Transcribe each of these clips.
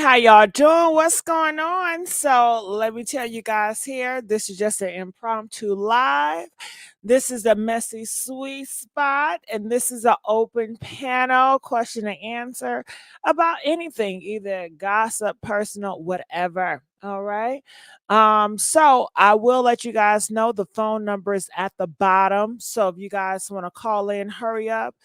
how y'all doing? What's going on? So, let me tell you guys here, this is just an impromptu live. This is a messy sweet spot, and this is an open panel question and answer about anything, either gossip, personal, whatever. All right. So I will let you guys know the phone number is at the bottom. So if you guys want to call in, hurry up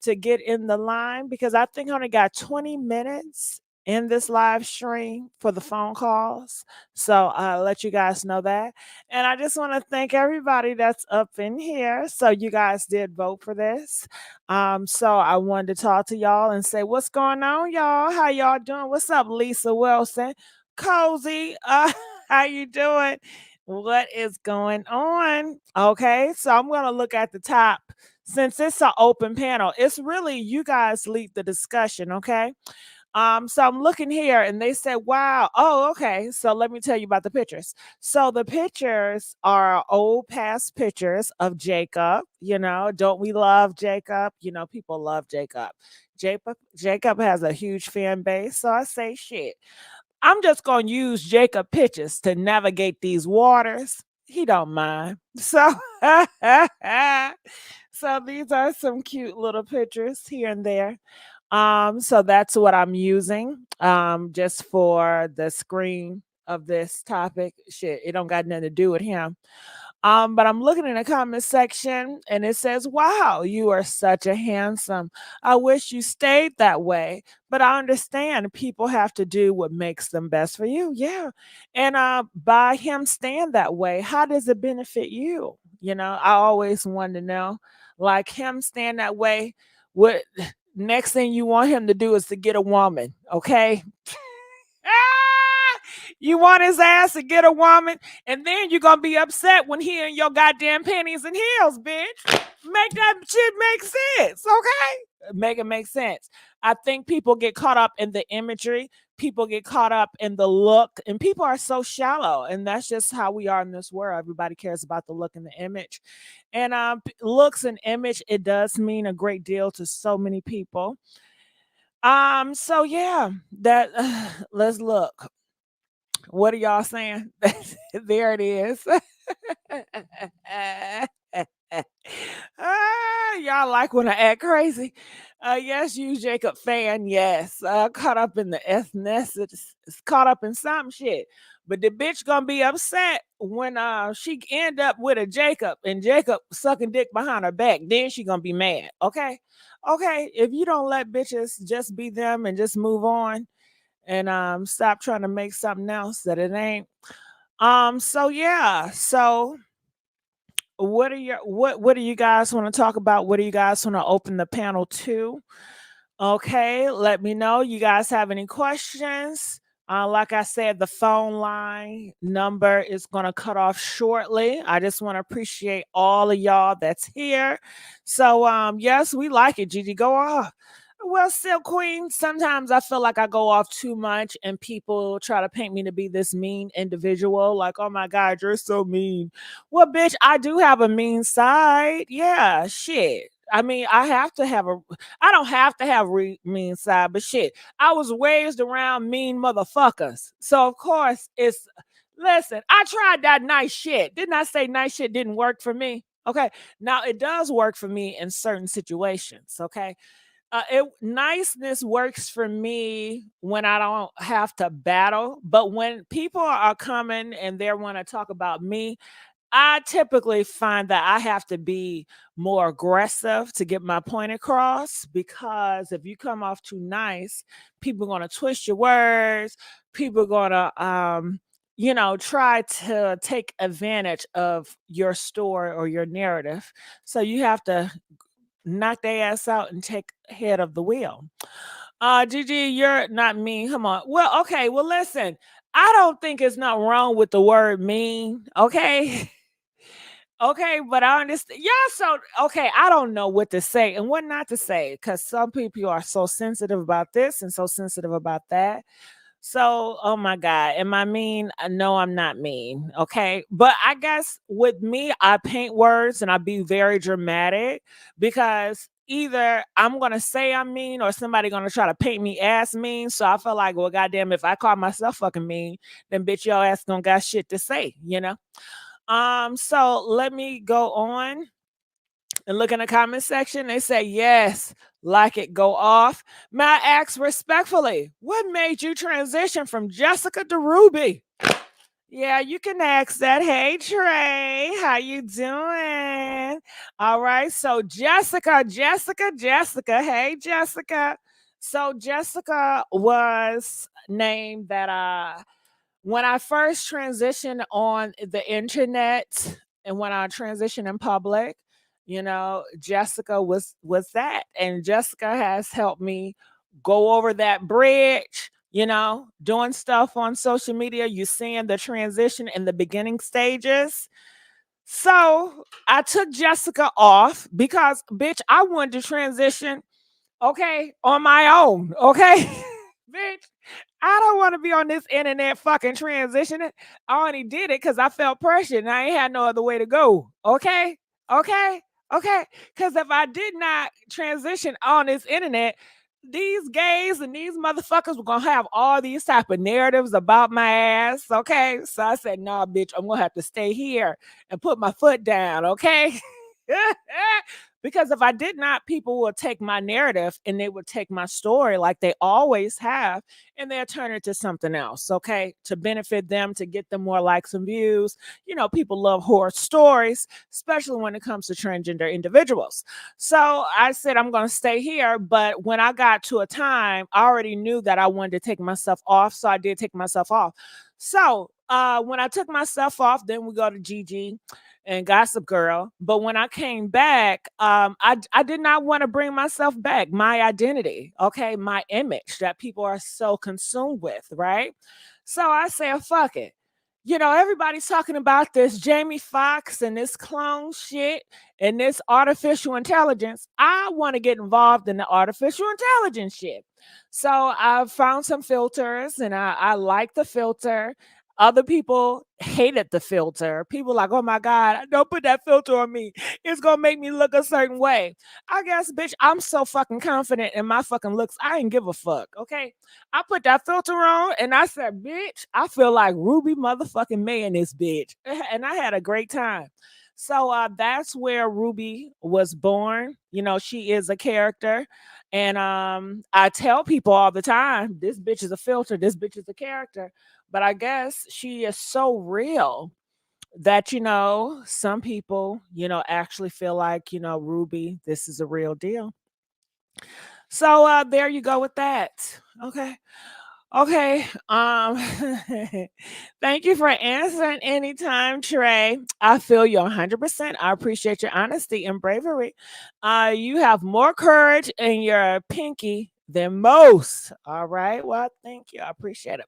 to get in the line because I think I only got 20 minutes in this live stream for the phone calls. So I'll let you guys know that. And I just want to thank everybody that's up in here. So you guys did vote for this. So I wanted to talk to y'all and say, what's going on, y'all? How y'all doing? What's up, Lisa Wilson? Cozy, how you doing? What is going on? Okay, so I'm gonna look at the top since it's an open panel. It's really you guys lead the discussion, okay? So I'm looking here and they said, wow. Oh, okay. So let me tell you about the pictures. So the pictures are old past pictures of Jacob. Don't we love Jacob? People love Jacob. Jacob has a huge fan base. So I say shit. I'm just gonna use Jacob pictures to navigate these waters. He don't mind. So so these are some cute little pictures here and there. So that's what I'm using just for the screen of this topic. Shit, it don't got nothing to do with him. But I'm looking in the comment section and it says, wow, you are such a handsome. I wish you stayed that way. But I understand people have to do what makes them best for you. Yeah. And by him staying that way, how does it benefit you? I always wanted to know, like him staying that way, what next thing you want him to do is to get a woman, okay? You want his ass to get a woman, and then you're gonna be upset when he in your goddamn panties and heels, bitch. Make that shit make sense, okay? Make it make sense. I think people get caught up in the imagery, people get caught up in the look, and people are so shallow, and that's just how we are in this world. Everybody cares about the look and the image. And looks and image, it does mean a great deal to so many people. So yeah, that let's look. What are y'all saying? There it is. Y'all like when I act crazy. Yes, you Jacob fan. Yes, caught up in the ethnicity, caught up in some shit. But the bitch gonna be upset when she end up with a Jacob and Jacob sucking dick behind her back. Then she gonna be mad. Okay, okay. If you don't let bitches just be them and just move on, and stop trying to make something else that it ain't. So yeah, so what do you guys want to talk about? What do you guys want to open the panel to? Okay, let me know. You guys have any questions? Like I said, the phone line number is going to cut off shortly. I just want to appreciate all of y'all that's here. So yes, we like it. Gigi, go off. Well, still, Queen, sometimes I feel like I go off too much and people try to paint me to be this mean individual. Like, oh my God, you're so mean. Well, bitch, I do have a mean side. Yeah, shit. I mean, I don't have to have mean side, but shit, I was raised around mean motherfuckers. So, of course, listen, I tried that nice shit. Didn't I say nice shit didn't work for me? Okay. Now, it does work for me in certain situations. Okay, niceness works for me when I don't have to battle. But when people are coming and they want to talk about me, I typically find that I have to be more aggressive to get my point across, because if you come off too nice, people are going to twist your words. People are going to, try to take advantage of your story or your narrative. So you have to knock their ass out and take head of the wheel. Gigi, you're not mean. Come on. Well, okay. Well, listen, I don't think it's not wrong with the word mean. Okay. Okay, but I understand. Yeah, so okay, I don't know what to say and what not to say because some people are so sensitive about this and so sensitive about that. So, oh my God, am I mean? No, I'm not mean. Okay. But I guess with me, I paint words and I be very dramatic because either I'm gonna say I'm mean or somebody gonna try to paint me as mean. So I feel like, well, goddamn, if I call myself fucking mean, then bitch, your ass gonna got shit to say, you know? So let me go on and look in the comment section. They say, yes, like it, go off. May I ask respectfully, what made you transition from Jessica to Ruby? Yeah, you can ask that. Hey Trey, how you doing? All right, so Jessica. Hey Jessica. So Jessica was named that when I first transitioned on the internet and when I transitioned in public, you know, Jessica was that. And Jessica has helped me go over that bridge, you know, doing stuff on social media. You seeing the transition in the beginning stages. So I took Jessica off because bitch, I wanted to transition, okay, on my own. Okay. Bitch, I don't want to be on this internet fucking transitioning. I only did it because I felt pressure and I ain't had no other way to go. Okay. Okay. Okay. Because if I did not transition on this internet, these gays and these motherfuckers were gonna have all these type of narratives about my ass. Okay. So I said, nah, bitch, I'm gonna have to stay here and put my foot down. Okay. Because if I did not, people would take my narrative and they would take my story like they always have, and they'll turn it to something else, okay, to benefit them, to get them more likes and views. You know, people love horror stories, especially when it comes to transgender individuals. So I said, I'm going to stay here. But when I got to a time, I already knew that I wanted to take myself off. So I did take myself off. So when I took myself off, then we go to Gigi and Gossip Girl. But when I came back, I did not want to bring myself back, my identity, okay, my image that people are so consumed with, right? So I said, fuck it. You know, everybody's talking about this Jamie Foxx and this clone shit and this artificial intelligence. I want to get involved in the artificial intelligence shit. So I found some filters and I like the filter. Other people hated the filter. People like, oh my God, don't put that filter on me. It's gonna make me look a certain way. I guess, bitch, I'm so fucking confident in my fucking looks. I ain't give a fuck. Okay. I put that filter on and I said, bitch, I feel like Ruby motherfucking May in this bitch. And I had a great time. So that's where Ruby was born. You know, she is a character. And I tell people all the time, this bitch is a filter, this bitch is a character. But I guess she is so real that, you know, some people, you know, actually feel like, you know, Ruby, this is a real deal. So there you go with that. Okay. Okay. Thank you for answering anytime, Trey. I feel you 100%. I appreciate your honesty and bravery. You have more courage in your pinky than most. All right. Well, thank you. I appreciate it.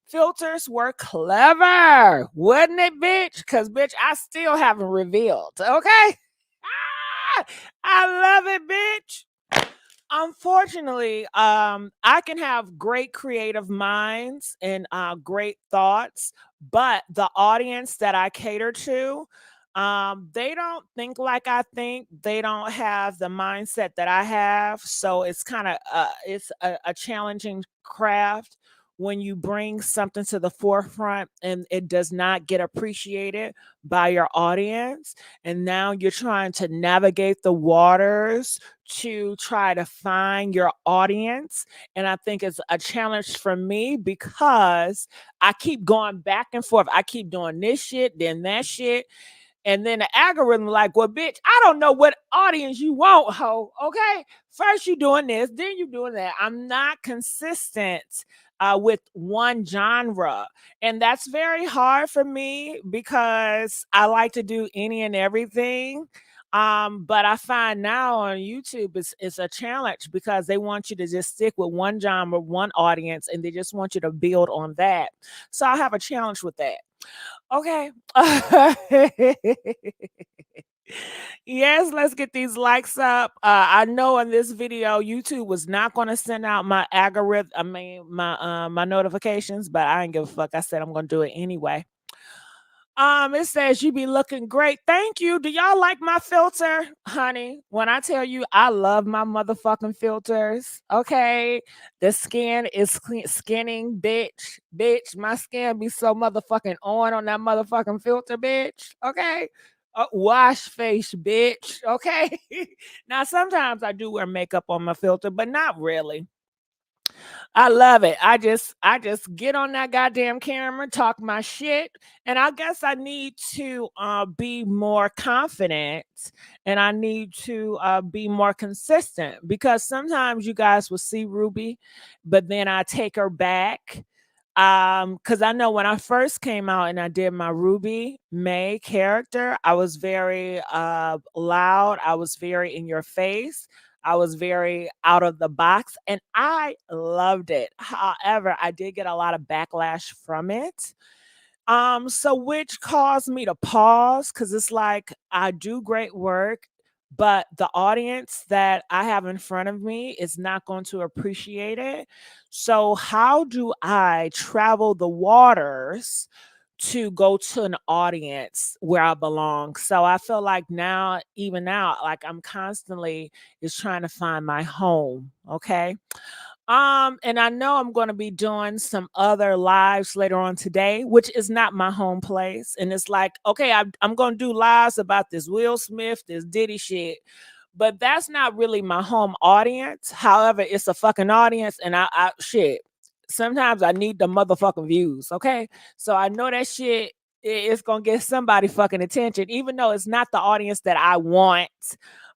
Filters were clever, wasn't it, bitch? Because, bitch, I still haven't revealed. Okay. I love it, bitch. Unfortunately, I can have great creative minds and great thoughts, but the audience that I cater to, they don't think like I think. They don't have the mindset that I have. So it's kind of it's a challenging craft when you bring something to the forefront and it does not get appreciated by your audience. And now you're trying to navigate the waters to try to find your audience. And I think it's a challenge for me because I keep going back and forth. I keep doing this shit, then that shit. And then the algorithm like, well, bitch, I don't know what audience you want, ho. Okay. First you doing this, then you doing that. I'm not consistent with one genre. And that's very hard for me because I like to do any and everything. But I find now on YouTube it's a challenge because they want you to just stick with one genre, one audience, and they just want you to build on that. So I have a challenge with that. Okay. Yes, let's get these likes up. I know in this video, YouTube was not going to send out my algorithm, I mean my notifications, but I ain't give a fuck. I said I'm going to do it anyway. It says you be looking great. Thank you. Do y'all like my filter? Honey, when I tell you I love my motherfucking filters, okay? The skin is skinning, bitch. Bitch, my skin be so motherfucking on that motherfucking filter, bitch. Okay? Wash face, bitch. Okay? Now, sometimes I do wear makeup on my filter, but not really. I love it. I just get on that goddamn camera, talk my shit, and I guess I need to be more confident and I need to be more consistent because sometimes you guys will see Ruby, but then I take her back. Because I know when I first came out and I did my Ruby May character, I was very loud, I was very in your face. I was very out of the box and I loved it. However, I did get a lot of backlash from it. So which caused me to pause because it's like I do great work, but the audience that I have in front of me is not going to appreciate it. So how do I travel the waters to go to an audience where I belong? So I feel like now, even now, like I'm constantly is trying to find my home. Okay. And I know I'm going to be doing some other lives later on today, which is not my home place. And it's like, okay, I'm going to do lives about this Will Smith, this Diddy shit, but that's not really my home audience. However, it's a fucking audience, and I shit. Sometimes I need the motherfucking views. Okay, so I know that shit it's gonna get somebody fucking attention, even though it's not the audience that I want.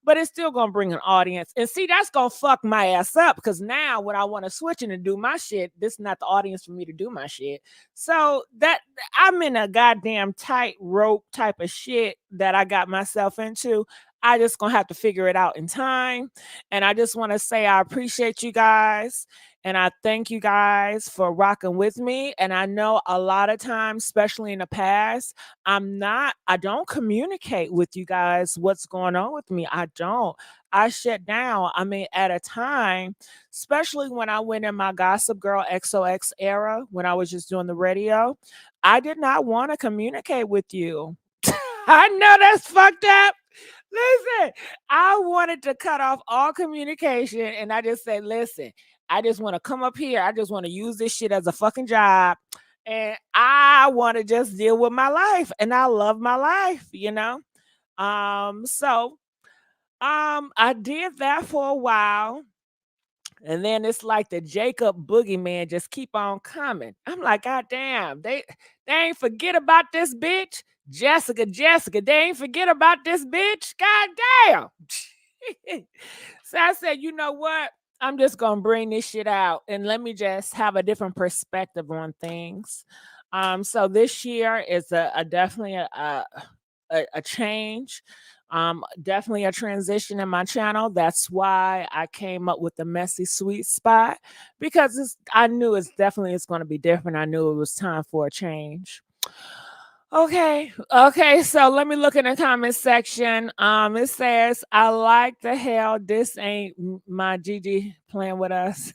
But it's still gonna bring an audience. And see, that's gonna fuck my ass up because now when I want to switch in and do my shit, this is not the audience for me to do my shit. So that I'm in a goddamn tight rope type of shit that I got myself into. I just gonna have to figure it out in time. And I just want to say I appreciate you guys. And I thank you guys for rocking with me. And I know a lot of times, especially in the past, I don't communicate with you guys what's going on with me. I don't. I shut down. I mean, at a time, especially when I went in my Gossip Girl XOX era, when I was just doing the radio, I did not want to communicate with you. I know that's fucked up. Listen, I wanted to cut off all communication and I just said, listen, I just want to come up here. I just want to use this shit as a fucking job. And I want to just deal with my life. And I love my life. So I did that for a while. And then it's like the Jacob boogeyman just keep on coming. I'm like, God damn, they ain't forget about this bitch. Jessica, they ain't forget about this bitch. God damn. So I said, you know what? I'm just gonna bring this shit out and let me just have a different perspective on things. So this year is a definitely a change, definitely a transition in my channel. That's why I came up with the Messy Sweet Spot because I knew it's going to be different. I knew it was time for a change. Okay, so let me look in the comment section. It says, I like the hell this ain't my Gigi playing with us.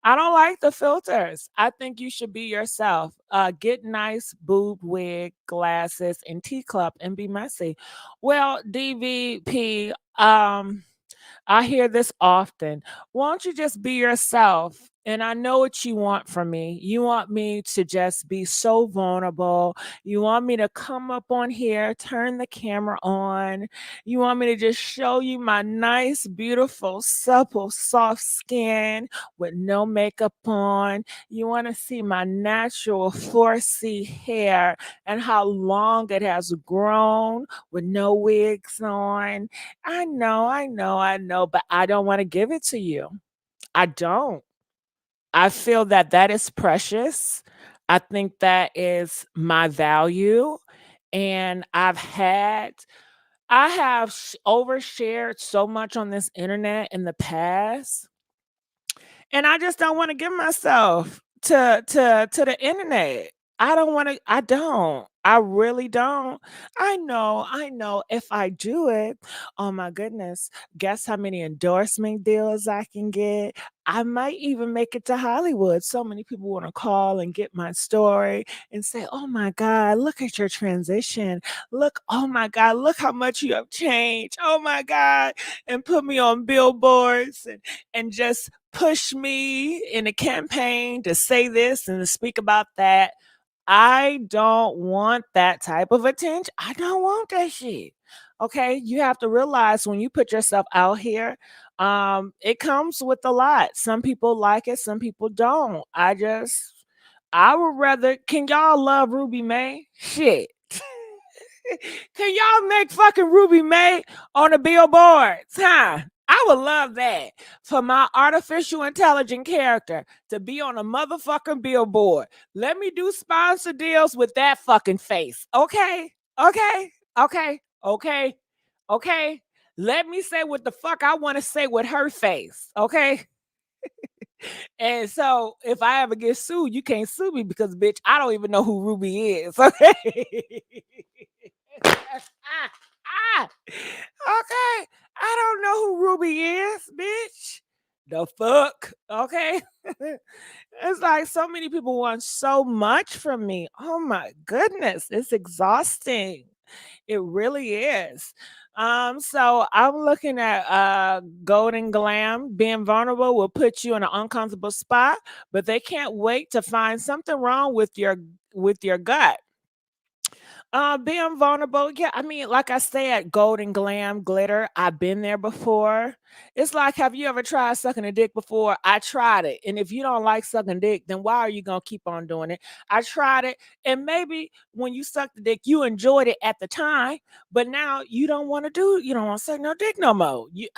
I don't like the filters. I think you should be yourself. Get nice boob wig, glasses, and teacup and be messy. Well, DVP, I hear this often. Won't you just be yourself? And I know what you want from me. You want me to just be so vulnerable. You want me to come up on here, turn the camera on. You want me to just show you my nice, beautiful, supple, soft skin with no makeup on. You want to see my natural 4C hair and how long it has grown with no wigs on. I know, but I don't want to give it to you. I don't. I feel that that is precious. I think that is my value. And I have overshared so much on this internet in the past. And I just don't want to give myself to the internet. I don't want to, I don't. I really don't. I know. If I do it, oh my goodness, guess how many endorsement deals I can get? I might even make it to Hollywood. So many people want to call and get my story and say, "Oh my God, look at your transition. Look, oh my God, look how much you have changed. Oh my God." And put me on billboards and just push me in a campaign to say this and to speak about that. I don't want that type of attention. I don't want that shit. Okay, you have to realize when you put yourself out here, it comes with a lot. Some people like it, some people don't. I would rather. Can y'all love Ruby May? Shit. Can y'all make fucking Ruby May on the billboards? Huh? I would love that for my artificial intelligent character to be on a motherfucking billboard. Let me do sponsor deals with that fucking face. Okay? Okay? Okay? Okay? Okay? Let me say what the fuck I want to say with her face. Okay? And so if I ever get sued, you can't sue me because bitch, I don't even know who Ruby is. Okay. Okay. I don't know who Ruby is, bitch. The fuck? Okay. It's like so many people want so much from me. Oh my goodness. It's exhausting. It really is. So I'm looking at Golden Glam. Being vulnerable will put you in an uncomfortable spot, but they can't wait to find something wrong with your gut. Being vulnerable, yeah. I mean, like I said, golden glam glitter. I've been there before. It's like, have you ever tried sucking a dick before? I tried it, and if you don't like sucking dick, then why are you gonna keep on doing it? I tried it, and maybe when you suck the dick, you enjoyed it at the time, but now you don't want to do. You don't want to suck no dick no more. You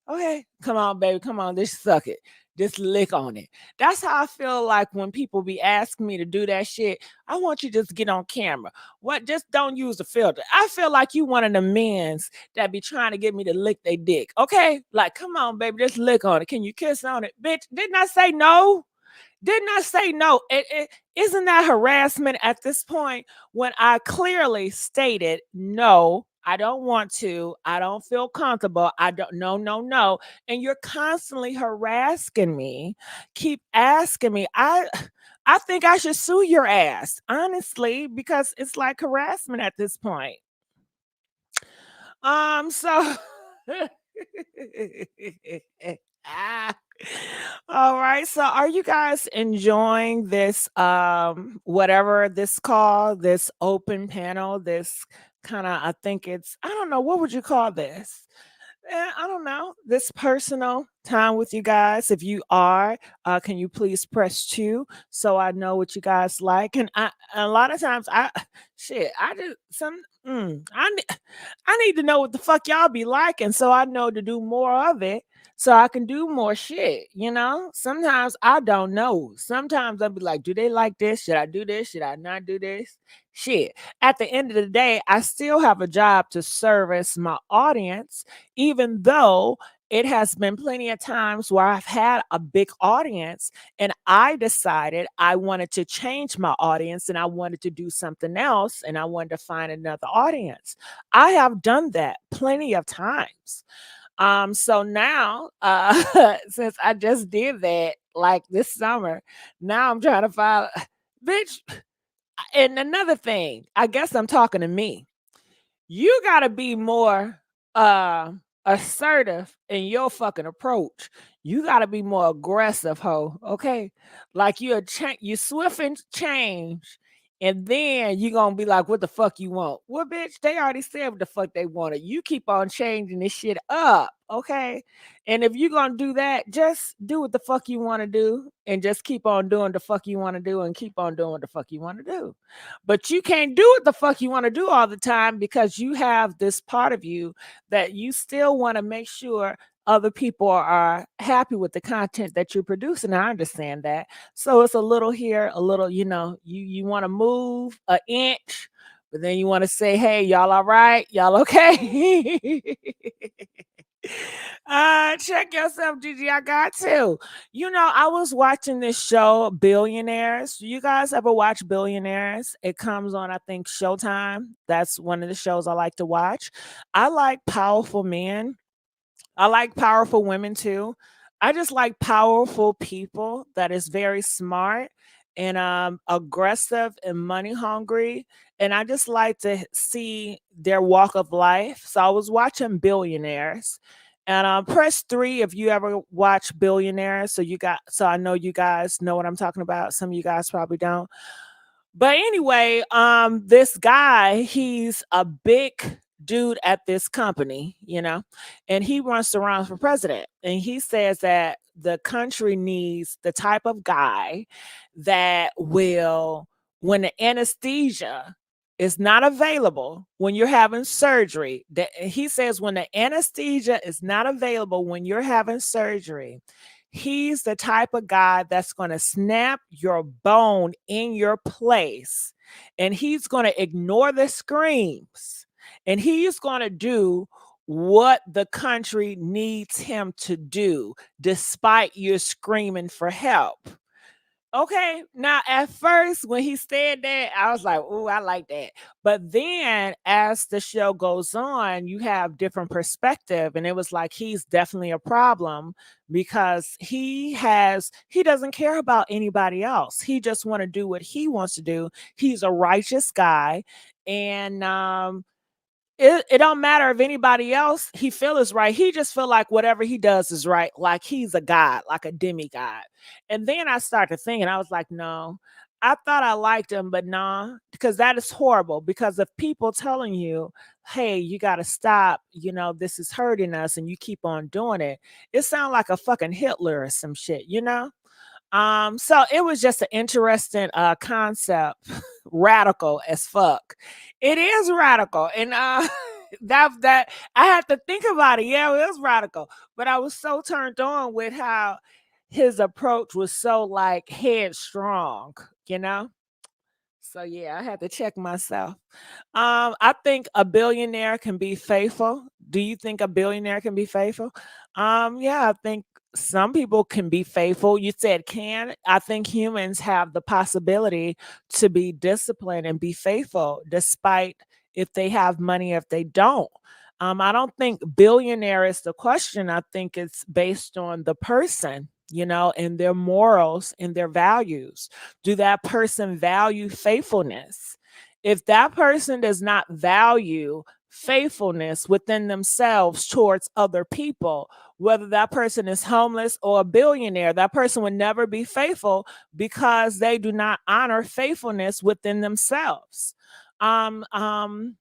okay? Come on, baby. Come on. Just suck it. Just lick on it. That's how I feel like when people be asking me to do that shit. I want you to just get on camera. What? Just don't use the filter. I feel like you one of the men's that be trying to get me to lick their dick. Okay? Like, come on, baby. Just lick on it. Can you kiss on it? Bitch, didn't I say no? Didn't I say no? Isn't that harassment at this point when I clearly stated no? I don't want to. I don't feel comfortable. I don't. No, no, no. And you're constantly harassing me. Keep asking me. I think I should sue your ass, honestly, because it's like harassment at this point. So ah. All right. So are you guys enjoying this whatever this called, this open panel, this kind of I think it's I don't know, what would you call this? I don't know. This personal time with you guys. If you are, can you please press two so I know what you guys like? And a lot of times I shit, I just some I need to know what the fuck y'all be liking so I know to do more of it so I can do more shit, you know? Sometimes I don't know. Sometimes I'll be like, do they like this? Should I do this? Should I not do this? Shit. At the end of the day, I still have a job to service my audience, even though it has been plenty of times where I've had a big audience and I decided I wanted to change my audience and I wanted to do something else and I wanted to find another audience. I have done that plenty of times. So now, since I just did that like this summer, now I'm trying to find, bitch. And another thing, I guess I'm talking to me. You gotta be more uh assertive in your fucking approach. You gotta be more aggressive, ho. Okay, like you swift and change, and then you gonna be like, "What the fuck you want?" Well, bitch, they already said what the fuck they wanted. You keep on changing this shit up, okay? And if you gonna do that, just do what the fuck you want to do, and just keep on doing the fuck you want to do, and keep on doing what the fuck you want to do. But you can't do what the fuck you want to do all the time because you have this part of you that you still want to make sure other people are happy with the content that you're producing. I understand that. So it's a little here, a little, you want to move an inch, but then you want to say, hey, y'all all right? Y'all okay? Check yourself, Gigi. I got to. I was watching this show, Billionaires. You guys ever watch Billionaires? It comes on, I think, Showtime. That's one of the shows I like to watch. I like powerful men. I like powerful women too. I just like powerful people that is very smart and aggressive and money hungry. And I just like to see their walk of life. So I was watching Billionaires. And press 3 if you ever watch Billionaires. So I know you guys know what I'm talking about. Some of you guys probably don't. But anyway, this guy, he's a big dude at this company, and he wants to run for president. And he says that the country needs the type of guy that will, when the anesthesia is not available when you're having surgery, that he says when the anesthesia is not available when you're having surgery, he's the type of guy that's going to snap your bone in your place, and he's going to ignore the screams, and he's going to do what the country needs him to do despite you screaming for help. Okay, now at first when he said that, I was like, "Oh, I like that." But then as the show goes on, you have different perspective, and it was like he's definitely a problem because he doesn't care about anybody else. He just want to do what he wants to do. He's a righteous guy, and it don't matter if anybody else he feel is right. He just feel like whatever he does is right, like he's a god, like a demigod. And then I started thinking, I was like, no, I thought I liked him, but nah, because that is horrible. Because if people telling you, hey, you got to stop, this is hurting us, and you keep on doing it, it sounds like a fucking Hitler or some shit. So it was just an interesting concept, radical as fuck. It is radical, and that I had to think about it. Yeah, it was radical, but I was so turned on with how his approach was so like headstrong, you know. So yeah, I had to check myself. I think a billionaire can be faithful. Do you think a billionaire can be faithful? Yeah, I think some people can be faithful. You said can. I think humans have the possibility to be disciplined and be faithful despite if they have money, if they don't. I don't think billionaire is the question. I think it's based on the person, and their morals and their values. Do that person value faithfulness? If that person does not value faithfulness within themselves towards other people, whether that person is homeless or a billionaire, that person would never be faithful because they do not honor faithfulness within themselves. Um, um,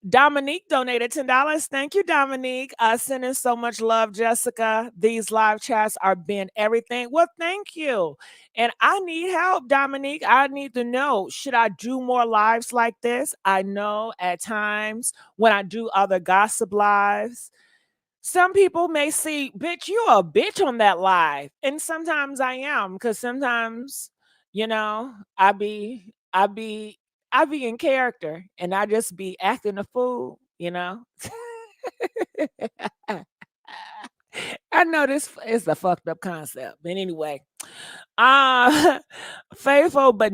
Dominique donated $10. Thank you, Dominique. Sending so much love, Jessica. These live chats are being everything. Well, thank you. And I need help, Dominique. I need to know, should I do more lives like this? I know at times when I do other gossip lives, some people may see, bitch, you a bitch on that live. And sometimes I am, because sometimes, I be in character and I just be acting a fool. I know this is a fucked up concept. But anyway, uh faithful, but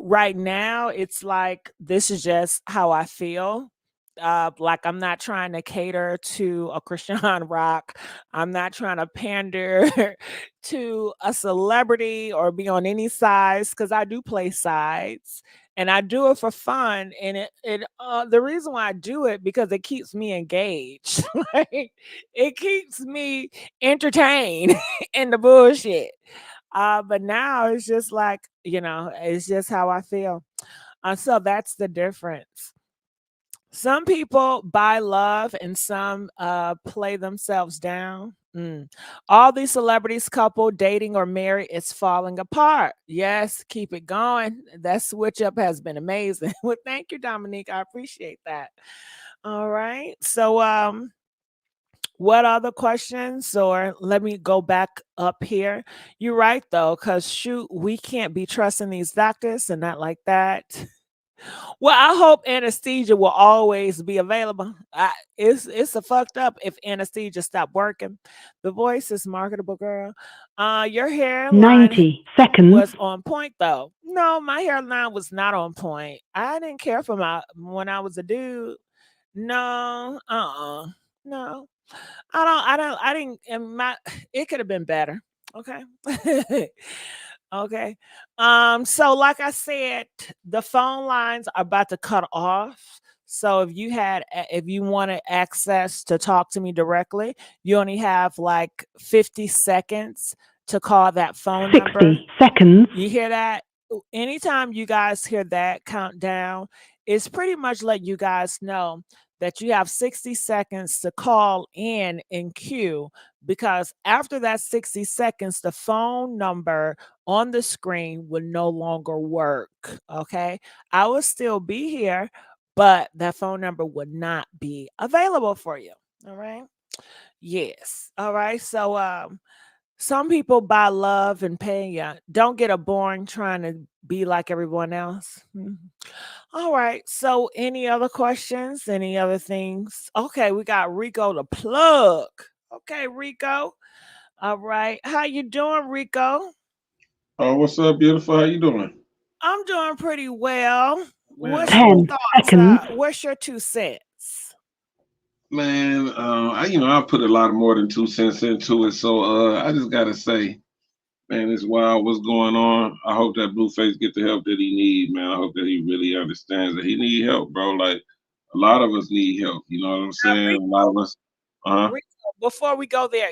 right now, it's like this is just how I feel. Like I'm not trying to cater to a Christian Rock. I'm not trying to pander to a celebrity or be on any sides because I do play sides and I do it for fun. And the reason why I do it because it keeps me engaged. Like, it keeps me entertained in the bullshit. But now it's just like, it's just how I feel. So that's the difference. Some people buy love and some play themselves down. All these celebrities, couple, dating or married, it's falling apart. Yes, keep it going. That switch up has been amazing. Well, thank you, Dominique. I appreciate that. All right. So what other questions? Or let me go back up here. You're right though, because shoot, we can't be trusting these doctors and not like that. Well, I hope anesthesia will always be available. It's a fucked up if anesthesia stopped working. The voice is marketable, girl. Your hairline 90 seconds. was on point though. No, my hairline was not on point. I didn't care for my when I was a dude. No, no. I didn't and my it could have been better. Okay. Okay. So like I said, the phone lines are about to cut off. So if you wanted access to talk to me directly, you only have like 50 seconds to call that phone number. 60 seconds. You hear that? Anytime you guys hear that countdown, it's pretty much let you guys know that you have 60 seconds to call in queue, because after that 60 seconds, the phone number on the screen will no longer work. Okay. I will still be here, but that phone number would not be available for you. All right. Yes. All right. So, some people buy love and pay ya. Don't get a boring trying to be like everyone else. Mhm. All right. So, any other questions? Any other things? Okay, we got Rico the plug. Okay, Rico. All right. How you doing, Rico? Oh, what's up, beautiful? How you doing? I'm doing pretty well. Man, What's I'm your doing 10 thoughts? seconds. What's your 2 cents? man. I put a lot more than 2 cents into it, so I just gotta say, man, it's wild. What's going on? I hope that Blueface get the help that he need, man. I hope that he really understands that he need help, bro. Like a lot of us need help. You know what I'm Now, saying? A lot Rico, of us. Uh huh. Rico, before we go there,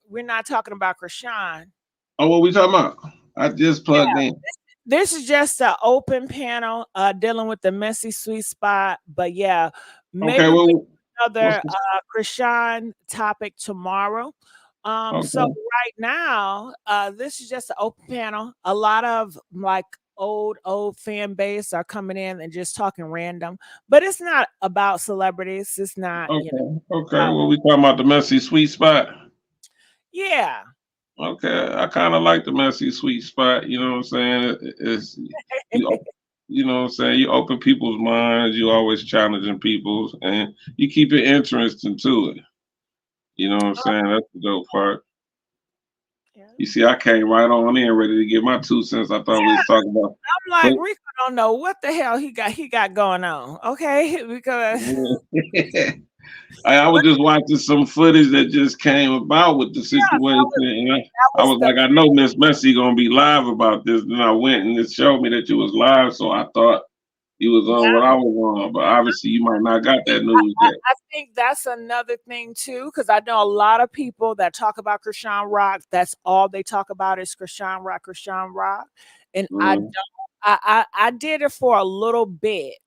we're not talking about Krishan. Oh, what we talking about? I just plugged in. This is just an open panel dealing with the messy sweet spot. But yeah, Okay. maybe we Well, what's another the? Krishan topic tomorrow. So Okay. right now, this is just an open panel. A lot of like old fan base are coming in and just talking random, but it's not about celebrities. It's not, Okay. Okay. about, Well, we talking about the messy sweet spot. yeah. Okay, I kind of like the messy sweet spot. You know what I'm saying? It's you, you know what I'm saying. You open people's minds. You always challenging people's, and you keep it interesting to it. You know what I'm saying? That's the dope part. Yeah. You see, I came right on in, ready to get my 2 cents. I thought we was talking about. I'm like, Rico don't know what the hell he got going on. Okay. Because I was but just watching some footage that just came about with the yeah, situation, and that I was was the like, I know Miss Messy gonna be live about this. Then I went and it showed me that you was live, so I thought you was on yeah. what I was on, but obviously you might not got that I, news I, yet. I think that's another thing too, because I know a lot of people that talk about Krishan Rock. That's all they talk about is Krishan Rock, and I don't. Mm. I did it for a little bit,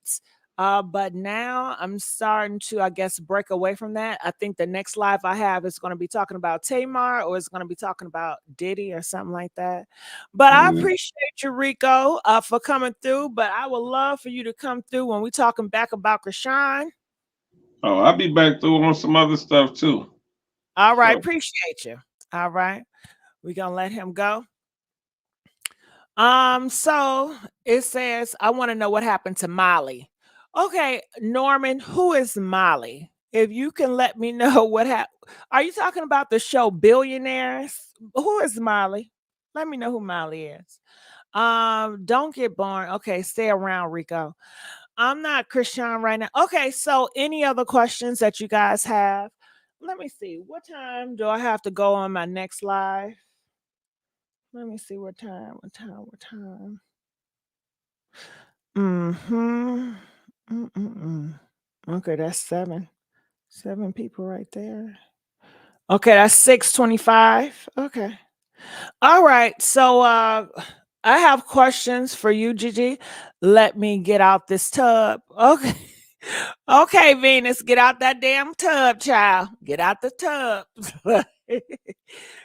but now I'm starting to, I guess, break away from that. I think the next live I have is going to be talking about Tamar, or it's going to be talking about Diddy or something like that. But I Mm. appreciate you, Rico, for coming through. But I would love for you to come through when we talking back about Krishan. Oh, I'll be back through on some other stuff too. All right, So appreciate you. All right, we gonna let him go. So it says, I want to know what happened to Molly. Okay, Norman, who is Molly? If you can let me know what happened. Are you talking about the show Billionaires? Who is Molly? Let me know who Molly is. Don't get bored. Okay, stay around, Rico. I'm not Christian right now. Okay, so any other questions that you guys have? Let me see. What time do I have to go on my next live? Let me see what time. Mm-hmm. Mm-mm-mm. Okay, that's seven. Seven people right there. Okay, that's 6:25. Okay. All right. So I have questions for you, Gigi. Let me get out this tub. Okay. Okay, Venus, get out that damn tub, child. Get out the tub.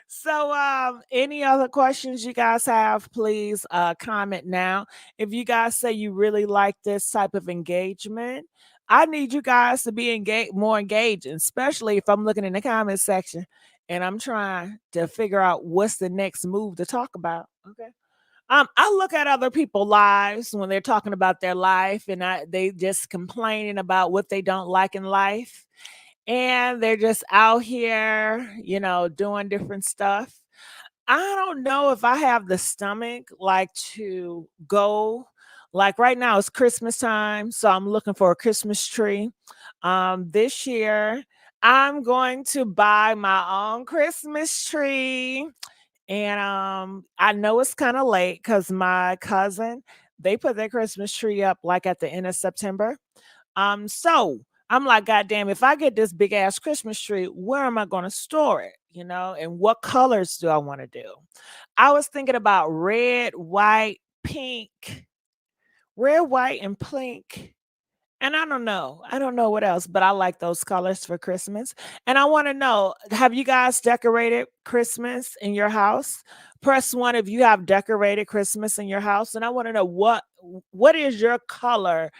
So any other questions you guys have, please comment now. If you guys say you really like this type of engagement, I need you guys to be more engaging, especially if I'm looking in the comment section and I'm trying to figure out what's the next move to talk about. Okay. I look at other people's lives when they're talking about their life, and they just complaining about what they don't like in life, and they're just out here, doing different stuff. I don't know if I have the stomach like to go. Like right now, it's Christmas time, so I'm looking for a Christmas tree. This year, I'm going to buy my own Christmas tree. And I know it's kind of late because my cousin, they put their Christmas tree up like at the end of September. So I'm like, God damn, if I get this big ass Christmas tree, where am I gonna store it? And what colors do I want to do? I was thinking about red, white, pink, red, white, and pink. And I don't know. I don't know what else, but I like those colors for Christmas. And I want to know, have you guys decorated Christmas in your house? Press 1 if you have decorated Christmas in your house. And I want to know what is your color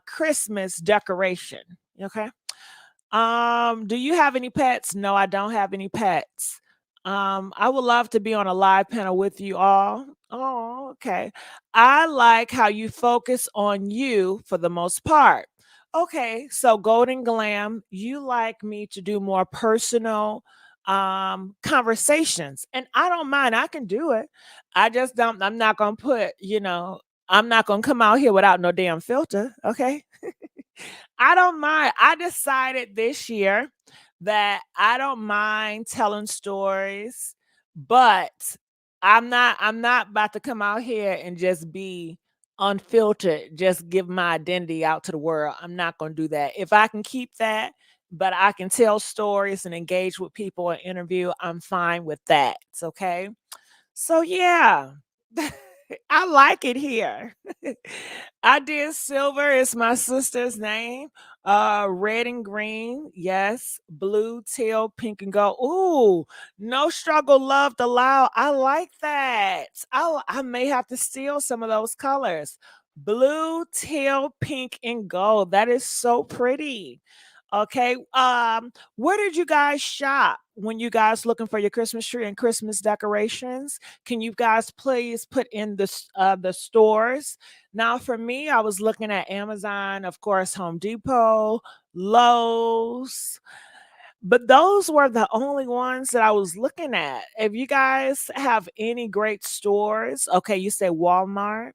Christmas decoration? Okay. Do you have any pets? No, I don't have any pets. I would love to be on a live panel with you all. Oh, okay. I like how you focus on you for the most part. Okay, so Golden Glam, you like me to do more personal conversations. And I don't mind, I can do it. I just don't, I'm not gonna put, I'm not gonna come out here without no damn filter. Okay. I don't mind. I decided this year that I don't mind telling stories, but I'm not about to come out here and just be unfiltered, just give my identity out to the world. I'm not going to do that. If I can keep that, but I can tell stories and engage with people and interview, I'm fine with that. It's okay. So yeah, I like it here. I did silver is my sister's name. Red and green, yes. Blue, teal, pink, and gold. Ooh, no struggle, loved aloud. I like that. I may have to steal some of those colors. Blue, teal, pink, and gold. That is so pretty. Okay. Where did you guys shop when you guys looking for your Christmas tree and Christmas decorations? Can you guys please put in the stores? Now, for me, I was looking at Amazon, of course, Home Depot, Lowe's, but those were the only ones that I was looking at. If you guys have any great stores, okay, you say Walmart.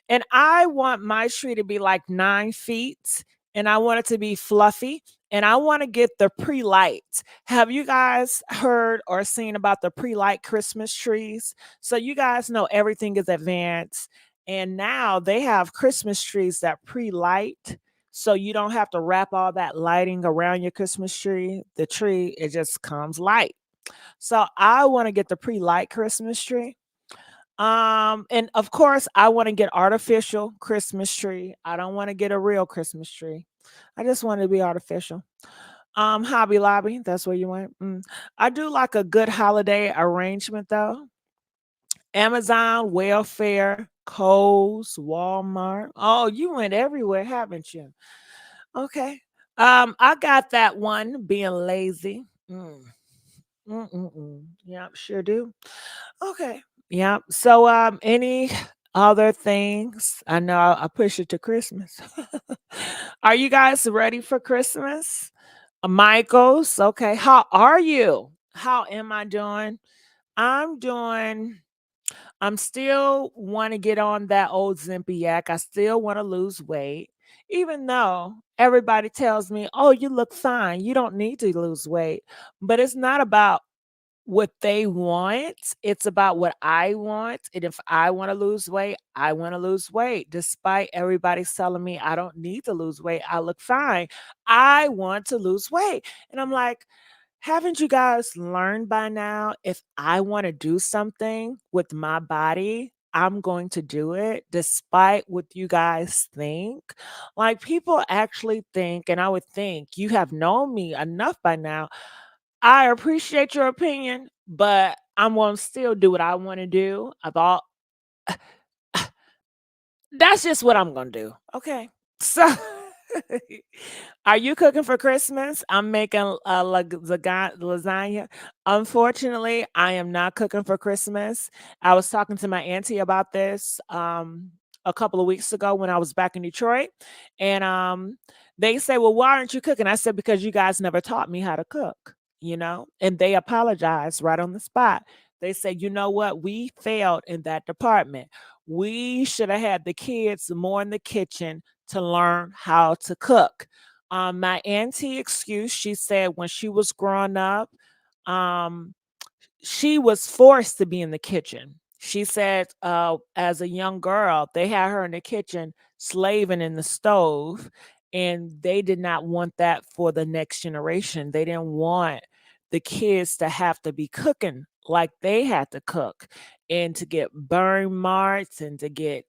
And I want my tree to be like 9 feet, and I want it to be fluffy, and I want to get the pre-light. Have you guys heard or seen about the pre-light Christmas trees? So you guys know everything is advanced. And now they have Christmas trees that pre-light. So you don't have to wrap all that lighting around your Christmas tree. The tree, it just comes light. So I want to get the pre-light Christmas tree. And of course, I want to get artificial Christmas tree. I don't want to get a real Christmas tree. I just want it to be artificial. Hobby Lobby, that's where you went. I do like a good holiday arrangement though. Amazon, Welfare, Kohl's, Walmart. Oh, you went everywhere, haven't you? Okay. I got that one being lazy. Yeah, sure do. Okay. Yeah. So any other things? I know I push it to Christmas. Are you guys ready for Christmas? Michaels, okay. How are you? How am I doing? I'm doing I'm still want to get on that old Zimpiac. I still want to lose weight. Even though everybody tells me, "Oh, you look fine. You don't need to lose weight." But it's not about what they want. It's about what I want. And if I want to lose weight, I want to lose weight. Despite everybody telling me I don't need to lose weight, I look fine. I want to lose weight. And I'm like, haven't you guys learned by now? If I want to do something with my body, I'm going to do it despite what you guys think. Like people actually think, and I would think you have known me enough by now. I appreciate your opinion, but I'm gonna still do what I want to do. That's just what I'm gonna do. Okay. So Are you cooking for Christmas? I'm making lasagna. Unfortunately, I am not cooking for Christmas. I was talking to my auntie about this a couple of weeks ago when I was back in Detroit, and they say, "Well, why aren't you cooking?" I said, "Because you guys never taught me how to cook." And they apologized right on the spot. They said, "You know what? We failed in that department. We should have had the kids more in the kitchen to learn how to cook." My auntie excuse, she said when she was growing up, um, she was forced to be in the kitchen. She said, as a young girl, they had her in the kitchen slaving in the stove, and they did not want that for the next generation. They didn't want the kids to have to be cooking like they had to cook and to get burn marks and to get,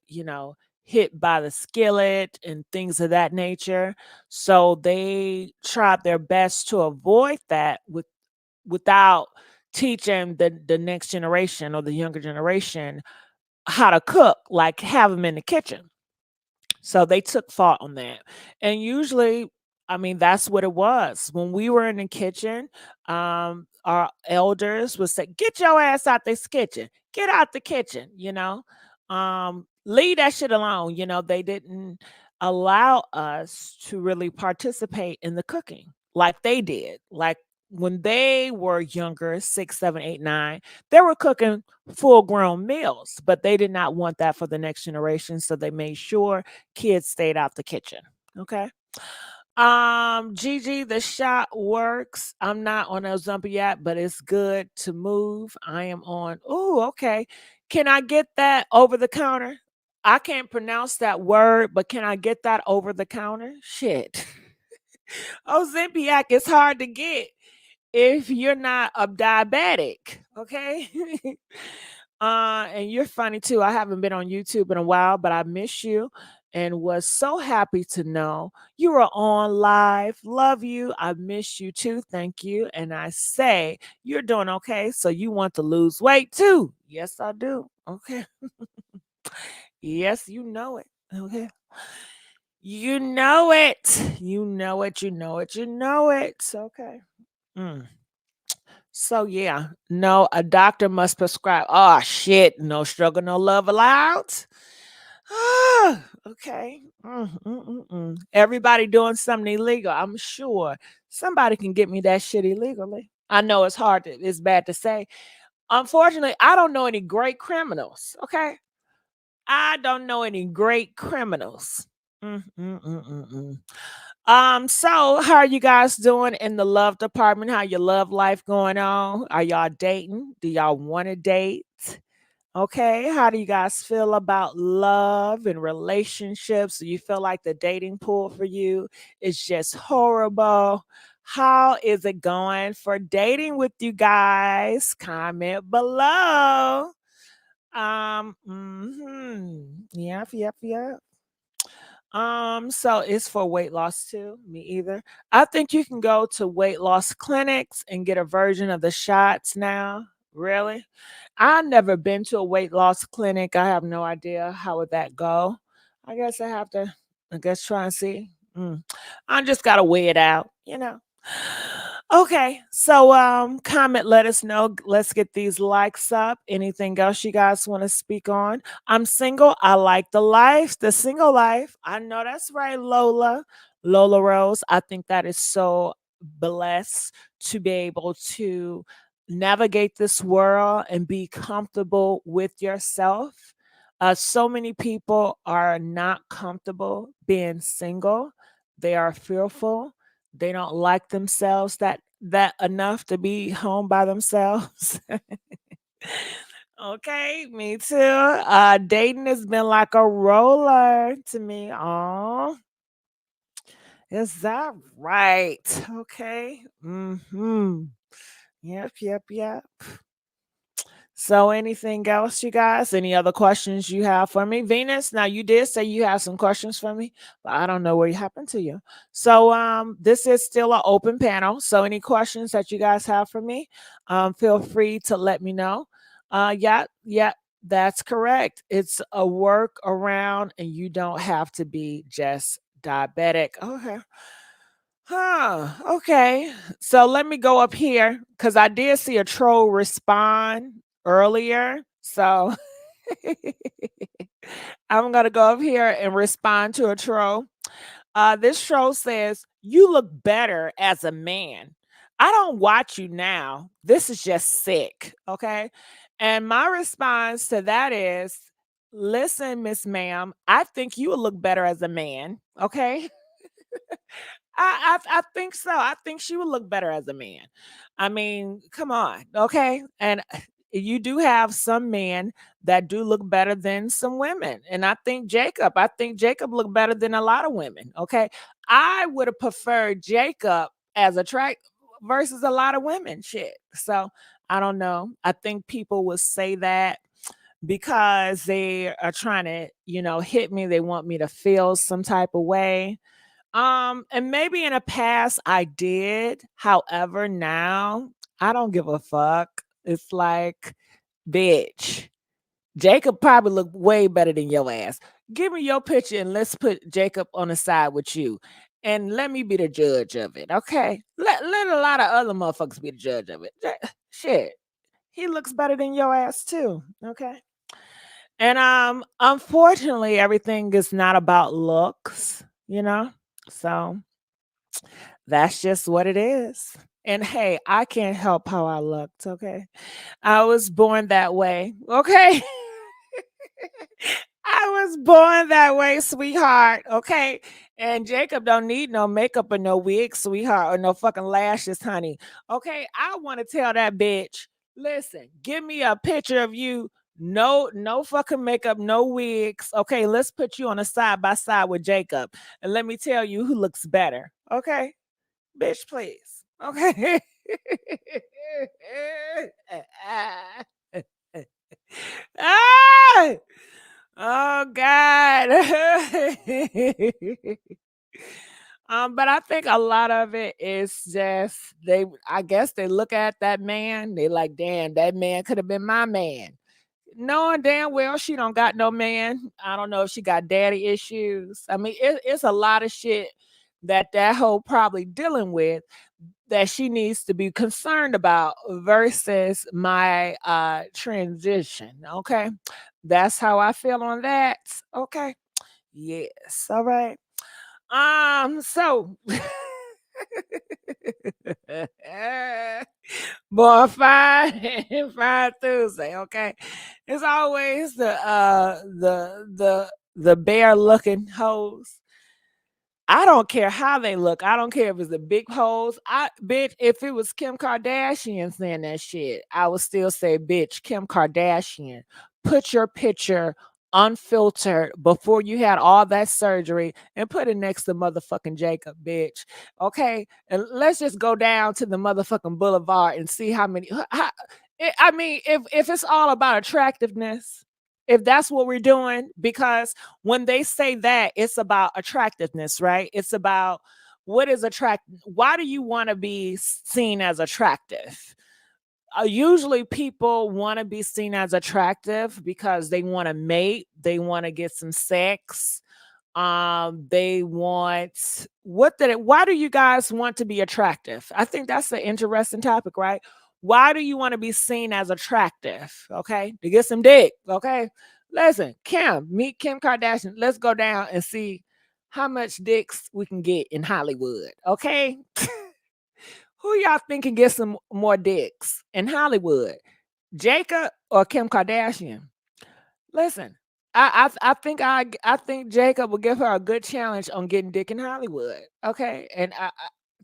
hit by the skillet and things of that nature. So they tried their best to avoid that without teaching the next generation or the younger generation how to cook, like have them in the kitchen. So they took fault on that. And usually, I mean, that's what it was. When we were in the kitchen, our elders would say, "Get your ass out this kitchen. Get out the kitchen," leave that shit alone. They didn't allow us to really participate in the cooking like they did. Like when they were younger, 6, 7, 8, 9, they were cooking full grown meals, but they did not want that for the next generation. So they made sure kids stayed out the kitchen. Okay. Gigi, the shot works. I'm not on a zumper yet, but it's good to move. I am on. Oh, okay. Can I get that over the counter? I can't pronounce that word, but can I get that over the counter? Shit. Ozempiac is hard to get if you're not a diabetic, okay? And you're funny too. I haven't been on YouTube in a while, but I miss you and was so happy to know you are on live. Love you. I miss you too. Thank you. And I say you're doing okay. So you want to lose weight too. Yes, I do. Okay. Yes, you know it. Okay. You know it. You know it. You know it. You know it. Okay. Mm. So yeah, no, a doctor must prescribe. Oh shit, no struggle, no love allowed. Ah, okay. Everybody doing something illegal. I'm sure somebody can get me that shit illegally. I know it's hard. It's bad to say. Unfortunately, I don't know any great criminals. Okay, I don't know any great criminals. Mm, mm, mm, mm, mm. So how are you guys doing in the love department? How your love life going on? Are y'all dating? Do y'all want to date? Okay, how do you guys feel about love and relationships? Do you feel like the dating pool for you is just horrible? How is it going for dating with you guys? Comment below. Yep, yep, yep. So it's for weight loss too. Me either. I think you can go to weight loss clinics and get a version of the shots now. Really? I've never been to a weight loss clinic. I have no idea how would that go. I guess I have to, try and see. I just gotta weigh it out. Okay, so comment, let us know. Let's get these likes up. Anything else you guys want to speak on? I'm single. I like the single life. I know that's right, Lola. Lola Rose. I think that is so blessed to be able to navigate this world and be comfortable with yourself. So many people are not comfortable being single. They are fearful. They don't like themselves that enough to be home by themselves. Okay, me too. Dating has been like a roller to me. Oh, is that right? Okay. Yep, yep, yep. So anything else, you guys? Any other questions you have for me? Venus, now you did say you have some questions for me, but I don't know what happened to you. So this is still an open panel. So any questions that you guys have for me, feel free to let me know. Yeah, that's correct. It's a work around and you don't have to be just Diabetic. Okay. Huh. Okay. So let me go up here because I did see a troll respond earlier. So I'm gonna go up here and respond to a troll. This troll says, "You look better as a man. I don't watch you now. This is just sick." Okay. And my response to that is, "Listen, Miss Ma'am, I think you would look better as a man." Okay. I think so. I think she would look better as a man. I mean, come on, okay? And you do have some men that do look better than some women. And I think Jacob looked better than a lot of women, okay? I would have preferred Jacob as a track versus a lot of women, shit. So, I don't know. I think people would say that because they are trying to, hit me. They want me to feel some type of way, and maybe in the past I did. However, now I don't give a fuck. It's like, bitch, Jacob probably look way better than your ass. Give me your picture and let's put Jacob on the side with you. And let me be the judge of it. Okay. Let a lot of other motherfuckers be the judge of it. Shit. He looks better than your ass too. Okay. And unfortunately, everything is not about looks, you know? So that's just what it is. And hey, I can't help how I looked, okay? I was born that way, okay? I was born that way, sweetheart, okay? And Jacob don't need no makeup or no wig, sweetheart, or no fucking lashes, honey. Okay, I want to tell that bitch, listen, give me a picture of you. No fucking makeup, no wigs. Okay, let's put you on a side by side with Jacob. And let me tell you who looks better. Okay? Bitch, please. Okay. Ah! Oh God. But I think a lot of it is just I guess they look at that man, they like, damn, that man could have been my man. Knowing damn well she don't got no man. I don't know if she got daddy issues. I mean, it's a lot of shit that hoe probably dealing with that she needs to be concerned about versus my transition. Okay. That's how I feel on that. Okay. Yes. All right. So boy, fine, fine Tuesday, okay. It's always the bear looking hoes. I don't care how they look. I don't care if it's the big hoes. Bitch, if it was Kim Kardashian saying that shit, I would still say, bitch, Kim Kardashian, put your picture unfiltered before you had all that surgery and put it next to motherfucking Jacob, bitch. Okay? And let's just go down to the motherfucking boulevard and see how many I mean, if it's all about attractiveness, if that's what we're doing, because when they say that, it's about attractiveness, right? It's about what is attractive. Why do you want to be seen as attractive? Usually people want to be seen as attractive because they want to mate, they want to get some sex, they want why do you guys want to be attractive? I think that's an interesting topic, right? Why do you want to be seen as attractive? Okay, to get some dick. Okay, listen, meet Kim Kardashian. Let's go down and see how much dicks we can get in Hollywood. Okay. Who y'all think can get some more dicks in Hollywood? Jacob or Kim Kardashian? Listen, I think Jacob will give her a good challenge on getting dick in Hollywood. Okay, and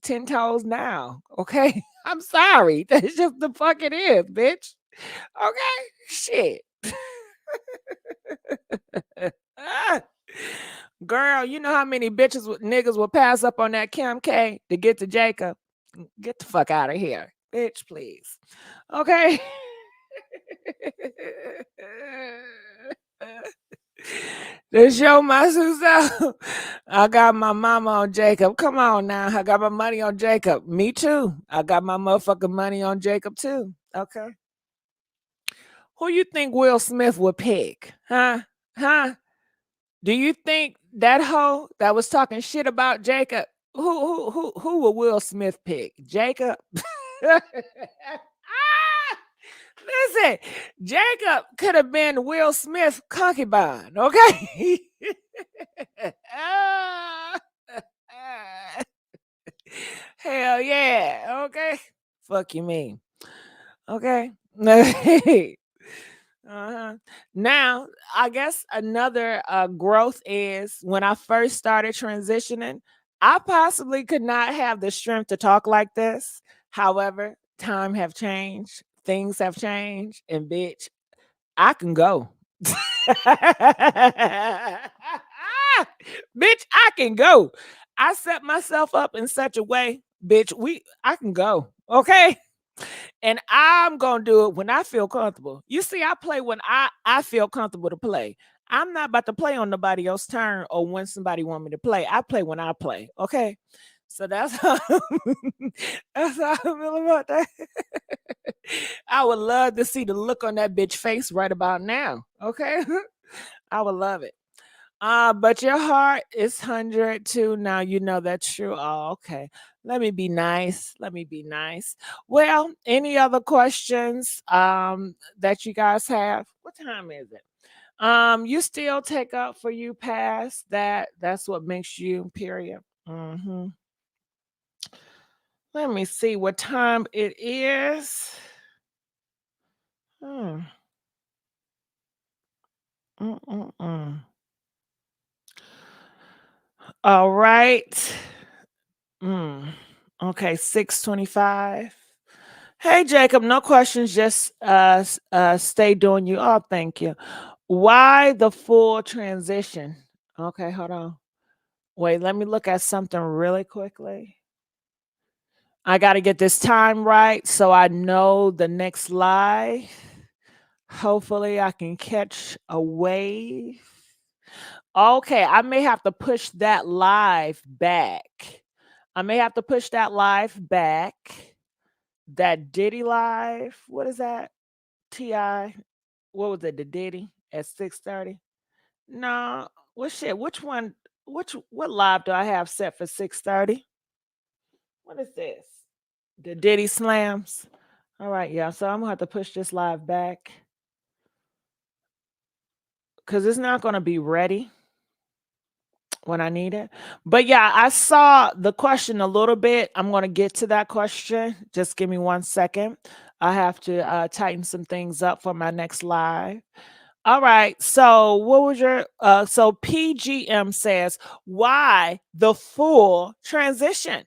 10 toes now. Okay, I'm sorry. That's just the fuck it is, bitch. Okay, shit. Ah, girl, you know how many niggas will pass up on that Kim K to get to Jacob? Get the fuck out of here, bitch, please. Okay. To show my Susan, I got my mama on Jacob. Come on now. I got my money on Jacob. Me too. I got my motherfucking money on Jacob too. Okay. Who you think Will Smith would pick? Huh? Huh? Do you think that hoe that was talking shit about Jacob, who will Will Smith pick? Jacob? Listen, Jacob could have been Will Smith's concubine, okay? Hell yeah, okay? Fuck you mean. Okay. Uh-huh. Now, I guess another growth is when I first started transitioning, I possibly could not have the strength to talk like this. However, time have changed, things have changed, and bitch, I can go. Bitch, I can go. I set myself up in such a way, bitch, I can go. Okay? And I'm gonna do it when I feel comfortable. You see, I play when I feel comfortable to play. I'm not about to play on nobody else's turn or when somebody want me to play. I play when I play. Okay. So that's how that's how I feel about that. I would love to see the look on that bitch face right about now. Okay. I would love it. But your heart is 100 too. Now you know that's true. Oh, okay. Let me be nice. Let me be nice. Well, any other questions that you guys have? What time is it? You still take up for you past that. That's what makes you, period. Mm-hmm. Let me see what time it is. Hmm. Mm-mm-mm. All right. Okay, 6:25. Hey Jacob, no questions, just stay doing you. Oh, thank you. Why the full transition? Okay, hold on. Wait, let me look at something really quickly. I got to get this time right so I know the next live. Hopefully I can catch a wave. Okay, I may have to push that live back. I may have to push that live back. That Diddy live, what is that? Ti, what was it? The Diddy at 6:30? No, what shit? Which one? What live do I have set for 6:30? What is this? The Diddy slams. All right, yeah. So I'm gonna have to push this live back because it's not gonna be ready when I need it. But yeah, I saw the question a little bit. I'm gonna get to that question. Just give me 1 second. I have to tighten some things up for my next live. All right. So what was your so PGM says, why the full transition?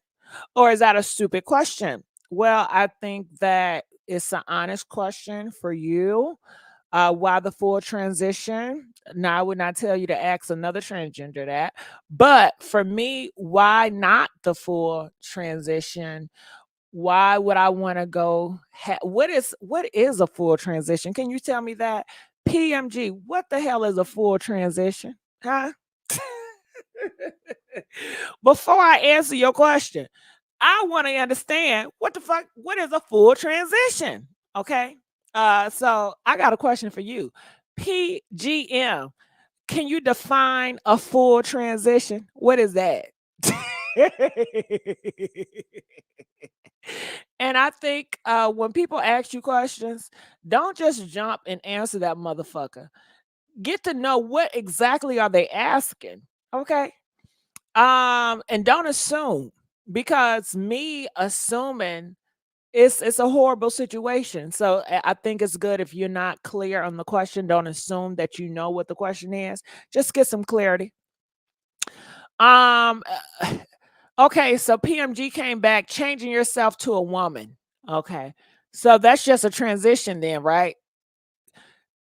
Or is that a stupid question? Well, I think that it's an honest question for you. Why the full transition? Now, I would not tell you to ask another transgender that, but for me, why not the full transition? Why would I want to go? What is a full transition? Can you tell me that? PMG, what the hell is a full transition? Huh? Before I answer your question, I want to understand what the fuck, what is a full transition? Okay. So I got a question for you. PGM, can you define a full transition? What is that? And I think when people ask you questions, don't just jump and answer that motherfucker. Get to know what exactly are they asking. Okay. And don't assume, because me assuming it's a horrible situation. So I think it's good if you're not clear on the question. Don't assume that you know what the question is. Just get some clarity. Um okay, so PMG came back, changing yourself to a woman. Okay. So that's just a transition then, right?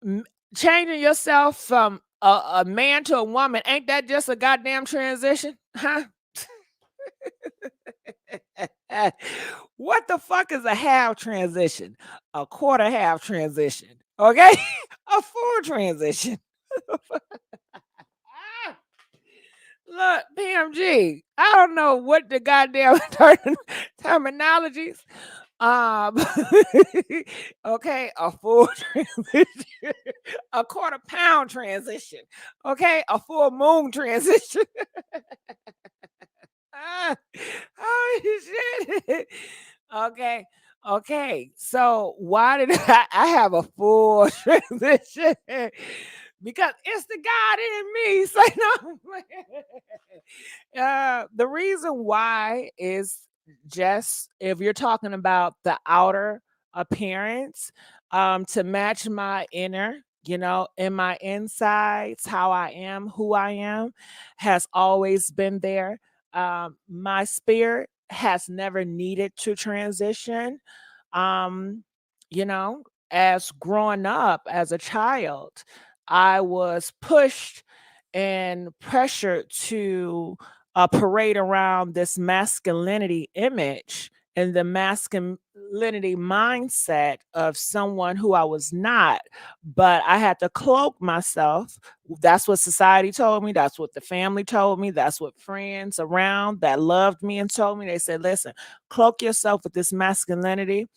M- Changing yourself from a man to a woman, ain't that just a goddamn transition? Huh? What the fuck is a half transition? A quarter half transition. Okay? A full transition. Ah, look, PMG. I don't know what the goddamn terminologies. Um okay, a full transition. a quarter pound transition. Okay, a full moon transition. Ah, oh shit. Okay. Okay. So why did I have a full transition? Because it's the God in me. Say no. The reason why is just if you're talking about the outer appearance, to match my inner, in my insides, how I am, who I am, has always been there. My spirit has never needed to transition. Um, you know, as growing up as a child, I was pushed and pressured to parade around this masculinity image and the masculinity mindset of someone who I was not, but I had to cloak myself. That's what society told me. That's what the family told me. That's what friends around that loved me and told me. They said, listen, cloak yourself with this masculinity.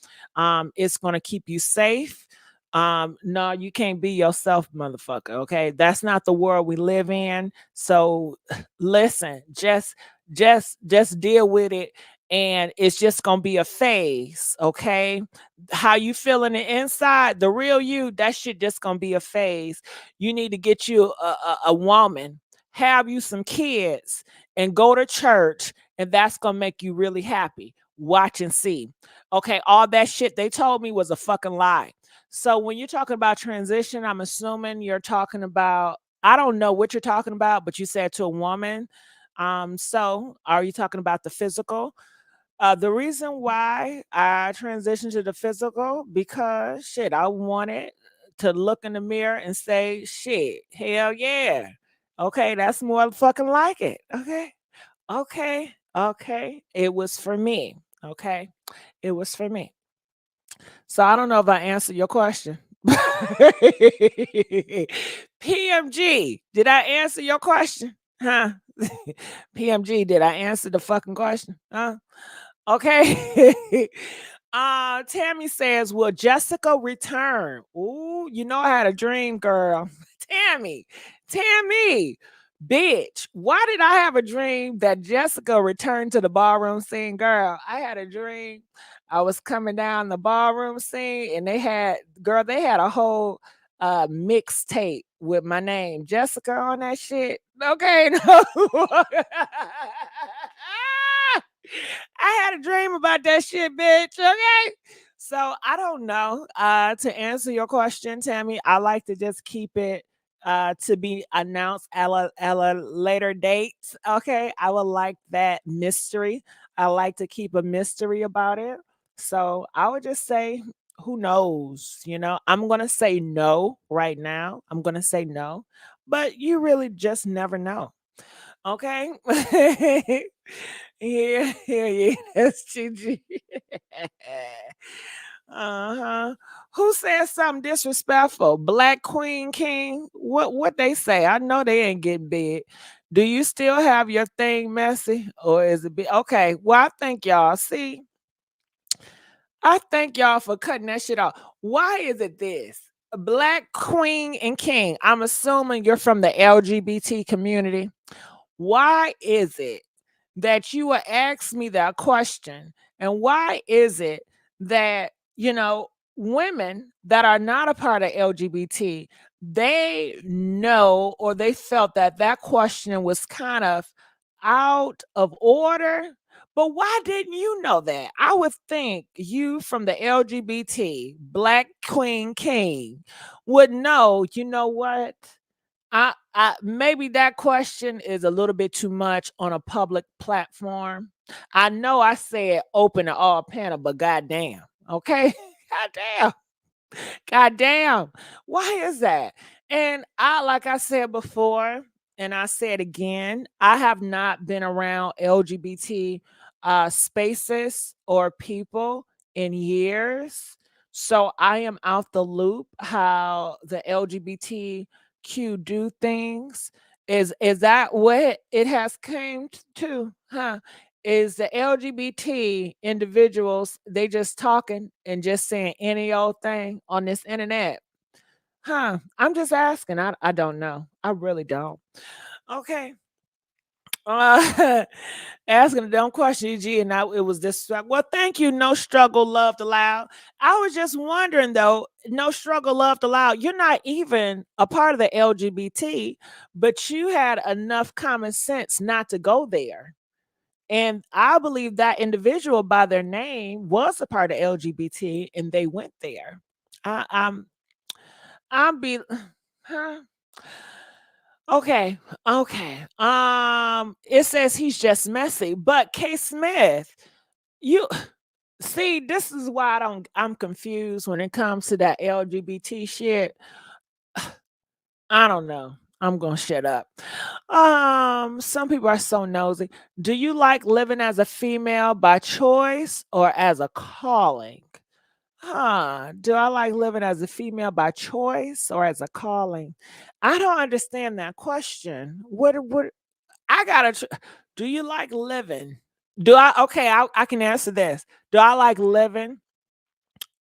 It's going to keep you safe. No, you can't be yourself, motherfucker. Okay. That's not the world we live in. So listen, just deal with it. And it's just gonna be a phase, okay? How you feel in the inside, the real you, that shit just gonna be a phase. You need to get you a woman, have you some kids, and go to church, and that's gonna make you really happy. Watch and see. Okay, all that shit they told me was a fucking lie. So when you're talking about transition, I'm assuming you're talking about, I don't know what you're talking about, but you said to a woman. So are you talking about the physical? The reason why I transitioned to the physical, because shit, I wanted to look in the mirror and say, shit, hell yeah. Okay, that's more fucking like it. Okay. Okay. Okay. It was for me. Okay. It was for me. So I don't know if I answered your question. PMG, did I answer your question? Huh? PMG, did I answer the fucking question? Huh? Okay. Tammy says, will Jessica return? Ooh, I had a dream, girl. Tammy, bitch. Why did I have a dream that Jessica returned to the ballroom scene? Girl, I had a dream. I was coming down the ballroom scene and they had a whole mixtape with my name, Jessica, on that shit. Okay, no. I had a dream about that shit, bitch. Okay. So I don't know. To answer your question, Tammy, I like to just keep it to be announced at a later date. Okay. I would like that mystery. I like to keep a mystery about it. So I would just say, who knows? I'm gonna say no right now. I'm gonna say no, but you really just never know. Okay. Yeah, yeah, that's Gigi. Uh-huh. Who said something disrespectful? Black Queen King? What they say? I know they ain't getting big. Do you still have your thing messy? Or is it big? Okay. Well, I thank y'all. See, I thank y'all for cutting that shit off. Why is it this? Black Queen and King. I'm assuming you're from the LGBT community. Why is it that you will ask me that question? And why is it that, women that are not a part of LGBT, they know or they felt that that question was kind of out of order? But why didn't you know that? I would think you from the LGBT, Black Queen King, would know, you know what? I maybe that question is a little bit too much on a public platform. I know I said open to all panel, but goddamn, okay, goddamn, goddamn, why is that? And like I said before, and I said again, I have not been around LGBT spaces or people in years, so I am out the loop how the LGBTQ do things. Is that what it has came to? Huh? Is the LGBT individuals they just talking and just saying any old thing on this internet? Huh? I'm just asking. I don't know. I really don't. Okay. Uh, asking a dumb question, EG, and now it was this. Well, thank you. No struggle, loved aloud. I was just wondering though. No struggle, loved aloud. You're not even a part of the LGBT, but you had enough common sense not to go there. And I believe that individual by their name was a part of LGBT, and they went there. I, I'm, I'm be, huh? Okay, okay. It says he's just messy, but K Smith, you see, this is why I'm confused when it comes to that LGBT shit. I don't know. I'm gonna shut up. Some people are so nosy. Do you like living as a female by choice or as a calling? Huh. Do I like living as a female by choice or as a calling? I don't understand that question. What I gotta do you like living? Do I okay, I can answer this. Do I like living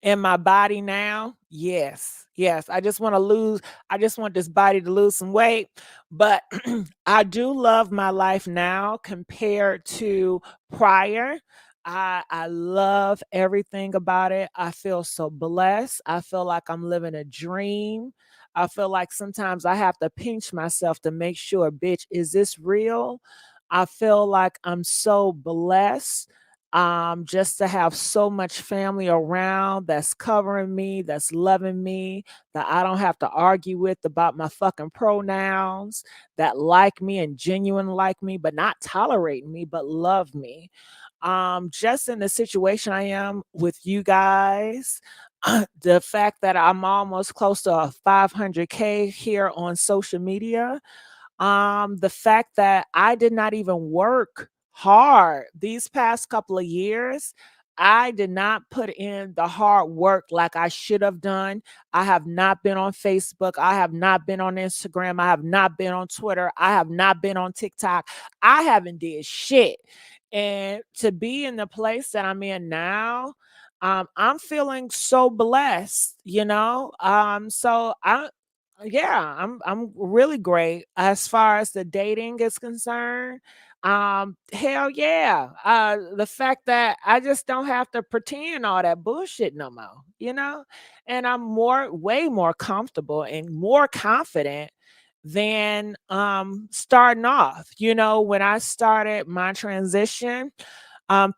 in my body now? Yes. Yes. I just want this body to lose some weight. But I do love my life now compared to prior. I love everything about it. I feel so blessed. I feel like I'm living a dream. I feel like sometimes I have to pinch myself to make sure, bitch, is this real? I feel like I'm so blessed just to have so much family around that's covering me, that's loving me, that I don't have to argue with about my fucking pronouns, that like me and genuine like me, but not tolerate me, but love me. Just in the situation I am with you guys, the fact that I'm almost close to a 500K here on social media, the fact that I did not even work hard these past couple of years. I did not put in the hard work like I should have done. I have not been on Facebook. I have not been on Instagram. I have not been on Twitter. I have not been on TikTok. I haven't did shit. And to be in the place that I'm in now, I'm feeling so blessed, you know. Yeah, I'm really great as far as the dating is concerned. Hell yeah. The fact that I just don't have to pretend all that bullshit no more, you know? And I'm way more comfortable and more confident than starting off. You know, when I started my transition,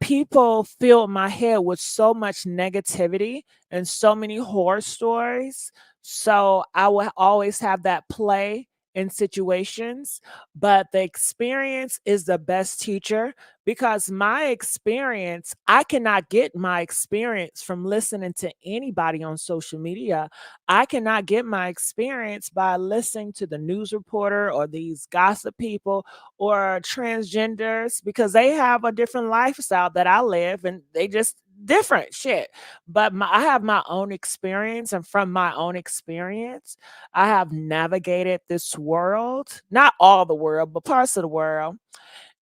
people filled my head with so much negativity and so many horror stories. So I will always have that play in situations, but the experience is the best teacher because my experience, I cannot get my experience from listening to anybody on social media. I cannot get my experience by listening to the news reporter or these gossip people or transgenders because they have a different lifestyle that I live and they just different shit. But I have my own experience, and from my own experience, I have navigated this world, not all the world, but parts of the world.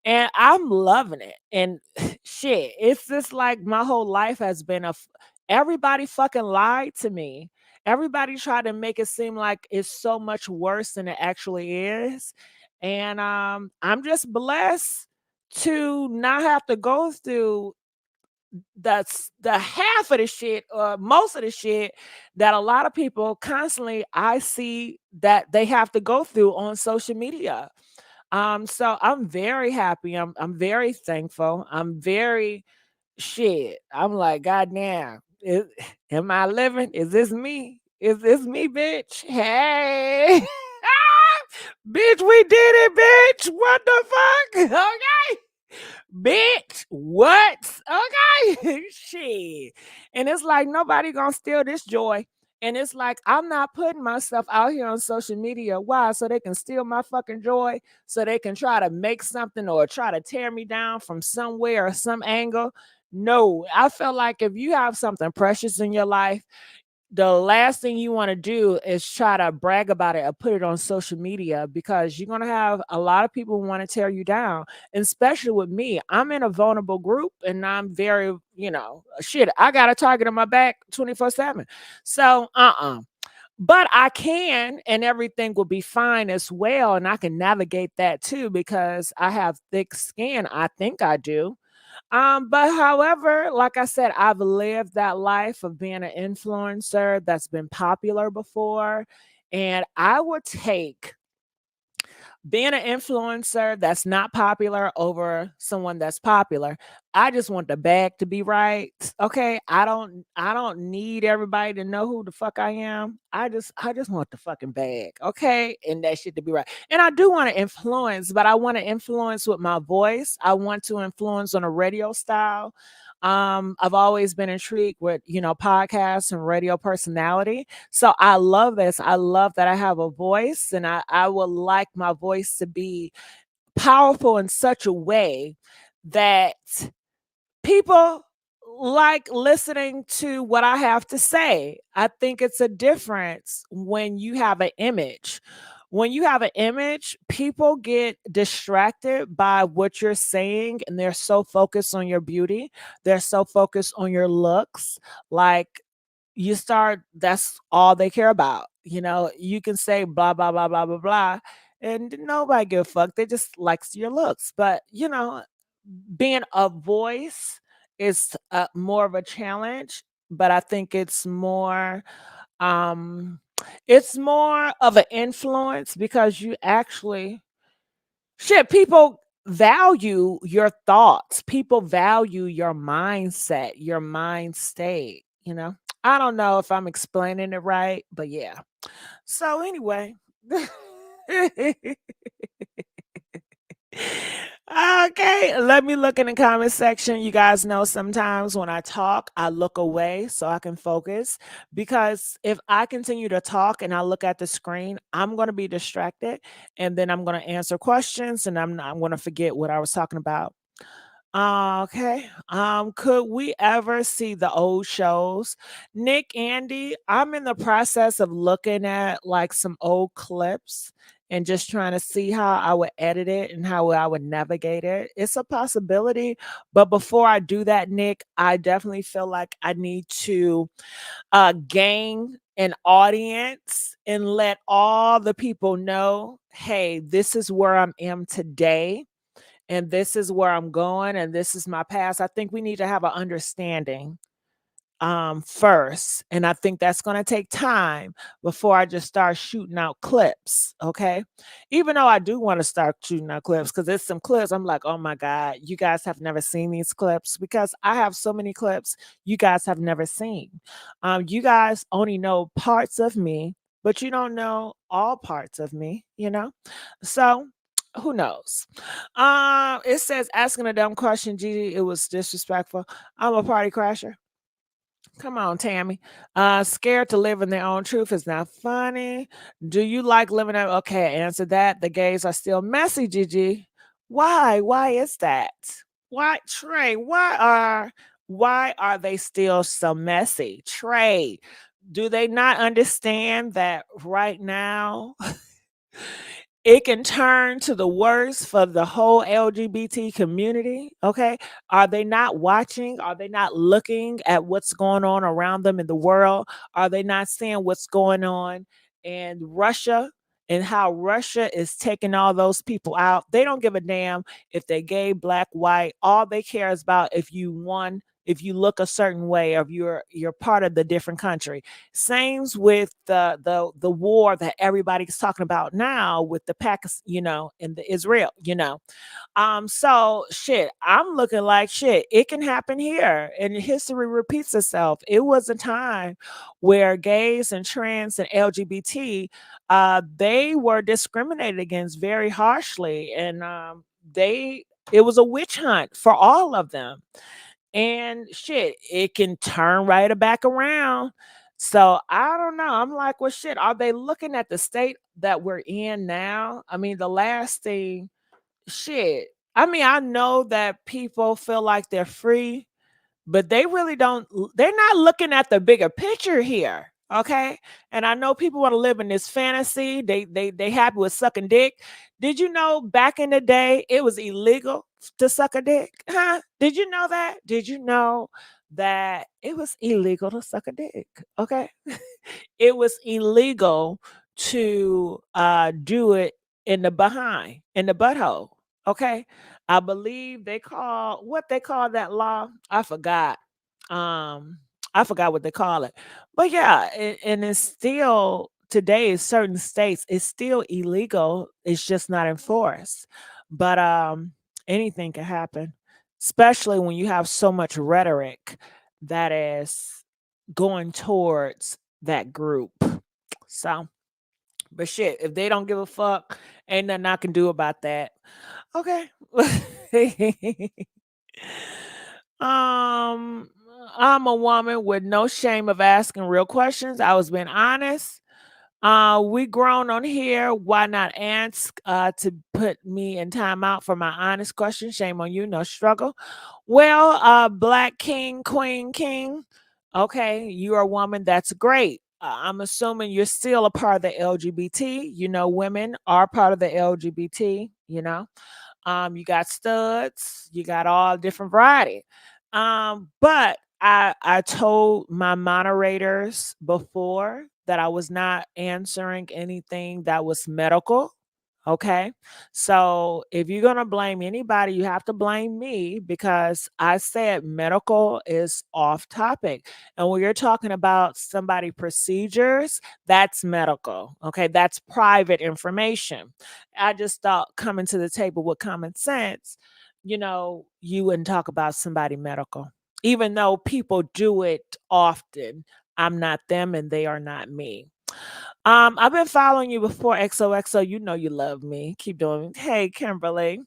And I'm loving it. And shit, it's just like my whole life has been everybody fucking lied to me. Everybody tried to make it seem like it's so much worse than it actually is. And I'm just blessed to not have to go through the half of the shit or most of the shit that a lot of people constantly I see that they have to go through on social media. So I'm very happy. I'm very thankful. I'm very shit. I'm like, God damn, am I living? Is this me? Is this me, bitch? Hey, bitch, we did it, bitch. What the fuck? Okay, bitch. What? Okay, shit. And it's like nobody gonna steal this joy. And it's like I'm not putting myself out here on social media. Why? So they can steal my fucking joy. So they can try to make something or try to tear me down from somewhere or some angle. No, I feel like if you have something precious in your life, the last thing you want to do is try to brag about it or put it on social media because you're going to have a lot of people want to tear you down. And especially with me, I'm in a vulnerable group and I'm very, shit, I got a target on my back 24/7. So, But I can, and everything will be fine as well. And I can navigate that too because I have thick skin. I think I do. But however, like I said, I've lived that life of being an influencer that's been popular before. And I would take being an influencer that's not popular over someone that's popular. I just want the bag to be right. Okay. I don't need everybody to know who the fuck I am. I just want the fucking bag. Okay. And that shit to be right. And I do want to influence, but I want to influence with my voice. I want to influence on a radio style. I've always been intrigued with, podcasts and radio personality. So I love this. I love that I have a voice, and I would like my voice to be powerful in such a way that people like listening to what I have to say. I think it's a difference when you have an image. When you have an image, people get distracted by what you're saying and they're so focused on your beauty. They're so focused on your looks. Like that's all they care about. You can say blah, blah, blah, blah, blah, blah, and nobody give a fuck. They just likes your looks. But, being a voice is more of a challenge, but I think um it's more of an influence because you actually shit people value your thoughts. People value your mindset, your mind state, I don't know if I'm explaining it right, but yeah. So anyway, okay, let me look in the comment section. You guys know sometimes when I talk, I look away so I can focus because if I continue to talk and I look at the screen, I'm going to be distracted and then I'm going to answer questions and I'm going to forget what I was talking about. Okay. Could we ever see the old shows? Nick, Andy, I'm in the process of looking at like some old clips and just trying to see how I would edit it and how I would navigate it. It's a possibility, but before I do that, Nick, I definitely feel like I need to gain an audience and let all the people know, hey, this is where I am today and this is where I'm going and this is my past. I think we need to have an understanding first. And I think that's going to take time before I just start shooting out clips. Okay. Even though I do want to start shooting out clips because there's some clips I'm like, oh my God, you guys have never seen these clips because I have so many clips you guys have never seen. You guys only know parts of me, but you don't know all parts of me. So who knows? It says asking a dumb question, Gigi, it was disrespectful. I'm a party crasher. Come on, Tammy. Scared to live in their own truth is not funny. Do you like living out? Okay, answer that. The gays are still messy, Gigi. Why? Why is that? Why, Trey? Why are they still so messy? Trey, do they not understand that right now it can turn to the worst for the whole LGBT community? Okay. Are they not watching? Are they not looking at what's going on around them in the world? Are they not seeing what's going on in Russia and how Russia is taking all those people out? They don't give a damn if they're gay, black, white. All they care is about if you won, if you look a certain way, or if you're part of the different country. Same with the war that everybody's talking about now with the Pakistan, and the Israel. So shit, I'm looking like shit. It can happen here, and history repeats itself. It was a time where gays and trans and LGBT, they were discriminated against very harshly, and they it was a witch hunt for all of them. And shit, it can turn right back around. So I don't know. I'm like, well, shit, are they looking at the state that we're in now? I mean, the last thing, shit. I mean, I know that people feel like they're free, but they really don't. They're not looking at the bigger picture here. Okay. And I know people want to live in this fantasy. They happy with sucking dick. Did you know back in the day it was illegal to suck a dick? Huh? Did you know that? Did you know that it was illegal to suck a dick. Okay. It was illegal to do it in the behind, in the butthole. Okay. I believe they call what they call that law. I forgot. I forgot what they call it. But yeah, and it's still today in certain states, it's still illegal. It's just not enforced. But anything can happen, especially when you have so much rhetoric that is going towards that group. So, but shit, if they don't give a fuck, ain't nothing I can do about that. Okay. um, I'm a woman with no shame of asking real questions. I was being honest. We grown on here. Why not ask to put me in timeout for my honest question? Shame on you, no struggle. Well, black king, queen, king. Okay, you're a woman. That's great. I'm assuming you're still a part of the LGBT. You know, women are part of the LGBT. You know, you got studs, you got all different variety. But I told my moderators before that I was not answering anything that was medical. Okay. So if you're going to blame anybody, you have to blame me because I said medical is off topic. And when you're talking about somebody procedures, that's medical. Okay. That's private information. I just thought coming to the table with common sense, you wouldn't talk about somebody medical, even though people do it often. I'm not them and they are not me. I've been following you before, XOXO. You know you love me. Keep doing it. Hey, Kimberly.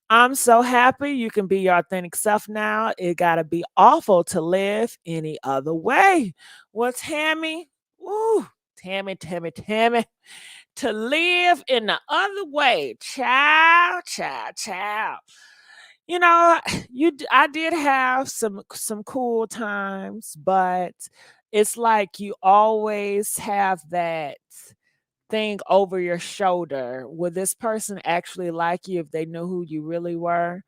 I'm so happy you can be your authentic self now. It gotta be awful to live any other way. What's Tammy? Ooh, Tammy. To live in the other way. Child. You know, I did have some cool times, but it's like you always have that thing over your shoulder. Would this person actually like you if they knew who you really were?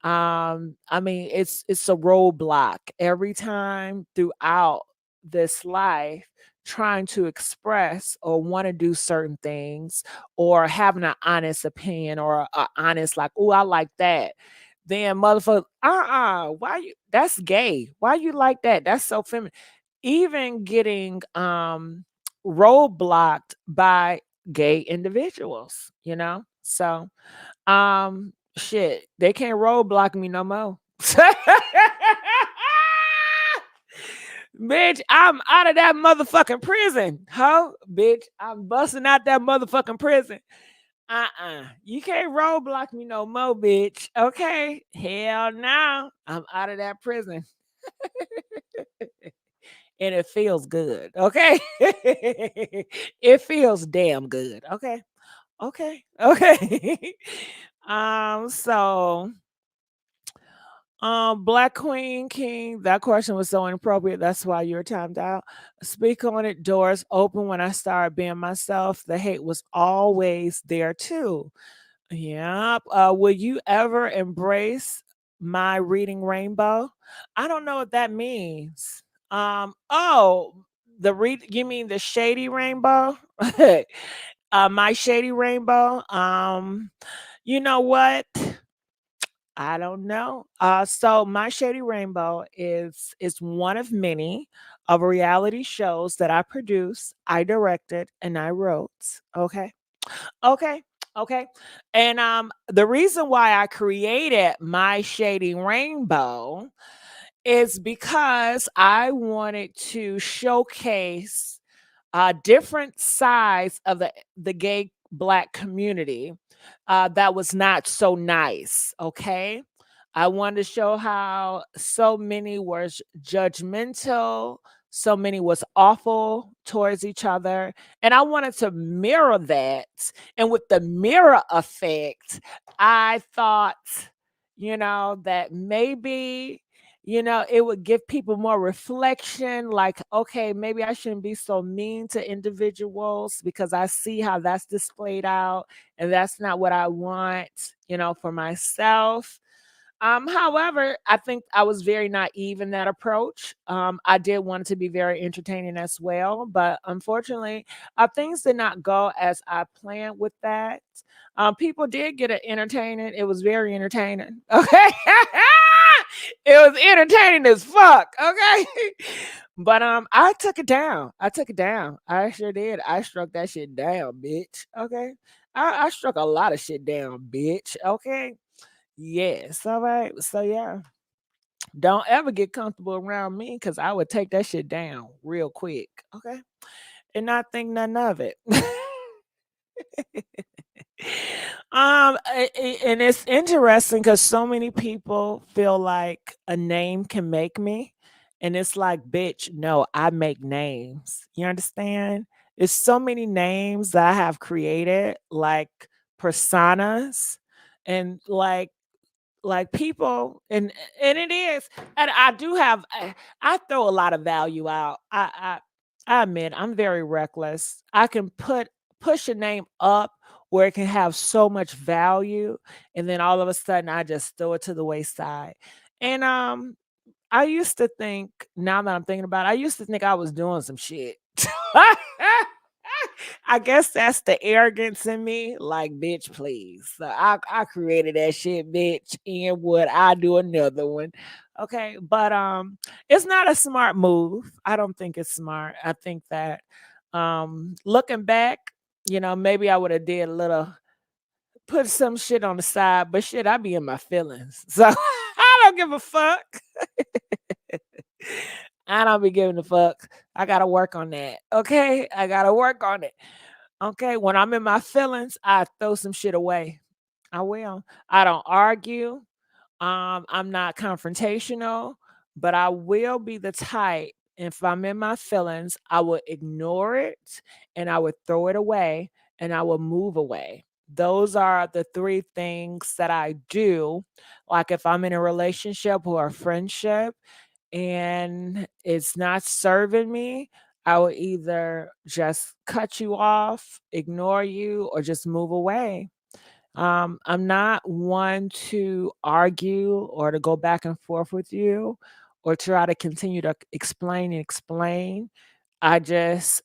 I mean, it's a roadblock every time throughout this life, trying to express or want to do certain things or having an honest opinion or a honest like, oh, I like that. Then motherfucker, why you that's gay. Why you like that? That's so feminine. Even getting roadblocked by gay individuals, you know? So, shit, they can't roadblock me no more. Bitch, I'm out of that motherfucking prison. Ho, bitch, I'm busting out that motherfucking prison. You can't roadblock me no more, bitch. Okay? Hell no. I'm out of that prison. And it feels good. Okay. It feels damn good. Okay. Okay. So Black Queen King, that question was so inappropriate. That's why you're timed out. Speak on it. Doors open when I started being myself. The hate was always there too. Yep. Will you ever embrace my reading rainbow? I don't know what that means. Oh, you mean the shady rainbow? My shady rainbow. You know what? I don't know. So my shady rainbow is one of many of reality shows that I produced, I directed, and I wrote. Okay. Okay. Okay. And the reason why I created my shady rainbow is because I wanted to showcase different sides of the gay black community that was not so nice. Okay. I wanted to show how so many were judgmental, so many was awful towards each other. And I wanted to mirror that. And with the mirror effect, I thought, that maybe it would give people more reflection like, okay, maybe I shouldn't be so mean to individuals because I see how that's displayed out and that's not what I want, for myself. However, I think I was very naive in that approach. I did want it to be very entertaining as well, but unfortunately, things did not go as I planned with that. People did get it entertaining. It was very entertaining. Okay. It was entertaining as fuck. Okay. But I took it down. I took it down. I sure did. I struck that shit down, bitch. Okay. I struck a lot of shit down, bitch. Okay. Yes. All right. So yeah. Don't ever get comfortable around me because I would take that shit down real quick. Okay. And not think nothing of it. And it's interesting because so many people feel like a name can make me. And it's like, bitch, no, I make names. You understand? It's so many names that I have created, like personas and like people and it is and I do have I throw a lot of value out. I admit I'm very reckless. I can push a name up where it can have so much value and then all of a sudden I just throw it to the wayside. And I used to think, now that I'm thinking about it, I used to think I was doing some shit. I guess that's the arrogance in me. Like, bitch, please. So I created that shit, bitch. And would I do another one? Okay. But it's not a smart move. I don't think it's smart. I think that looking back, maybe I would have did a little put some shit on the side, but shit, I be in my feelings. So I don't give a fuck. I don't be giving a fuck. I gotta work on that. Okay. I gotta work on it. Okay. When I'm in my feelings, I throw some shit away. I will. I don't argue. I'm not confrontational, but I will be the type. If I'm in my feelings, I will ignore it and I would throw it away and I will move away. Those are the three things that I do. Like if I'm in a relationship or a friendship and it's not serving me, I will either just cut you off, ignore you, or just move away. I'm not one to argue or to go back and forth with you or try to continue to explain and explain. I just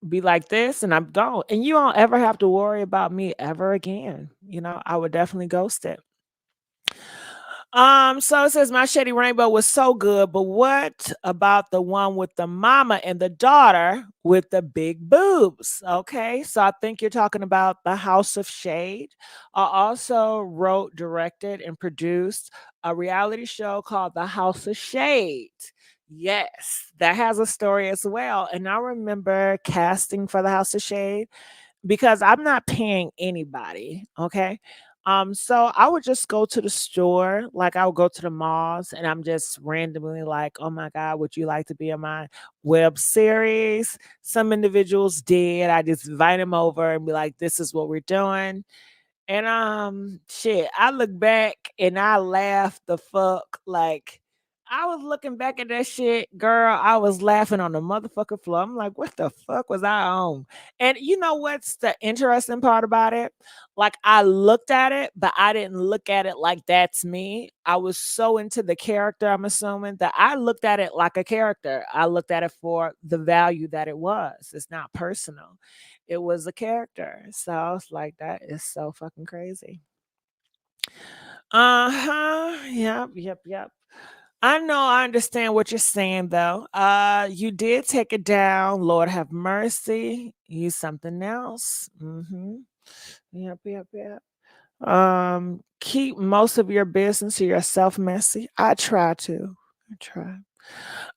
be like this and I'm gone. And you don't ever have to worry about me ever again. I would definitely ghost it. So it says my shady rainbow was so good, but what about the one with the mama and the daughter with the big boobs? Okay, so I think you're talking about the House of Shade. I also wrote, directed, and produced a reality show called The House of Shade. Yes, that has a story as well. And I remember casting for the House of Shade because I'm not paying anybody. Okay. So I would just go to the store, like I would go to the malls, and I'm just randomly like, oh my God, would you like to be in my web series? Some individuals did. I just invite them over and be like, this is what we're doing. And shit, I look back and I laugh the fuck like I was looking back at that shit, girl. I was laughing on the motherfucking floor. I'm like, what the fuck was I on? And you know what's the interesting part about it? Like I looked at it, but I didn't look at it like that's me. I was so into the character, I'm assuming, that I looked at it like a character. I looked at it for the value that it was. It's not personal. It was a character. So I was like, that is so fucking crazy. Uh-huh. Yep, yep, yep. I know I understand what you're saying though. You did take it down. Lord have mercy. Use something else. Mm-hmm. Yep, yep, yep. Keep most of your business to yourself, Messy. I try to. I try.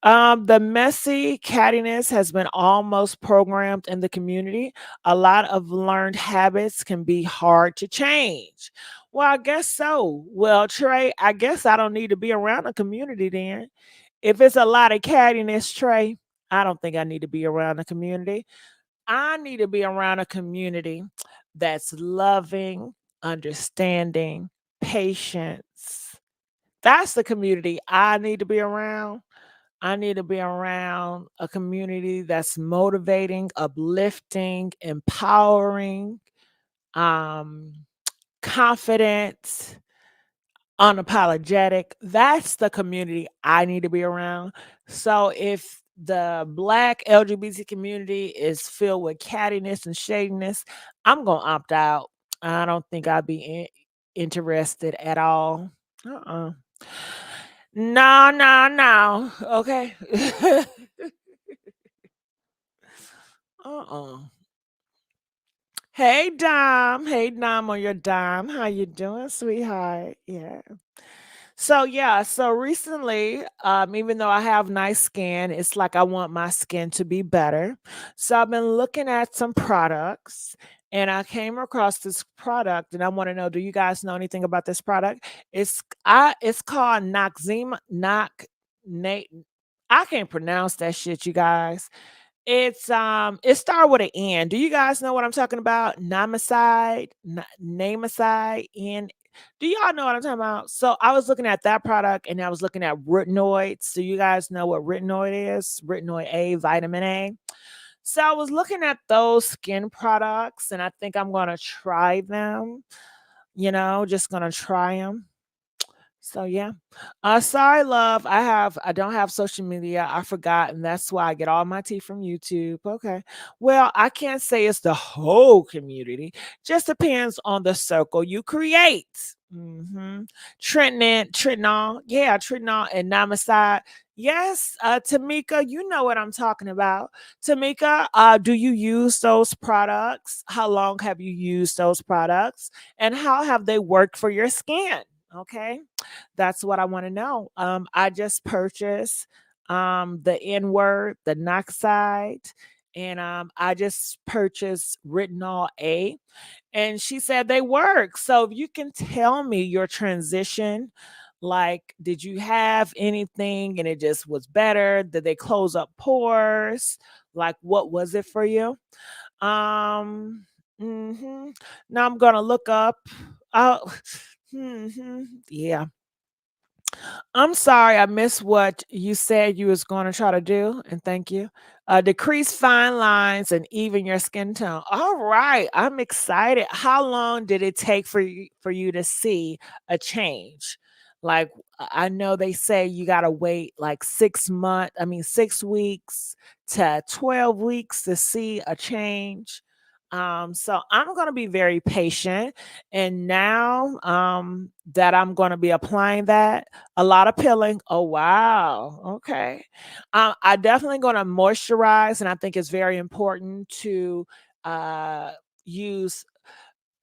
The messy cattiness has been almost programmed in the community. A lot of learned habits can be hard to change. Well, I guess so. Well, Trey, I guess I don't need to be around a community then. If it's a lot of cattiness, Trey, I don't think I need to be around a community. I need to be around a community that's loving, understanding, patience. That's the community I need to be around. I need to be around a community that's motivating, uplifting, empowering, um, confident, unapologetic. That's the community I need to be around. So if the Black LGBT community is filled with cattiness and shadiness, I'm gonna opt out. I don't think I'd be interested at all. Uh-uh. No, no, no. Okay. uh-uh. Hey Dom. Hey Dom on your dime. How you doing, sweetheart? Yeah. So yeah, so recently, even though I have nice skin, it's like I want my skin to be better. So I've been looking at some products and I came across this product and I want to know, do you guys know anything about this product? It's called Noxzema Noc Nate. I can't pronounce that shit, you guys. It started with an N. Do you guys know what I'm talking about? Namicide, Namicide, N. Do y'all know what I'm talking about? So I was looking at that product and I was looking at retinoids. Do you guys know what retinoid is? Retinoid A, vitamin A. So I was looking at those skin products and I think I'm gonna try them. Just gonna try them. So yeah. Sorry, love. I don't have social media. I forgot, and that's why I get all my tea from YouTube. Okay. Well, I can't say it's the whole community. Just depends on the circle you create. Trinol, yeah, Trinol and Namaste. Yes, Tamika, you know what I'm talking about. Tamika, do you use those products? How long have you used those products? And how have they worked for your skin? Okay. That's what I want to know. I just purchased the N word, the Noxide, and I just purchased Retinol A, and she said they work. So if you can tell me your transition, like, did you have anything and it just was better? Did they close up pores? Like, what was it for you? Now I'm gonna look up. Oh, yeah. I'm sorry I missed what you said you was going to try to do, and thank you. Decrease fine lines and even your skin tone. All right, I'm excited. How long did it take for you to see a change? Like I know they say you gotta wait like 6 months. I mean 6 weeks to 12 weeks to see a change. So I'm gonna be very patient, and now that I'm gonna be applying that. A lot of peeling. Oh wow. Okay. I definitely gonna moisturize, and I think it's very important to uh use.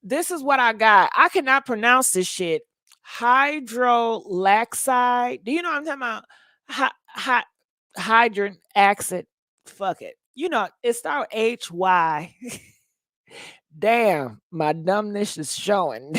This is what I got. I cannot pronounce this shit. Hydrolaxide. Do you know what I'm talking about? Hi, hydrogen acid. Fuck it. It start HY. Damn, my dumbness is showing.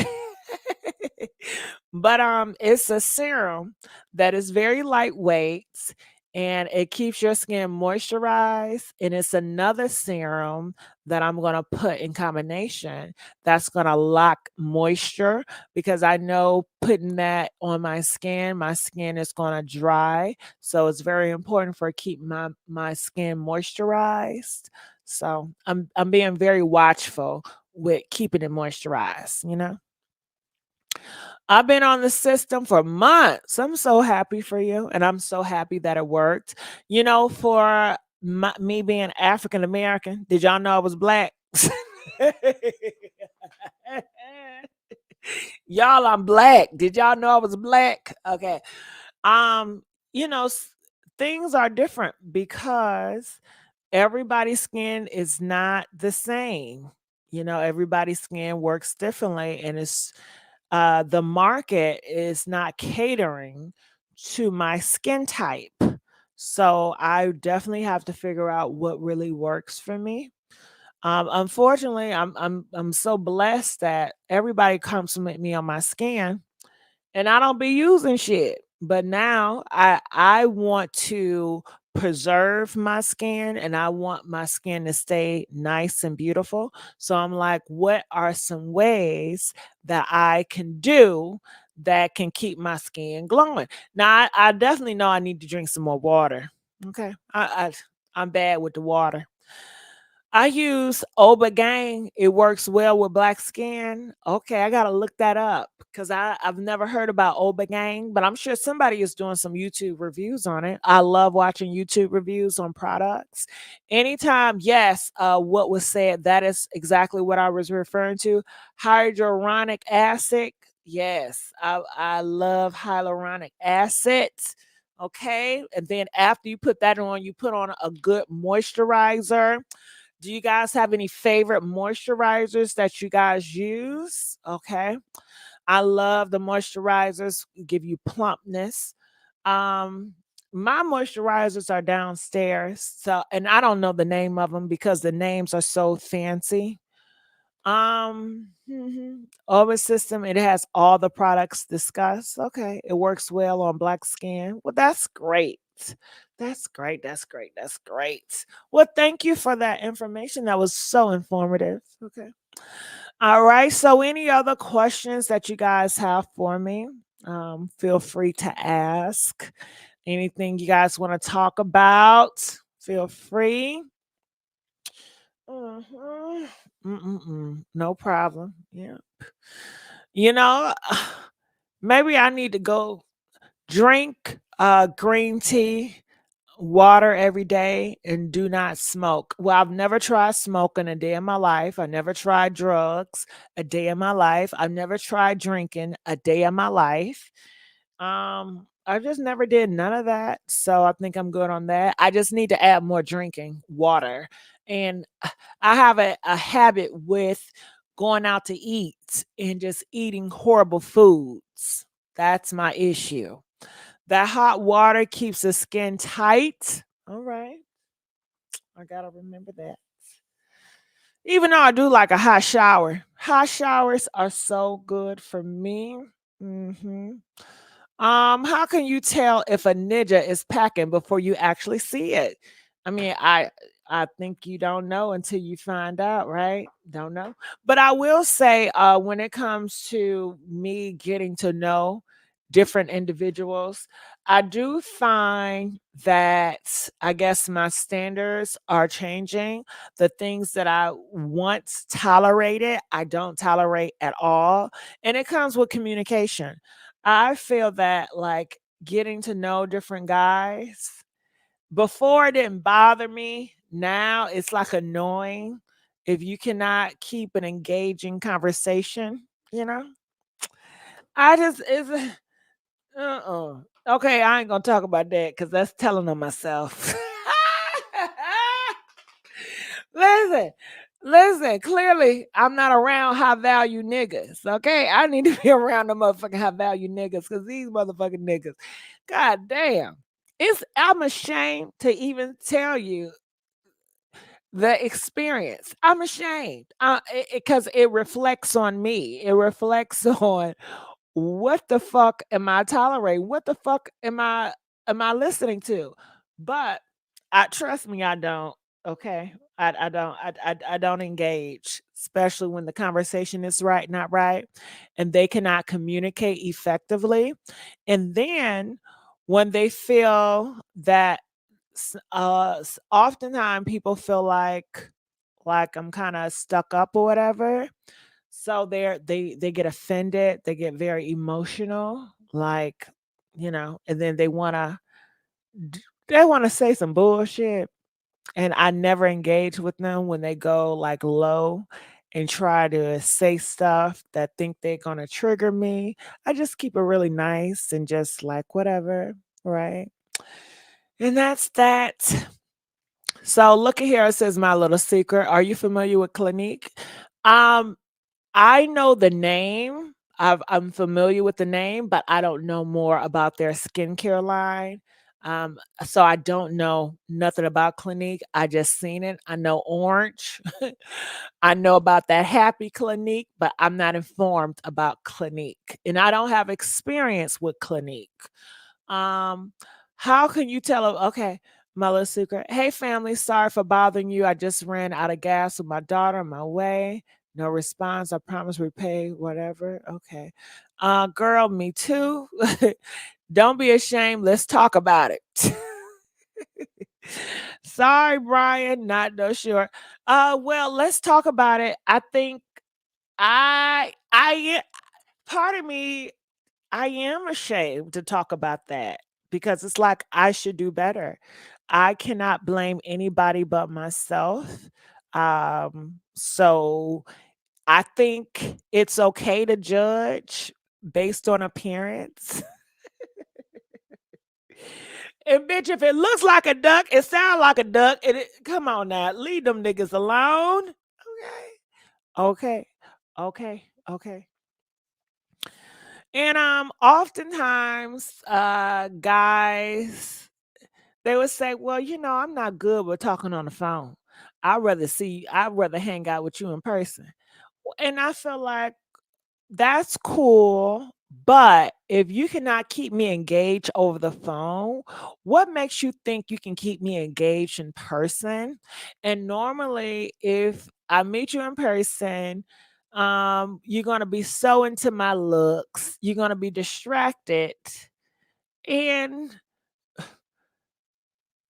But it's a serum that is very lightweight and it keeps your skin moisturized, and it's another serum that I'm going to put in combination that's going to lock moisture, because I know putting that on my skin is going to dry, so it's very important for keep my skin moisturized. So I'm being very watchful with keeping it moisturized. I've been on the system for months. I'm so happy for you, and I'm so happy that it worked. For me being African American, did y'all know I was black? Y'all, I'm black. Did y'all know I was black? Okay. Um, things are different because everybody's skin is not the same. Everybody's skin works differently, and the market is not catering to my skin type. So I definitely have to figure out what really works for me. Unfortunately, I'm so blessed that everybody compliment me on my skin, and I don't be using shit. But now I want to preserve my skin, and I want my skin to stay nice and beautiful. So I'm like, what are some ways that I can do that can keep my skin glowing? Now I definitely know I need to drink some more water. Okay. I'm bad with the water. I use Oba Gang. It works well with black skin. Okay, I gotta look that up. because I've never heard about Obagang, but I'm sure somebody is doing some YouTube reviews on it. I love watching YouTube reviews on products. Anytime, yes, what was said, that is exactly what I was referring to. Hyaluronic acid. Yes, I love hyaluronic acid. Okay. And then after you put that on, you put on a good moisturizer. Do you guys have any favorite moisturizers that you guys use? Okay. I love the moisturizers, give you plumpness. Um, my moisturizers are downstairs. So, and I don't know the name of them because the names are so fancy. Oven system, it has all the products discussed. Okay. It works well on black skin. Well, that's great. That's great. That's great. That's great. Well, thank you for that information. That was so informative. Okay. All right. So, any other questions that you guys have for me? Feel free to ask. Anything you guys want to talk about? Feel free. Mhm. No problem. Yeah. You know, maybe I need to go drink green tea, water every day, and do not smoke. Well, I've never tried smoking a day in my life. I never tried drugs a day in my life. I've never tried drinking a day in my life. I just never did none of that. So I think I'm good on that. I just need to add more drinking water. And I have a habit with going out to eat and just eating horrible foods. That's my issue. That hot water keeps the skin tight. All right. I got to remember that. Even though I do like a hot showers are so good for me. hmm how can you tell if a ninja is packing before you actually see it? I mean, I think you don't know until you find out, right? Don't know. But I will say, when it comes to me getting to know different individuals, I do find that I guess my standards are changing. The things that I once tolerated, I don't tolerate at all. And it comes with communication. I feel that like getting to know different guys before it didn't bother me. Now it's like annoying if you cannot keep an engaging conversation, you know? I just it's uh-uh. Okay, I ain't gonna talk about that because that's telling on myself. Listen, listen, clearly I'm not around high value niggas. Okay. I need to be around the motherfucking high value niggas because these motherfucking niggas, god damn. I'm ashamed to even tell you the experience. I'm ashamed. Because it reflects on me. It reflects on what the fuck am I tolerating? What the fuck am I listening to? But I trust me, I don't. Okay. I don't I don't engage, especially when the conversation is right, not right, and they cannot communicate effectively. And then when they feel that oftentimes people feel like I'm kind of stuck up or whatever, so they get offended, they get very emotional, like, and then they want to say some bullshit, and I never engage with them when they go like low and try to say stuff that think they're going to trigger me. I just keep it really nice and just like whatever, right? And that's that. So look at here. It says my little secret. Are you familiar with Clinique? Um, I know the name. I'm familiar with the name, but I don't know more about their skincare line. So I don't know nothing about Clinique. I just seen it. I know orange. I know about that happy Clinique, but I'm not informed about Clinique. And I don't have experience with Clinique. Um, how can you tell them? Okay, my little secret. Hey, family, sorry for bothering you. I just ran out of gas with my daughter on my way. No response. I promise repay whatever. Okay. Girl, me too. Don't be ashamed. Let's talk about it. Sorry, Brian. Not no sure. Well, let's talk about it. I think I part of me, I am ashamed to talk about that because it's like I should do better. I cannot blame anybody but myself. So I think it's okay to judge based on appearance. And bitch, if it looks like a duck, it sounds like a duck. Come on now, leave them niggas alone. Okay, okay, okay. And oftentimes, guys, they would say, "Well, I'm not good with talking on the phone. I'd rather hang out with you in person." And I feel like that's cool, but if you cannot keep me engaged over the phone, what makes you think you can keep me engaged in person? And normally, if I meet you in person, you're gonna be so into my looks, you're gonna be distracted, and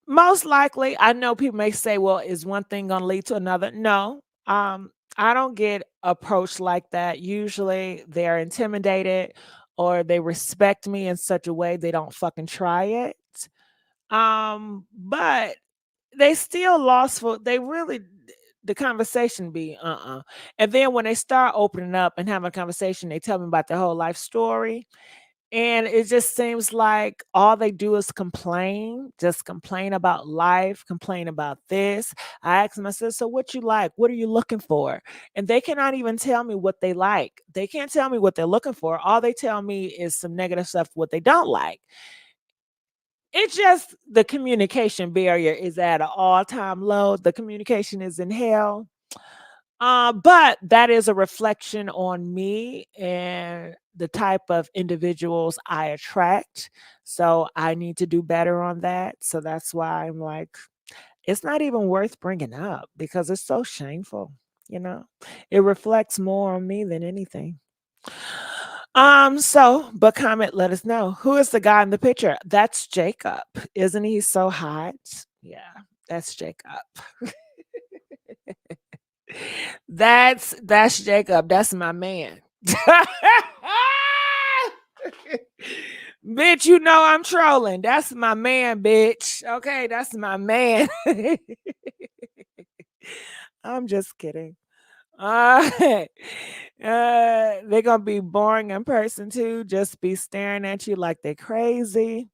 most likely, I know people may say, "Well, is one thing gonna lead to another?" No, I don't get approached like that. Usually, they're intimidated or they respect me in such a way they don't fucking try it. But they still lost for they really the conversation be and then when they start opening up and having a conversation, they tell me about their whole life story, and it just seems like all they do is complain, just complain about life, complain about this. I ask myself, so what you like? What are you looking for? And they cannot even tell me what they like. They can't tell me what they're looking for. All they tell me is some negative stuff, what they don't like. It's just the communication barrier is at an all-time low. The communication is in hell. But that is a reflection on me and the type of individuals I attract. So I need to do better on that. So that's why I'm like, it's not even worth bringing up because it's so shameful, you know? It reflects more on me than anything. But comment, let us know. Who is the guy in the picture? That's Jacob. Isn't he so hot? Yeah, that's Jacob. That's Jacob. That's my man. Bitch, you know I'm trolling. That's my man, bitch. Okay, that's my man. I'm just kidding. Uh, they're gonna be boring in person too. Just be staring at you like they're crazy.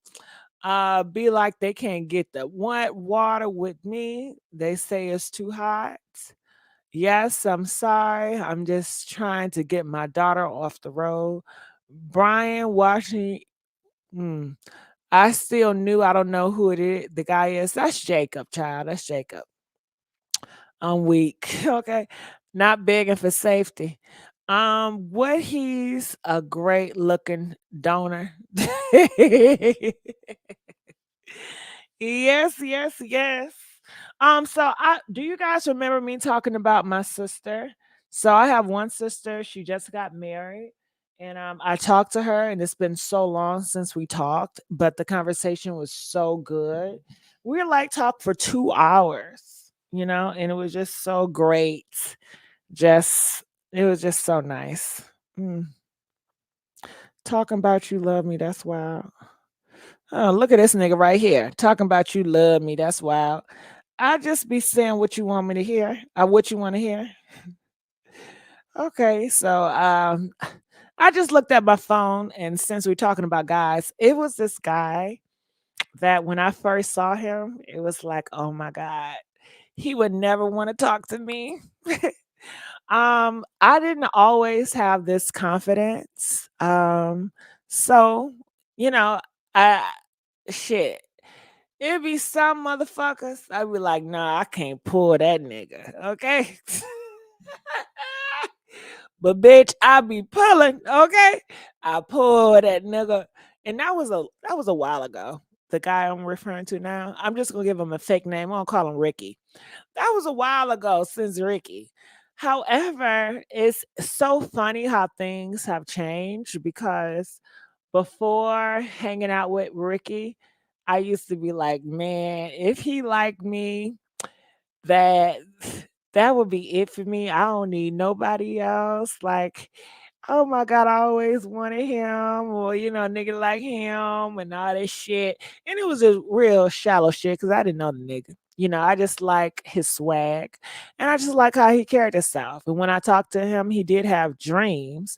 Be like they can't get the water with me. They say it's too hot. Yes, I'm sorry. I'm just trying to get my daughter off the road. Brian Washington. I still knew. I don't know who it is. The guy is. That's Jacob, child. That's Jacob. I'm weak. Okay. Not begging for safety. What he's a great looking donor. Yes, yes, yes. So I do you guys remember me talking about my sister? So I have one sister, she just got married. And I talked to her, and it's been so long since we talked, but the conversation was so good. We were like talk for 2 hours, and it was just so great. Just it was just so nice. Mm. Talking about you love me, that's wild. Oh, look at this nigga right here. Talking about you love me. That's wild. I just be saying what you want me to hear. What you want to hear. Okay, so I just looked at my phone, and since we're talking about guys, it was this guy that when I first saw him, it was like, oh my God, he would never want to talk to me. I didn't always have this confidence. So, you know, I shit. It'd be some motherfuckers. I'd be like, nah, I can't pull that nigga. Okay. But bitch, I be pulling, okay? I pull that nigga. And that was a while ago. The guy I'm referring to now. I'm just gonna give him a fake name. I'm gonna call him Ricky. That was a while ago since Ricky. However, it's so funny how things have changed because before hanging out with Ricky, I used to be like, man, if he liked me, that that would be it for me. I don't need nobody else. Like, oh my God, I always wanted him, or nigga like him and all this shit. And it was just real shallow shit because I didn't know the nigga. I just like his swag and I just like how he carried himself. And when I talked to him, he did have dreams,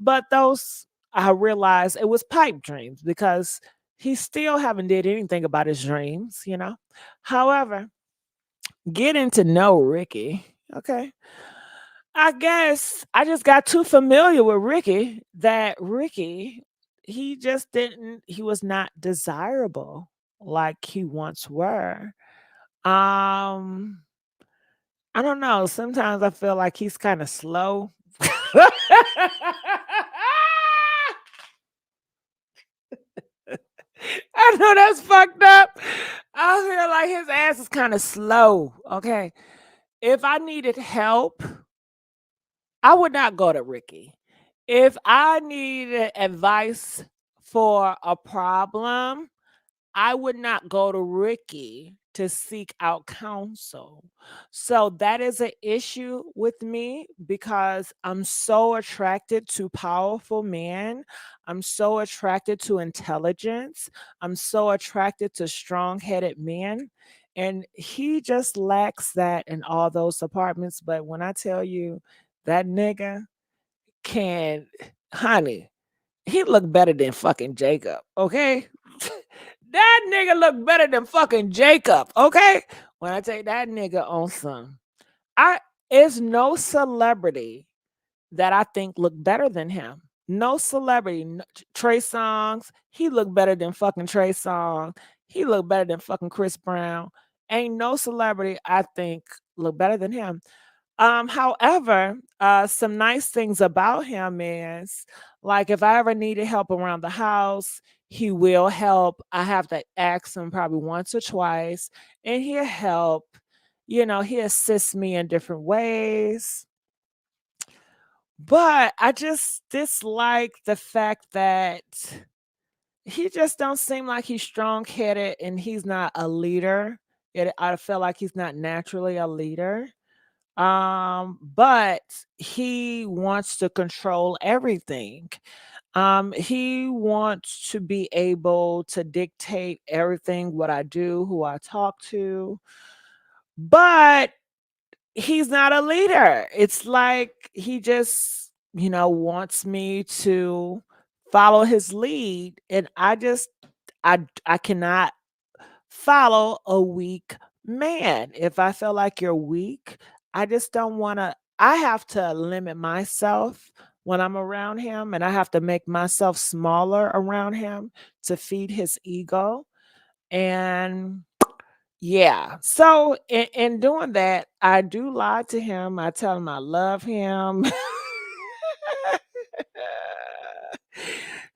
but those I realized it was pipe dreams because he still haven't did anything about his dreams. However, getting to know Ricky, okay. I guess I just got too familiar with Ricky that Ricky, he just didn't, he was not desirable like he once were. Um, I don't know. Sometimes I feel like he's kind of slow. I know that's fucked up. I feel like his ass is kind of slow. Okay. If I needed help, I would not go to Ricky. If I needed advice for a problem, I would not go to Ricky to seek out counsel. So that is an issue with me because I'm so attracted to powerful men. I'm so attracted to intelligence. I'm so attracted to strong headed men. And he just lacks that in all those departments. But when I tell you that nigga can, honey, he look better than fucking Jacob, okay? That nigga look better than fucking Jacob, okay? When I take that nigga on some, I is no celebrity that I think look better than him. No celebrity. Trey Songz, he look better than fucking Trey Songz. He look better than fucking Chris Brown. Ain't no celebrity I think look better than him. However, some nice things about him is like if I ever needed help around the house, he will help. I have to ask him probably once or twice, and he'll help. He assists me in different ways. But I just dislike the fact that he just don't seem like he's strong-headed and he's not a leader. I feel like he's not naturally a leader. But he wants to control everything. He wants to be able to dictate everything, what I do, who I talk to, but he's not a leader. It's like he just, wants me to follow his lead. And I cannot follow a weak man. If I feel like you're weak, I just don't want to. I have to limit myself when I'm around him, and I have to make myself smaller around him to feed his ego. And yeah, so in doing that, I do lie to him. I tell him I love him.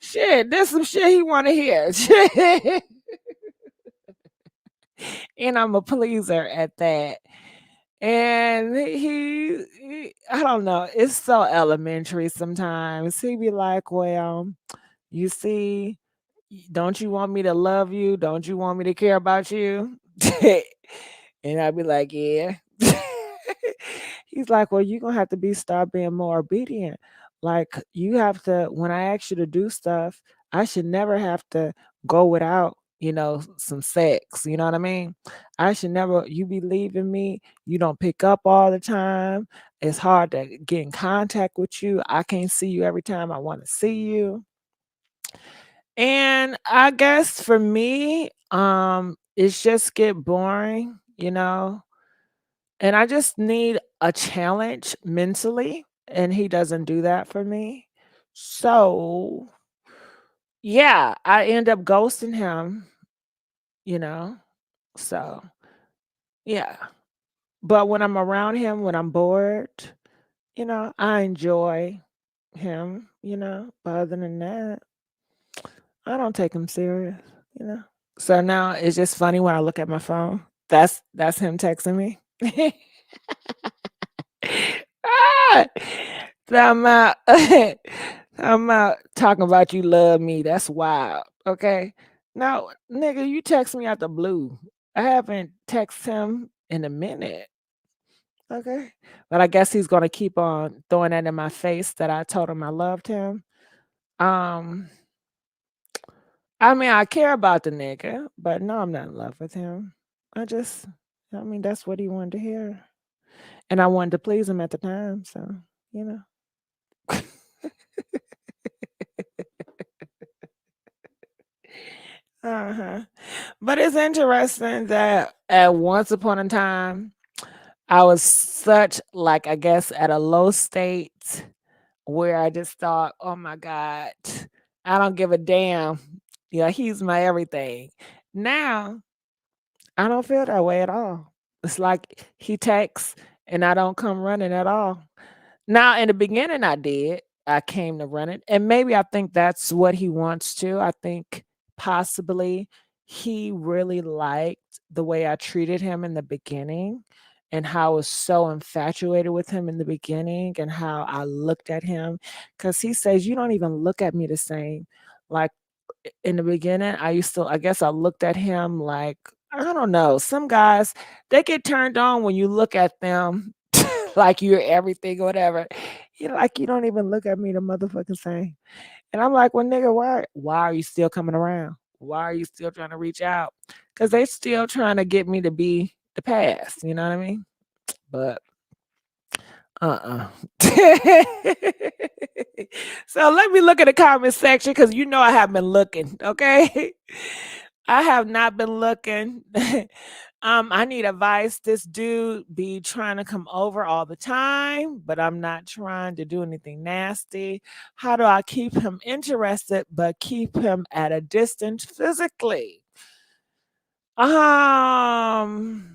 Shit, there's some shit he want to hear. And I'm a pleaser at that. And I don't know, it's so elementary sometimes. He be like, well, you see, don't you want me to love you? Don't you want me to care about you? And I'd be like, yeah. He's like, well, you're gonna have to start being more obedient. Like you have to, when I ask you to do stuff, I should never have to go without, some sex. You know what I mean? I should never, you be leaving me, you don't pick up all the time. It's hard to get in contact with you. I can't see you every time I want to see you. And I guess for me, it's just get boring. And I just need a challenge mentally, and he doesn't do that for me. So, yeah, I end up ghosting him, you know? So, yeah. But when I'm around him, when I'm bored, I enjoy him. But other than that, I don't take him serious. So now it's just funny when I look at my phone. That's him texting me. Ah! I'm out. I'm out talking about you love me. That's wild. Okay. Now, nigga, you text me out the blue. I haven't texted him in a minute. Okay. But I guess he's gonna keep on throwing that in my face that I told him I loved him. Um, I mean, I care about the nigga, but no, I'm not in love with him. I just, I mean, that's what he wanted to hear. And I wanted to please him at the time. So, you know. Uh-huh. But it's interesting that at once upon a time, I was such like I guess at a low state where I just thought, "Oh my god, I don't give a damn. Yeah, he's my everything." Now, I don't feel that way at all. It's like he texts and I don't come running at all. Now, in the beginning, I did. I came to run it, and maybe I think that's what he wants to. I think possibly he really liked the way I treated him in the beginning and how I was so infatuated with him in the beginning and how I looked at him. Because he says, "You don't even look at me the same." Like in the beginning, I guess I looked at him like, I don't know. Some guys, they get turned on when you look at them like you're everything or whatever. You're like, you don't even look at me the motherfucking same. And I'm like, well, nigga, why are you still coming around? Why are you still trying to reach out? Because they still trying to get me to be the past. You know what I mean? But uh-uh. So let me look at the comment section because you know I have been looking, okay? I have not been looking. I need advice. This dude be trying to come over all the time, but I'm not trying to do anything nasty. How do I keep him interested but keep him at a distance physically? Um,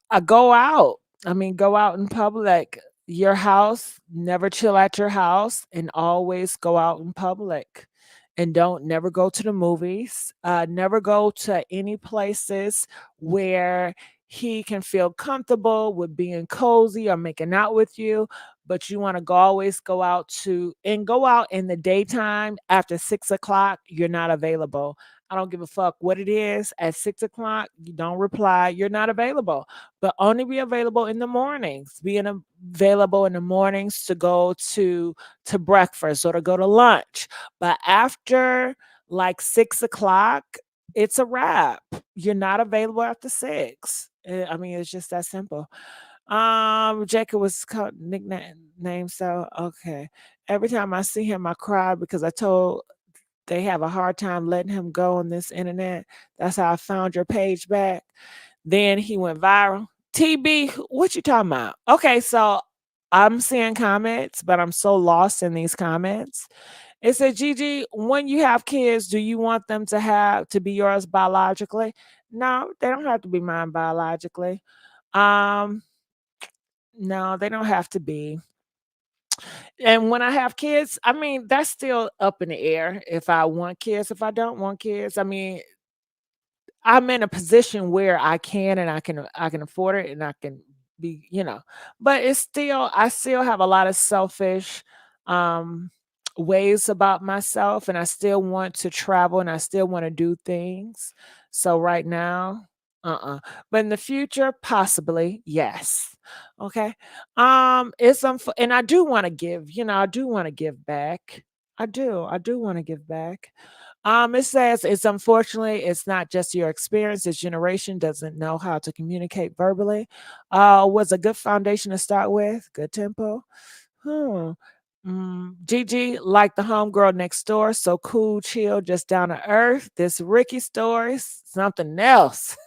I go out. I mean, go out in public. Your house, never chill at your house and always go out in public. And don't never go to the movies. Never go to any places where he can feel comfortable with being cozy or making out with you. But you want to go always go out in the daytime after 6 o'clock. You're not available. I don't give a fuck what it is. At 6 o'clock, you don't reply. You're not available, but only be available in the mornings. Available in the mornings to go to breakfast or to go to lunch. But after like 6 o'clock, it's a wrap. You're not available after 6. I mean, it's just that simple. Jacob was called nickname name. So okay. Every time I see him, I cry because I told they have a hard time letting him go on this internet. That's how I found your page back. Then he went viral. TB, what you talking about? Okay, so I'm seeing comments, but I'm so lost in these comments. It said, Gigi, when you have kids, do you want them to be yours biologically? No, they don't have to be mine biologically. Um, no, they don't have to be. And when I have kids, I mean, that's still up in the air if I want kids, if I don't want kids. I mean, I'm in a position where I can and I can afford it and I can be, but it's still I still have a lot of selfish um ways about myself and I still want to travel and I still want to do things. So right now, But in the future, possibly, yes. Okay. And I do want to give, I do want to give back. I do want to give back. It says it's not just your experience. This generation doesn't know how to communicate verbally. Was a good foundation to start with. Good tempo. Hmm. Gigi, like the homegirl next door, so cool, chill, just down to earth. This Ricky story's something else.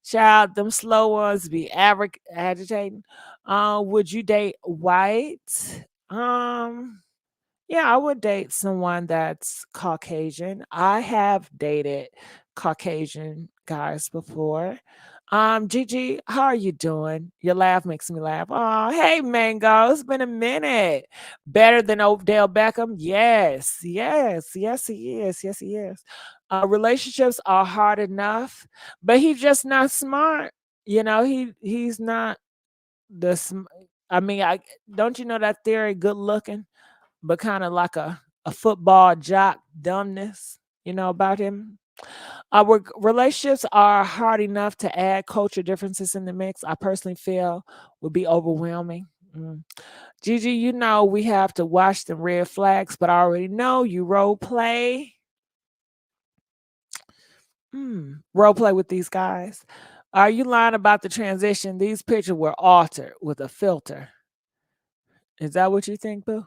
Child, them slow ones be agitating. Would you date white? Um, yeah, I would date someone that's Caucasian. I have dated Caucasian guys before. Gigi, how are you doing? Your laugh makes me laugh. Oh, hey, Mango, it's been a minute. Better than Odell Beckham? Yes, yes, yes, he is. Yes, he is. Relationships are hard enough, but he's just not smart. He's not the. I mean, I don't you know that theory? Good looking but kind of like a football jock dumbness, about him. Our relationships are hard enough to add culture differences in the mix. I personally feel would be overwhelming. Mm. Gigi, you know we have to watch the red flags, but I already know you role play. Role play with these guys. Are you lying about the transition? These pictures were altered with a filter. Is that what you think, Boo?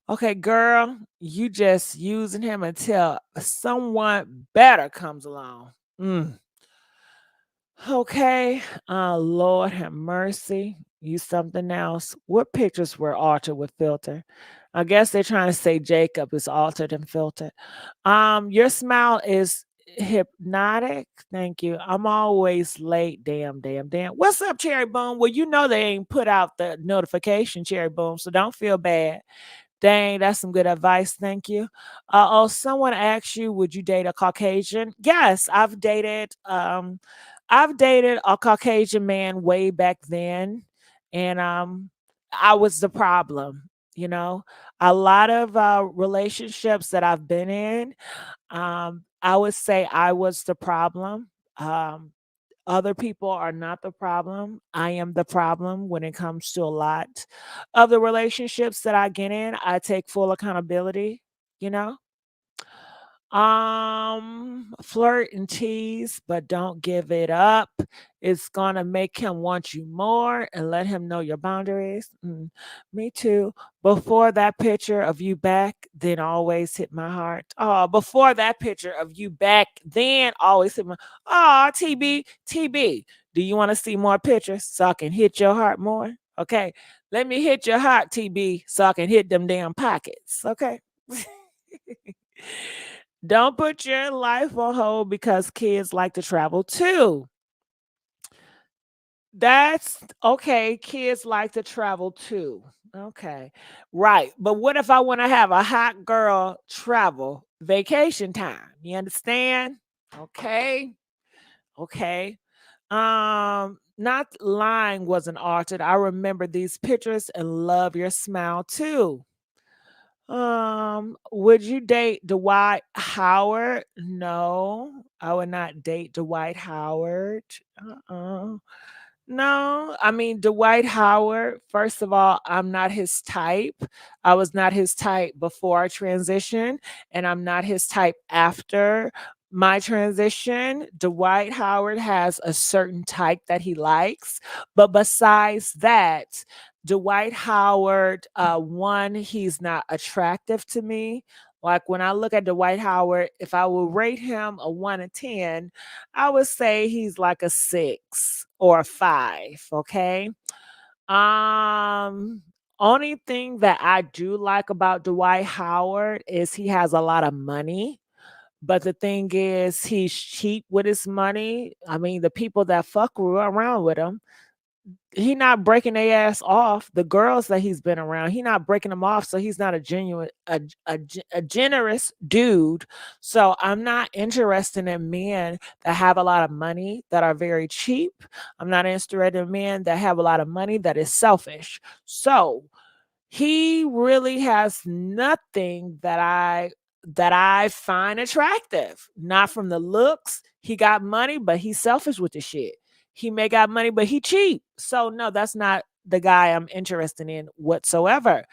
Okay, girl, you just using him until someone better comes along. Mm. Okay. Lord have mercy. You something else. What pictures were altered with filter? I guess they're trying to say Jacob is altered and filtered. Your smile is hypnotic. Thank you. I'm always late. Damn, damn, damn. What's up, Cherry Boom? Well, you know they ain't put out the notification, Cherry Boom, so don't feel bad. Dang, that's some good advice. Thank you. Oh, someone asked you, would you date a Caucasian? Yes, I've dated a Caucasian man way back then, and I was the problem. You know, a lot of relationships that I've been in, I would say I was the problem. Um, Other people are not the problem. I am the problem when it comes to a lot of the relationships that I get in. I take full accountability, you know? Flirt and tease, but don't give it up. It's gonna make him want you more and let him know your boundaries. Me too. Before that picture of you back, then always hit my heart. Oh, before that picture of you back, then always hit my. Oh, TB, TB. Do you want to see more pictures so I can hit your heart more? Okay, let me hit your heart, TB, so I can hit them damn pockets. Okay. Don't put your life on hold because kids like to travel too. That's okay. Kids like to travel too. Okay. Right. But what if I want to have a hot girl travel vacation time? You understand? Okay. Okay. Not lying wasn't altered. I remember these pictures and love your smile too. Would you date Dwight Howard? No, I would not date Dwight Howard. Uh-uh. No, I mean, Dwight Howard, first of all, I'm not his type. I was not his type before I transitioned, and I'm not his type after my transition. Dwight Howard has a certain type that he likes. But besides that, Dwight Howard, one, he's not attractive to me. Like when I look at Dwight Howard, if I would rate him a 1 to 10, I would say he's like a 6 or a 5. Okay. Um, Only thing that I do like about Dwight Howard is he has a lot of money. But the thing is, he's cheap with his money. I mean, the people that fuck around with him, he not breaking their ass off. The girls that he's been around, he not breaking them off. So he's not a genuine, a generous dude. So I'm not interested in men that have a lot of money that are very cheap. I'm not interested in men that have a lot of money that is selfish. So he really has nothing that I find attractive. Not from the looks. He got money, but he's selfish with the shit. He may got money, but he cheap. So no, that's not the guy I'm interested in whatsoever.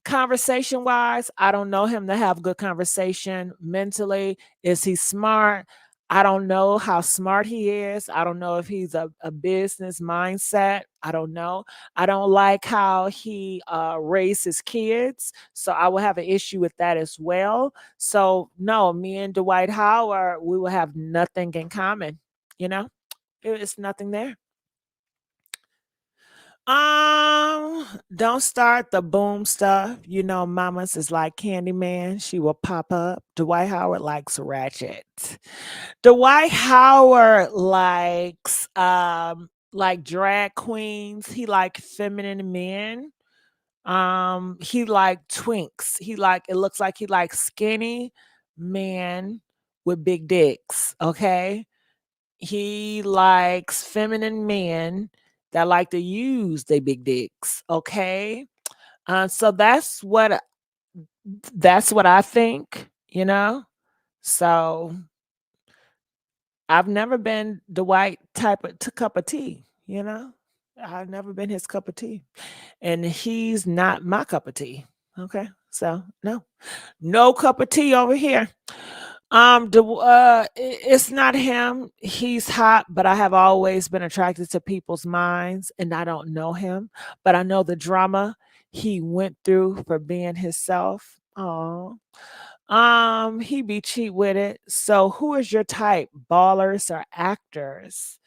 Conversation wise, I don't know him to have good conversation mentally. Is he smart? I don't know how smart he is. I don't know if he's a business mindset. I don't know. I don't like how he raised his kids. So I will have an issue with that as well. So no, me and Dwight Howard, we will have nothing in common. You know, it's nothing there. Don't start the boom stuff. You know, Mama's is like Candyman. She will pop up. Dwight Howard likes Ratchet. Dwight Howard likes like drag queens. He like feminine men. He like twinks. He like it looks like he likes skinny men with big dicks. Okay. He likes feminine men that like to use their big dicks. Okay. So that's what I think, you know. So I've never been the white type of cup of tea, you know? I've never been his cup of tea. And he's not my cup of tea. Okay. So no. No cup of tea over here. It's not him. He's hot, but I have always been attracted to people's minds, and I don't know him, but I know the drama he went through for being himself. Oh, he be cheap with it. So, who is your type, ballers or actors?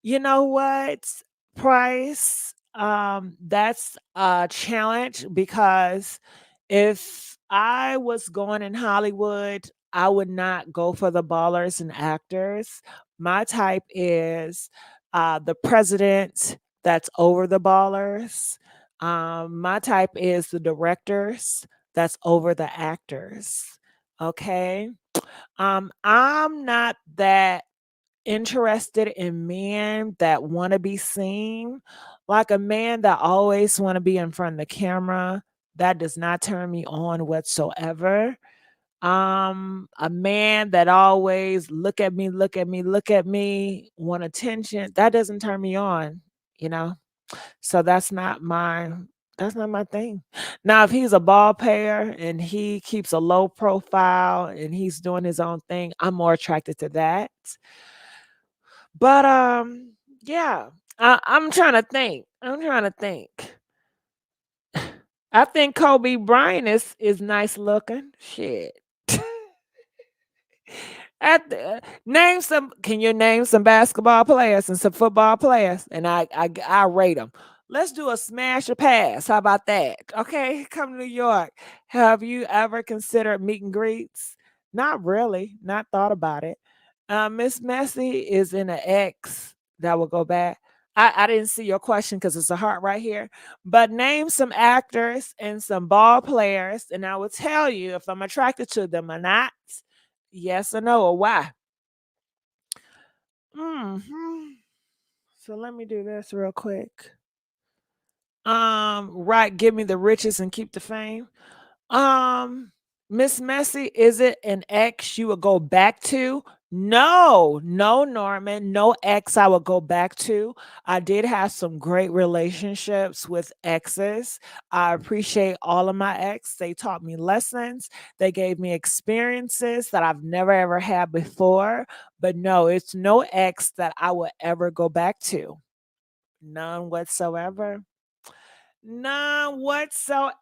You know what, Price? That's a challenge because if I was going in Hollywood, I would not go for the ballers and actors. My type is the president that's over the ballers. My type is the directors that's over the actors. Okay. I'm not that interested in men that want to be seen, like a man that always want to be in front of the camera. That does not turn me on whatsoever. A man that always look at me, look at me, look at me, want attention, that doesn't turn me on, you know. So that's not my thing. Now, if he's a ball player and he keeps a low profile and he's doing his own thing, I'm more attracted to that. But yeah, I'm trying to think. I'm trying to think. I think Kobe Bryant is nice looking. Shit. Name some. Can you name some basketball players and some football players? And I rate them. Let's do a smash or pass. How about that? Okay, come to New York. Have you ever considered meet and greets? Not really. Not thought about it. Miss Messy is in an X that will go back. I didn't see your question because it's a heart right here. But name some actors and some ball players, and I will tell you if I'm attracted to them or not. Yes or no, or why? Hmm. So let me do this real quick. Right, give me the riches and keep the fame. Um, Miss Messy, is it an ex you would go back to? No, no, Norman, no ex I would go back to. I did have some great relationships with exes. I appreciate all of my ex. They taught me lessons. They gave me experiences that I've never ever had before. But no, it's no ex that I would ever go back to. None whatsoever. None whatsoever.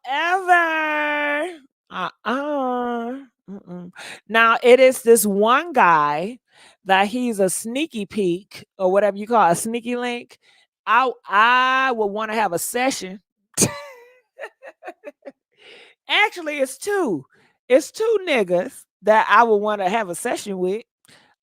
Mm-mm. Now it is this one guy that he's a sneaky peek or whatever you call it, a sneaky link. I would want to have a session. Actually, it's two. It's two niggas that I would want to have a session with.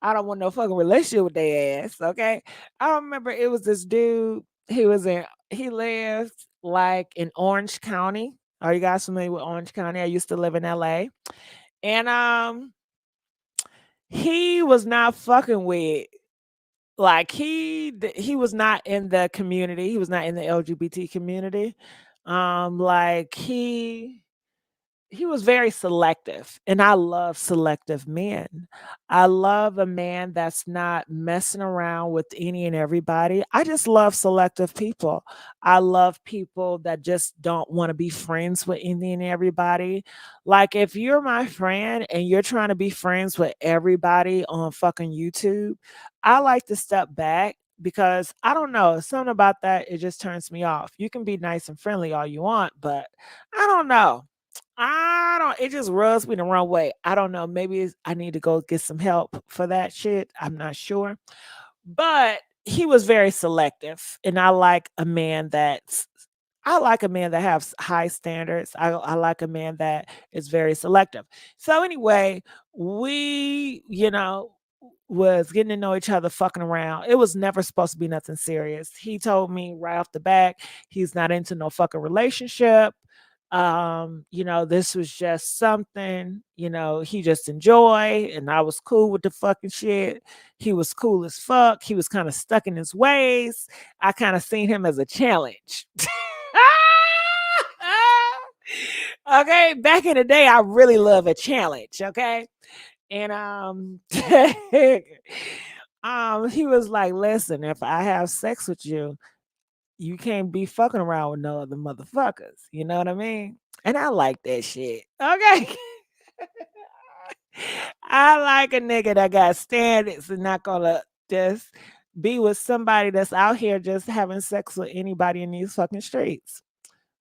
I don't want no fucking relationship with their ass. Okay. I remember it was this dude. He lived like in Orange County. Are you guys familiar with Orange County? I used to live in LA. And he was not fucking with, like, he was not in the community. He was not in the LGBT community. Like he was very selective, and I love selective men. I love a man that's not messing around with any and everybody. I just love selective people. I love people that just don't want to be friends with any and everybody. Like, if you're my friend and you're trying to be friends with everybody on fucking YouTube, I like to step back because I don't know, something about that, it just turns me off. You can be nice and friendly all you want, but I don't know. It just rubs me the wrong way. I don't know. Maybe I need to go get some help for that shit. I'm not sure. But he was very selective. And I like a man that has high standards. I like a man that is very selective. So anyway, we, was getting to know each other, fucking around. It was never supposed to be nothing serious. He told me right off the back, he's not into no fucking relationship. This was just something, he just enjoy, and I was cool with the fucking shit. He was cool as fuck. He was kind of stuck in his ways. I kind of seen him as a challenge. Okay, back in the day, I really love a challenge. Okay, And he was like, listen, if I have sex with you, you can't be fucking around with no other motherfuckers. You know what I mean? And I like that shit. Okay. I like a nigga that got standards and not gonna just be with somebody that's out here just having sex with anybody in these fucking streets.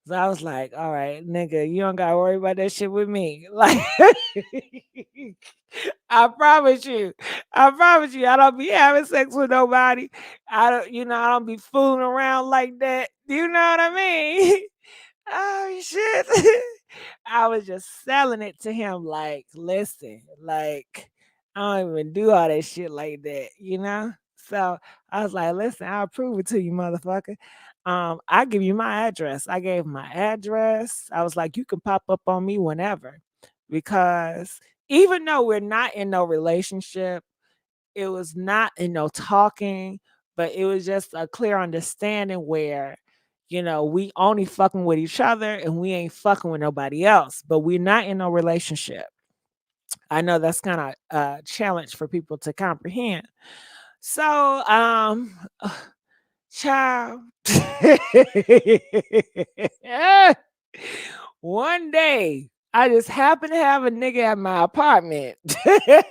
So I was like, all right, nigga, you don't gotta worry about that shit with me. Like, I promise you. I promise you, I don't be having sex with nobody. I don't, I don't be fooling around like that. You know what I mean? Oh shit. I was just selling it to him like, listen, like, I don't even do all that shit like that, you know? So I was like, listen, I'll prove it to you, motherfucker. I give you my address. I gave my address. I was like, you can pop up on me whenever. Because even though we're not in no relationship, it was not in no talking, but it was just a clear understanding where, we only fucking with each other and we ain't fucking with nobody else, but we're not in no relationship. I know that's kind of a challenge for people to comprehend. So, child, one day I just happened to have a nigga at my apartment. Bitch,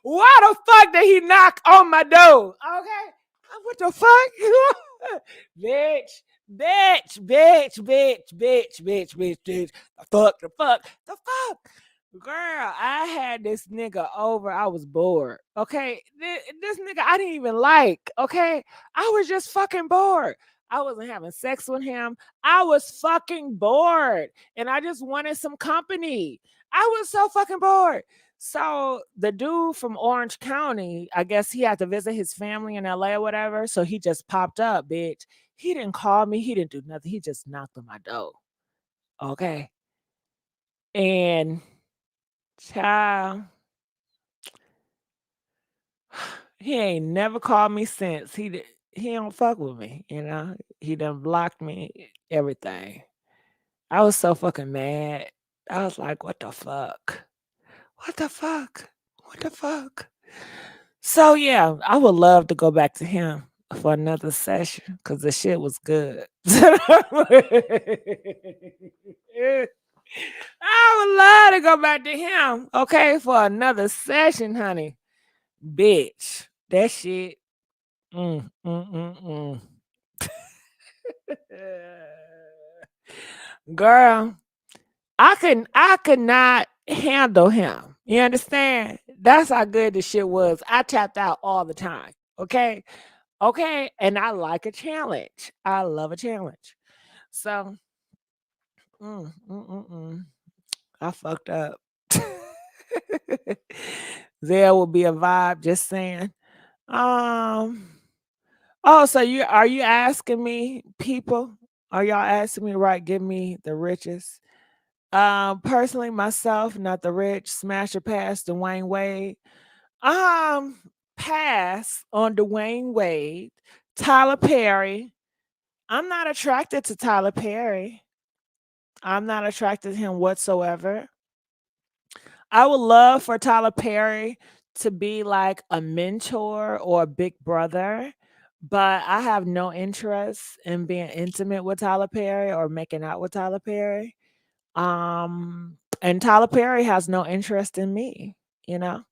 why the fuck did he knock on my door? Okay. What the fuck? Bitch, bitch. The fuck. Girl, I had this nigga over. I was bored. Okay. This nigga I didn't even like. Okay. I was just fucking bored. I wasn't having sex with him. I was fucking bored. And I just wanted some company. I was so fucking bored. So the dude from Orange County, I guess he had to visit his family in LA or whatever. So he just popped up, bitch. He didn't call me. He didn't do nothing. He just knocked on my door. Okay. And child, he ain't never called me since. He don't fuck with me, you know. He done blocked me, everything. I was so fucking mad. I was like, what the fuck? What the fuck? What the fuck? So yeah, I would love to go back to him for another session because the shit was good. I would love to go back to him, okay, for another session, honey. Bitch, that shit. Mm, mm, mm, mm. Girl, I could not handle him. You understand? That's how good the shit was. I tapped out all the time. Okay. Okay. And I like a challenge. I love a challenge. So mm, mm, mm, mm. I fucked up. There will be a vibe, just saying. Um oh, so you asking me, people? Are y'all asking me, right? Give me the richest. Personally, myself, not the rich, smash or pass Dwayne Wade. Um, Pass on Dwayne Wade. Tyler Perry. I'm not attracted to Tyler Perry. I'm not attracted to him whatsoever. I would love for Tyler Perry to be like a mentor or a big brother, but I have no interest in being intimate with Tyler Perry or making out with Tyler Perry. And Tyler Perry has no interest in me, you know.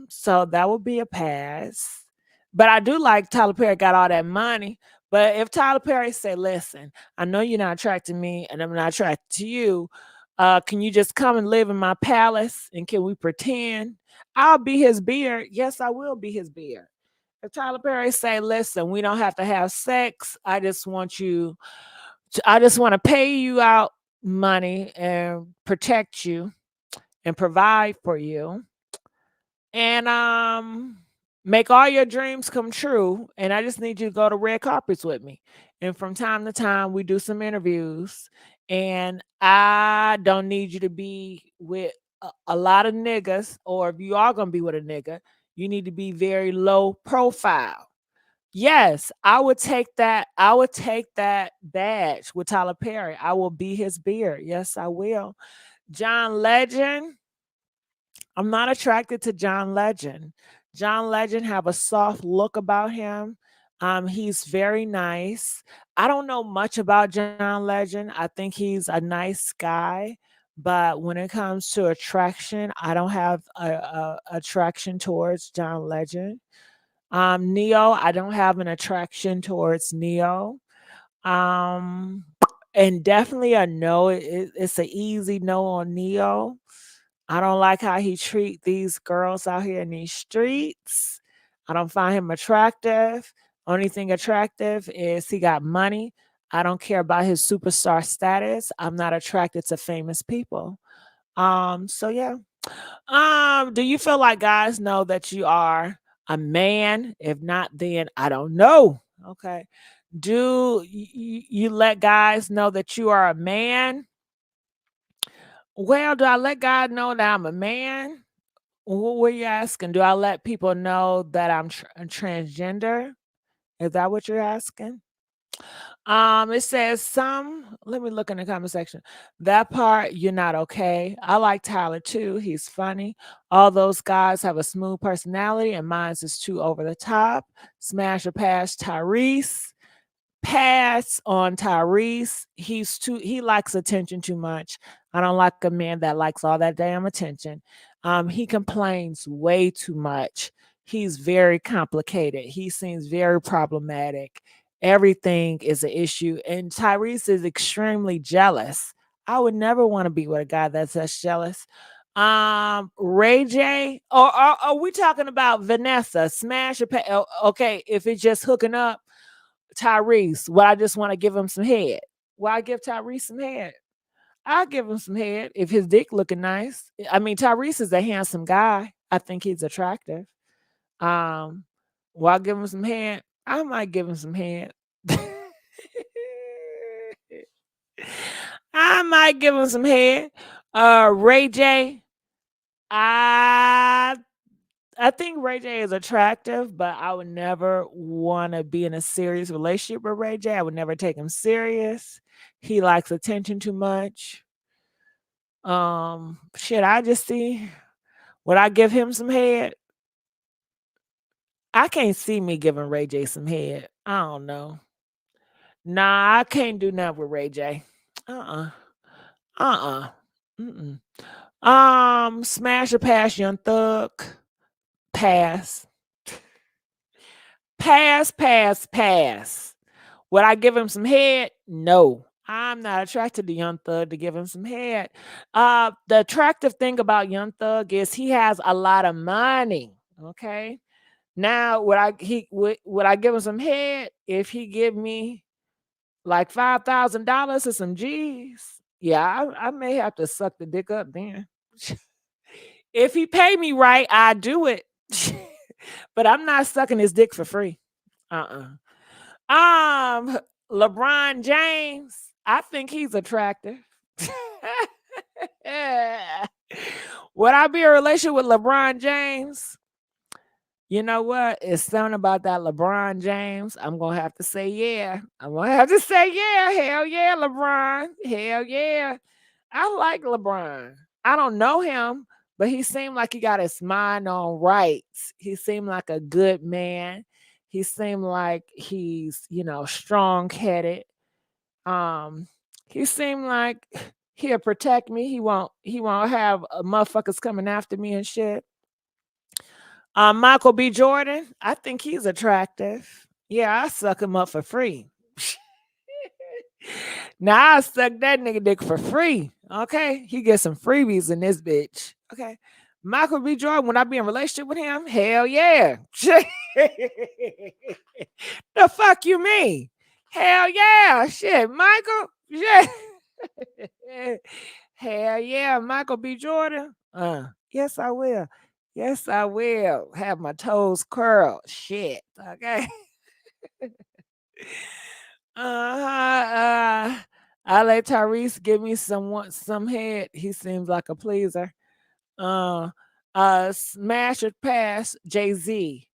So that would be a pass. But I do like Tyler Perry got all that money. But if Tyler Perry say, listen, I know you're not attracted to me and I'm not attracted to you. Can you just come and live in my palace and can we pretend? I'll be his beard. Yes, I will be his beard. If Tyler Perry say, listen, we don't have to have sex. I just want to pay you out money and protect you and provide for you and make all your dreams come true. And I just need you to go to red carpets with me. And from time to time, we do some interviews. And I don't need you to be with a lot of niggas, or if you are going to be with a nigga, you need to be very low profile. Yes, I would take that. I would take that badge with Tyler Perry. I will be his beard. Yes, I will. John Legend. I'm not attracted to John Legend. John Legend have a soft look about him. He's very nice. I don't know much about John Legend. I think he's a nice guy, but when it comes to attraction, I don't have a attraction towards John Legend. Neo, I don't have an attraction towards Neo. Um, and definitely a no. It's an easy no on Neo. I don't like how he treat these girls out here in these streets. I don't find him attractive. Only thing attractive is he got money. I don't care about his superstar status. I'm not attracted to famous people. So yeah. Do you feel like guys know that you are a man? If not, then I don't know. Okay. Do you let guys know that you are a man? Well, do I let God know that I'm a man? What were you asking? Do I let people know that I'm transgender? Is that what you're asking? It says some. Let me look in the comment section. That part, you're not okay. I like Tyler too. He's funny. All those guys have a smooth personality, and mine's is too over the top. Smash or pass, Tyrese. Pass on Tyrese. He likes attention too much. I don't like a man that likes all that damn attention. He complains way too much. He's very complicated. He seems very problematic. Everything is an issue. And Tyrese is extremely jealous. I would never want to be with a guy that's jealous. Ray J. Or are we talking about Vanessa? Smash or okay, if it's just hooking up, Tyrese, well, I just want to give him some head. Well, I give Tyrese some head. I'll give him some head if his dick looking nice. I mean, Tyrese is a handsome guy. I think he's attractive. Um, well, I'll give him some head. I might give him some head. I might give him some head. Ray J. I I think Ray J is attractive, but I would never want to be in a serious relationship with Ray J. I would never take him serious. He likes attention too much. Shit, I just see. Would I give him some head? I can't see me giving Ray J some head. I don't know. Nah, I can't do nothing with Ray J. Uh-uh. Uh-uh. Mm-mm. Smash or pass, Young Thug. Pass. Pass. Would I give him some head? No. I'm not attracted to Young Thug to give him some head. The attractive thing about Young Thug is he has a lot of money. Okay. Now, would I give him some head if he give me like $5,000 or some G's? Yeah, I may have to suck the dick up then. If he pay me right, I do it. But I'm not sucking his dick for free. Uh-uh. Um, LeBron James, I think he's attractive. Would I be in a relationship with LeBron James? You know what? It's something about that LeBron James. I'm gonna have to say yeah. I'm gonna have to say yeah. Hell yeah, LeBron. Hell yeah. I like LeBron. I don't know him, but he seemed like he got his mind on right. He seemed like a good man. He seemed like he's, strong-headed. Um, he seemed like he'll protect me. He won't have motherfuckers coming after me and shit. Michael B. Jordan, I think he's attractive. Yeah, I suck him up for free. Now I suck that nigga dick for free. Okay. He gets some freebies in this bitch. Okay. Michael B. Jordan, would I be in a relationship with him? Hell yeah. The fuck you mean? Hell yeah. Shit, Michael. Shit. Hell yeah, Michael B. Jordan. Yes, I will. Yes, I will. Have my toes curled. Shit. Okay. I let Tyrese give me some head. He seems like a pleaser. Uh Smash or pass, Jay-Z.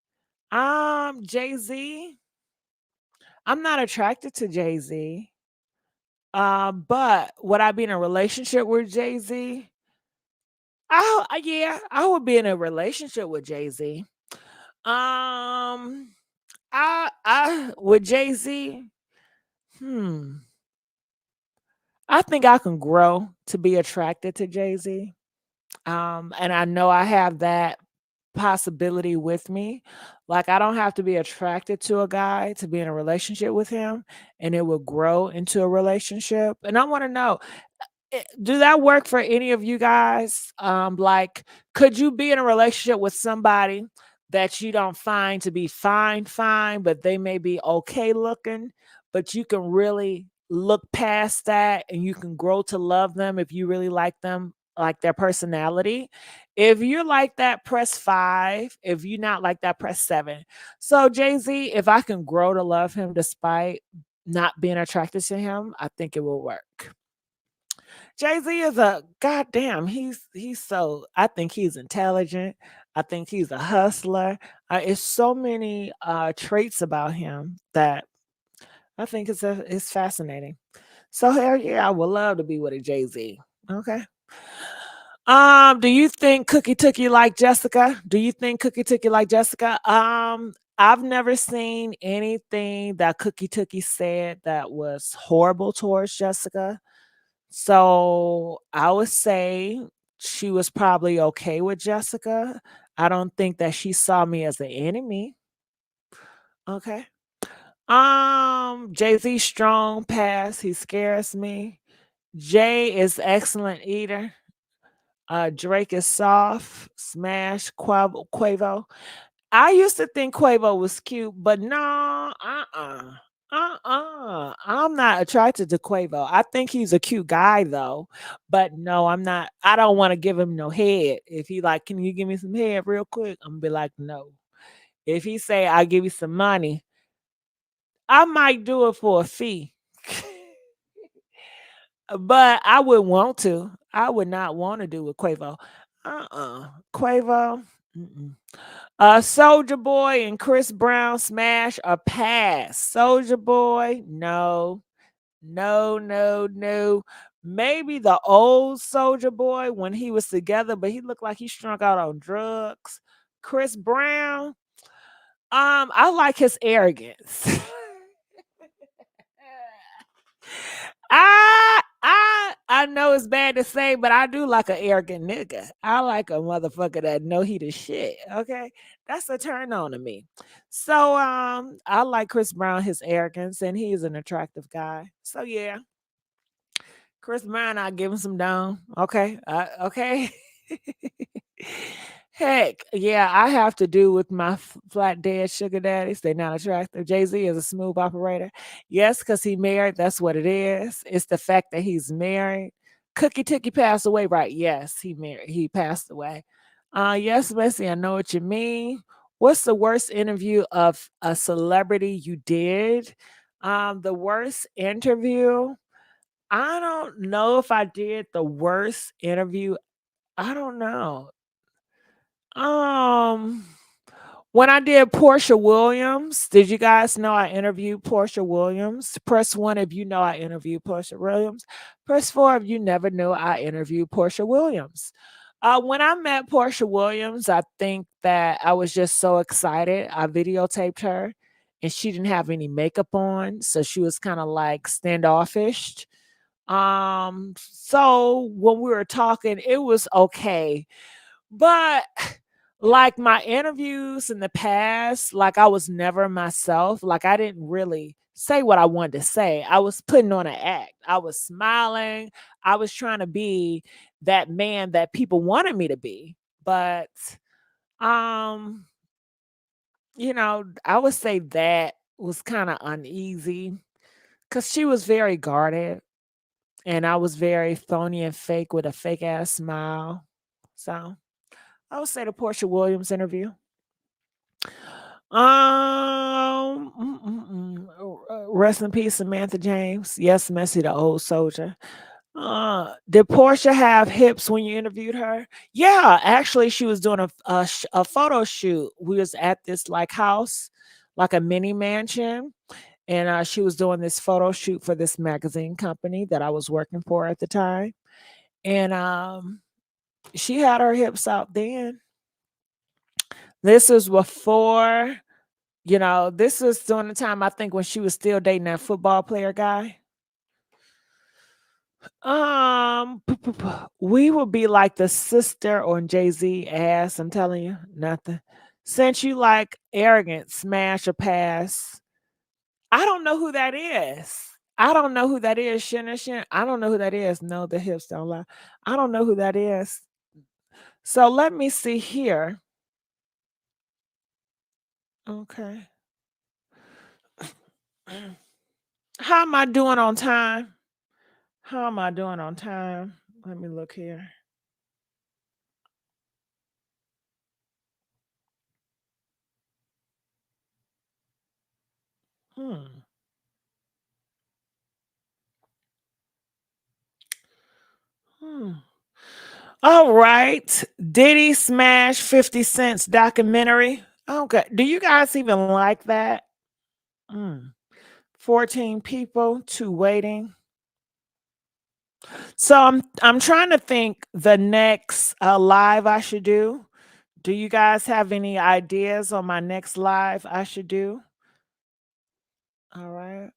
Jay-Z. I'm not attracted to Jay-Z. But would I be in a relationship with Jay-Z? Yeah, I would be in a relationship with Jay-Z. Um, I with Jay-Z, hmm, I think I can grow to be attracted to Jay-Z. And I know I have that possibility with me. Like I don't have to be attracted to a guy to be in a relationship with him, and it will grow into a relationship. And I want to know, do that work for any of you guys? Like, could you be in a relationship with somebody that you don't find to be fine, but they may be okay looking, but you can really look past that and you can grow to love them if you really like them, like their personality? If you're like that, press 5. If you're not like that, press 7. So, Jay Z, if I can grow to love him despite not being attracted to him, I think it will work. Jay-Z is a goddamn, he's so I think he's intelligent. I think he's a hustler. It's so many traits about him that I think it's fascinating. So hell yeah, I would love to be with a Jay-Z. Okay. Do you think Cookie took you like Jessica? Do you think Cookie took you like Jessica? I've never seen anything that Cookie Tookie said that was horrible towards Jessica. So I would say she was probably okay with Jessica. I don't think that she saw me as an enemy. Okay. Jay-Z strong pass. He scares me. Jay is excellent eater. Drake is soft. Smash Quavo. I used to think Quavo was cute, but no, I'm not attracted to Quavo. I think he's a cute guy though, but no, I'm not. I don't want to give him no head. If he like, can you give me some head real quick? I'm gonna be like, no. If he say I'll give you some money, I might do it for a fee. But I would want to. I would not want to do with Quavo. Quavo. Mm-mm. Soldier Boy and Chris Brown smash a pass. Soldier Boy, no, no, no, no. Maybe the old Soldier Boy when he was together, but he looked like he strung out on drugs. Chris Brown, I like his arrogance. I know it's bad to say, but I do like an arrogant nigga. I like a motherfucker that know he the shit. Okay, that's a turn on to me. So I like Chris Brown, his arrogance, and he's an attractive guy. So yeah, Chris Brown, I'll give him some down. Okay, okay. Heck, yeah, I have to do with my flat dead sugar daddies. They're not attractive. Jay-Z is a smooth operator. Yes, because he married. That's what it is. It's the fact that he's married. Cookie Tookie passed away, right? Yes, he married. He passed away. Yes, Messy, I know what you mean. What's the worst interview of a celebrity you did? The worst interview. I don't know if I did the worst interview. I don't know. Um, when I did Portia Williams, did you guys know I interviewed Portia Williams? Press 1 if you know I interviewed Portia Williams. Press 4 if you never knew I interviewed Portia Williams. When I met Portia Williams, I think that I was just so excited. I videotaped her and she didn't have any makeup on, so she was kind of like standoffish. So when we were talking, it was okay. But like my interviews in the past, like I was never myself. Like I didn't really say what I wanted to say. I was putting on an act. I was smiling. I was trying to be that man that people wanted me to be. But um, I would say that was kind of uneasy because she was very guarded and I was very phony and fake with a fake ass smile. So I would say the Portia Williams interview. Rest in peace, Samantha James. Yes, Messy, the old soldier. Did Portia have hips when you interviewed her? Yeah, actually, she was doing a photo shoot. We was at this like house, like a mini mansion, and she was doing this photo shoot for this magazine company that I was working for at the time. And she had her hips out then. This is before, this is during the time I think when she was still dating that football player guy. We would be like the sister on Jay-Z ass. I'm telling you, nothing. Since you like arrogant, smash or pass. I don't know who that is. I don't know who that is. Shin. I don't know who that is. No, the hips don't lie. I don't know who that is. So let me see here. Okay. How am I doing on time? How am I doing on time? Let me look here. Hmm. Hmm. All right. Diddy smash 50 Cent's documentary. Okay. Do you guys even like that? Hmm. 14 people, 2 waiting. So I'm trying to think the next live I should do. Do you guys have any ideas on my next live I should do? All right.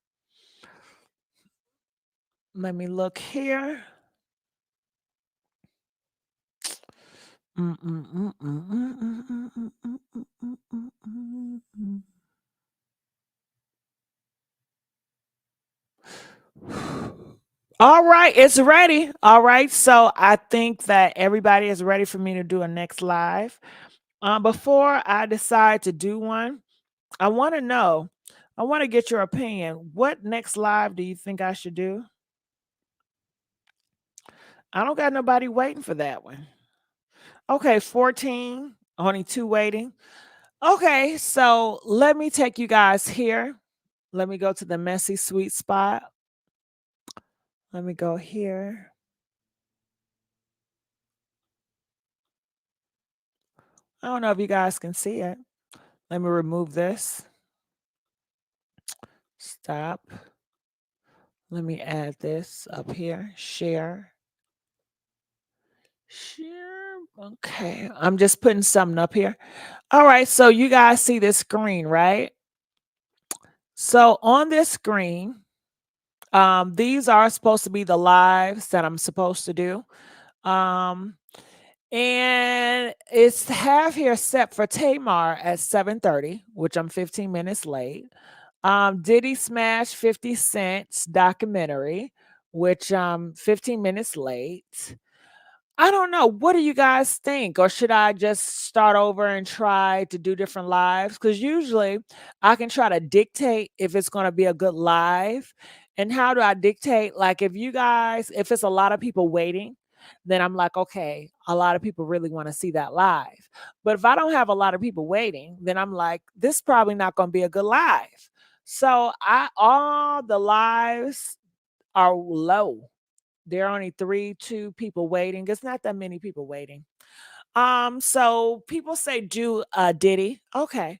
Let me look here. All right, it's ready. All right, so I think that everybody is ready for me to do a next live. Before I decide to do one, I want to know, I want to get your opinion. What next live do you think I should do? I don't got nobody waiting for that one. Okay, 14, only 2 waiting. Okay, so let me take you guys here. Let me go to the Messy Sweet Spot. Let me go here. I don't know if you guys can see it. Let me remove this. Stop. Let me add this up here. Share. Share. Okay. I'm just putting something up here. All right. So you guys see this screen, right? So on this screen, these are supposed to be the lives that I'm supposed to do. Um, and it's have here set for Tamar at 7:30, which I'm 15 minutes late. Diddy smash 50 Cent's documentary, which 15 minutes late. I don't know. What do you guys think? Or should I just start over and try to do different lives? Because usually I can try to dictate if it's going to be a good live. And how do I dictate? Like, if it's a lot of people waiting, then I'm like, okay, a lot of people really want to see that live. But if I don't have a lot of people waiting, then I'm like, this is probably not going to be a good live. So all the lives are low. There are only 2 people waiting. It's not that many people waiting. So people say do Diddy. Okay.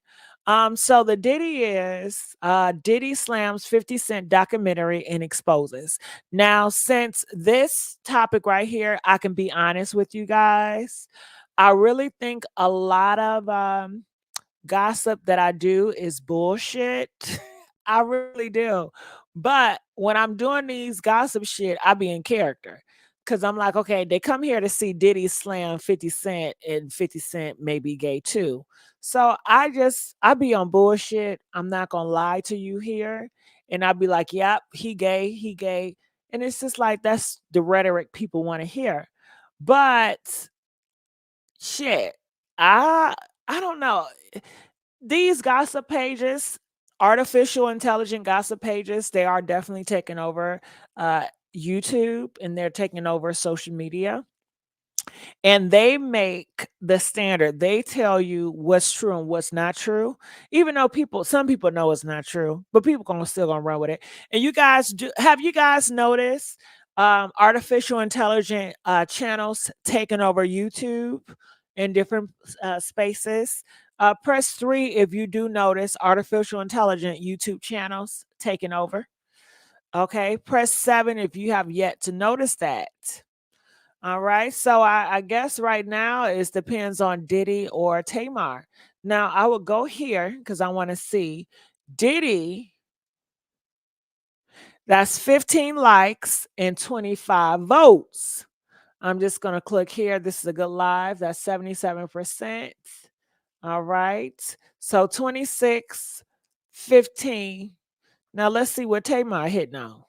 So the Diddy is Diddy slams 50 Cent documentary and exposes. Now, since this topic right here, I can be honest with you guys. I really think a lot of gossip that I do is bullshit. I really do. But when I'm doing these gossip shit, I be in character. Cause I'm like, okay, they come here to see Diddy slam 50 Cent and 50 Cent may be gay too. So I be on bullshit. I'm not gonna lie to you here. And I'll be like, yep, he gay, he gay. And it's just like that's the rhetoric people want to hear. But shit, I I don't know. These gossip pages, artificial intelligent gossip pages, they are definitely taking over uh, YouTube and they're taking over social media. And they make the standard. They tell you what's true and what's not true, even though some people know it's not true, but people still gonna run with it. And have you guys noticed artificial intelligent channels taking over YouTube in different spaces? Press 3 if you do notice artificial intelligent YouTube channels taking over. Okay, press 7 if you have yet to notice that. All right, so I guess right now it depends on Diddy or Tamar. Now I will go here because I want to see Diddy. That's 15 likes and 25 votes. I'm just going to click here. This is a good live. That's 77%. All right. So 26, 15. Now let's see what Tamar hit now.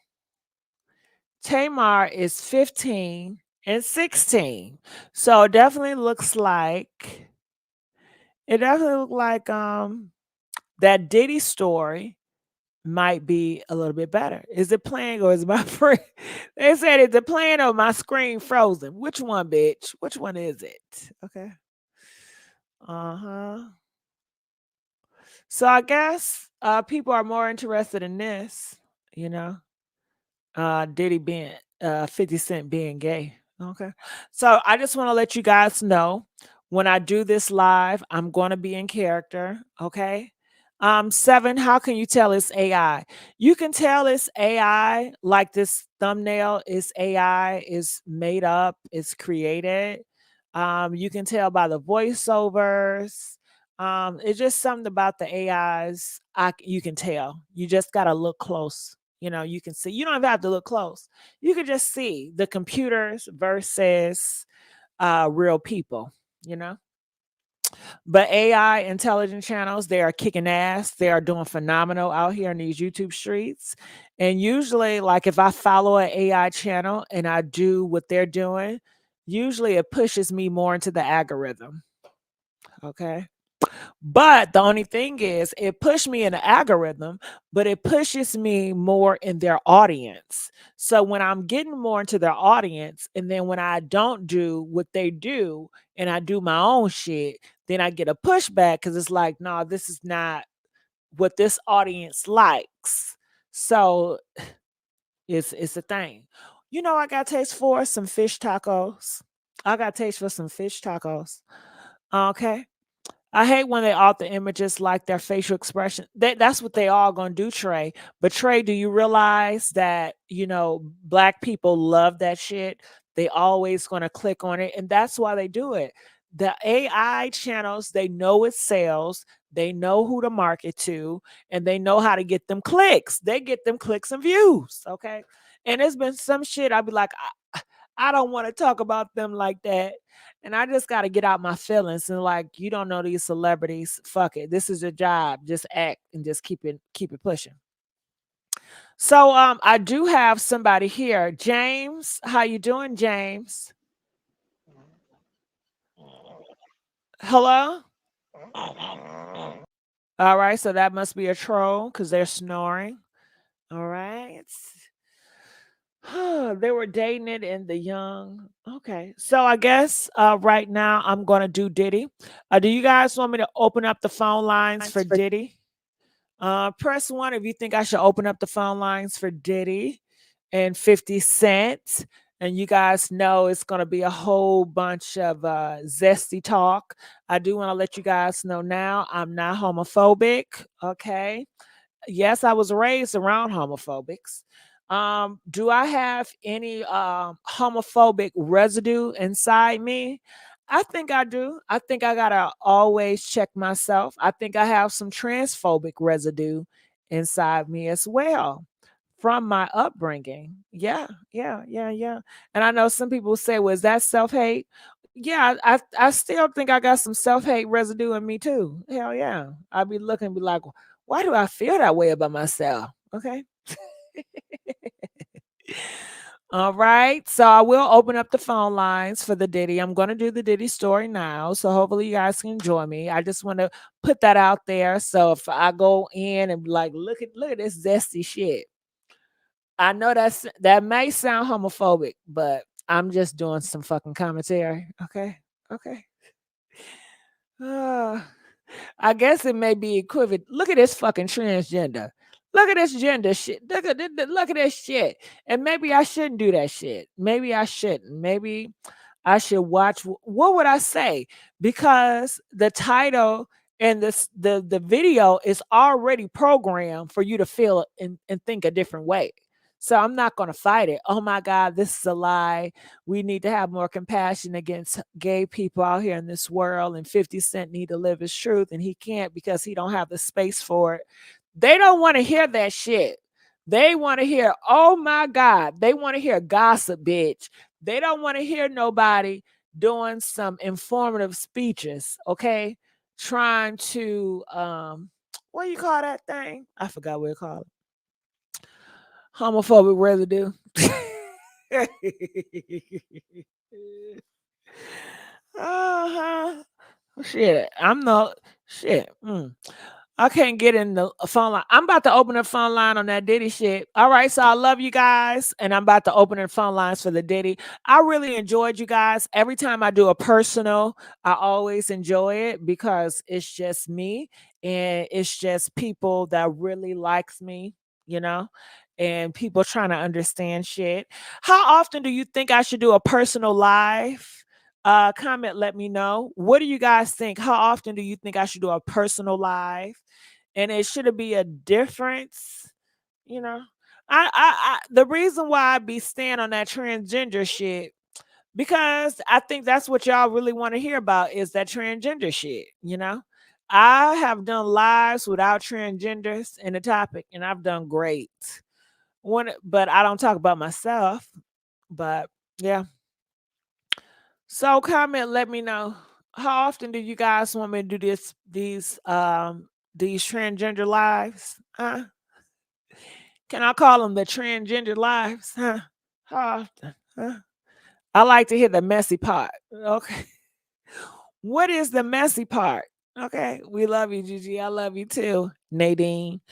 Tamar is 15 and 16. So it definitely looks like that Diddy story might be a little bit better. Is it playing or is my friend? They said is it playing or my screen frozen? Which one, bitch? Which one is it? Okay. Uh-huh. So I guess people are more interested in this, you know. Diddy being 50 Cent being gay. Okay. So I just want to let you guys know when I do this live, I'm going to be in character. Okay. 7, how can you tell it's AI? You can tell it's AI, like this thumbnail is AI, is made up, it's created. You can tell by the voiceovers. It's just something about the AIs. You can tell. You just gotta look close. You can see. You don't even have to look close. You can just see the computers versus real people. You know. But AI intelligent channels, they are kicking ass. They are doing phenomenal out here in these YouTube streets. And usually, like if I follow an AI channel and I do what they're doing, usually it pushes me more into the algorithm. Okay. But the only thing is, it pushed me in the algorithm, but it pushes me more in their audience. So when I'm getting more into their audience, and then when I don't do what they do and I do my own shit, then I get a pushback because it's like, no, this is not what this audience likes. So it's a thing. I got taste for some fish tacos. I got taste for some fish tacos. Okay. I hate when they alter images like their facial expression. That's what they all gonna do, Trey. But Trey, do you realize that black people love that shit? They always gonna click on it, and that's why they do it. The AI channels, they know it sells, they know who to market to, and they know how to get them clicks. They get them clicks and views. Okay. And there's been some shit I'd be like, I don't want to talk about them like that. And I just got to get out my feelings and like, you don't know these celebrities. Fuck it. This is your job. Just act and just keep it pushing. So I do have somebody here. James, how you doing, James? Hello? All right, so that must be a troll because they're snoring. All right. They were dating it in the young. Okay. So I guess right now I'm gonna do Diddy. Do you guys want me to open up the phone lines for Diddy? Press 1 if you think I should open up the phone lines for Diddy and 50 Cent. And you guys know it's gonna be a whole bunch of zesty talk. I do want to let you guys know now I'm not homophobic. Okay. Yes, I was raised around homophobics. Do I have any homophobic residue inside me? I think I do. I think I gotta always check myself. I think I have some transphobic residue inside me as well from my upbringing. Yeah, yeah, yeah, yeah. And I know some people say, "Was that self hate?" Yeah, I still think I got some self hate residue in me too. Hell yeah. I'd be looking and be like, why do I feel that way about myself? Okay. All right. So I will open up the phone lines for the Diddy. I'm going to do the Diddy story now. So hopefully you guys can join me. I just want to put that out there. So if I go in and be like, look at this zesty shit. I know that may sound homophobic, but I'm just doing some fucking commentary. Okay. Okay. Uh, I guess it may be equivalent. Look at this fucking transgender. Look at this gender shit. Look at this shit. And maybe I shouldn't do that shit. Maybe I shouldn't. Maybe I should watch. What would I say? Because the title And the video is already programmed for you to feel and think a different way. So I'm not going to fight it. Oh my God, this is a lie. We need to have more compassion against gay people out here in this world. And 50 Cent need to live his truth, and he can't because he don't have the space for it. They don't want to hear that shit. They want to hear, oh my God, they want to hear gossip, bitch. They don't want to hear nobody doing some informative speeches, okay? Trying to what do you call that thing? I forgot what you call it. Homophobic residue. uh-huh. Shit. I'm not shit. I can't get in the phone line. I'm about to open a phone line on that Diddy shit. All right, so I love you guys, and I'm about to open the phone lines for the Diddy. I really enjoyed you guys. Every time I do a personal, I always enjoy it because it's just me, and it's just people that really likes me, you know, and people trying to understand shit. How often do you think I should do a personal live? Comment, let me know. What do you guys think? How often do you think I should do a personal live? And it should be a difference, you know. I the reason why I be staying on that transgender shit, because I think that's what y'all really want to hear about is that transgender shit, you know. I have done lives without transgenders in the topic, and I've done great. But I don't talk about myself. But yeah. So comment, let me know. How often do you guys want me to do these transgender lives? Huh? Can I call them the transgender lives? Huh? How often? Huh? I like to hear the messy part. Okay. What is the messy part? Okay. We love you, Gigi. I love you too, Nadine.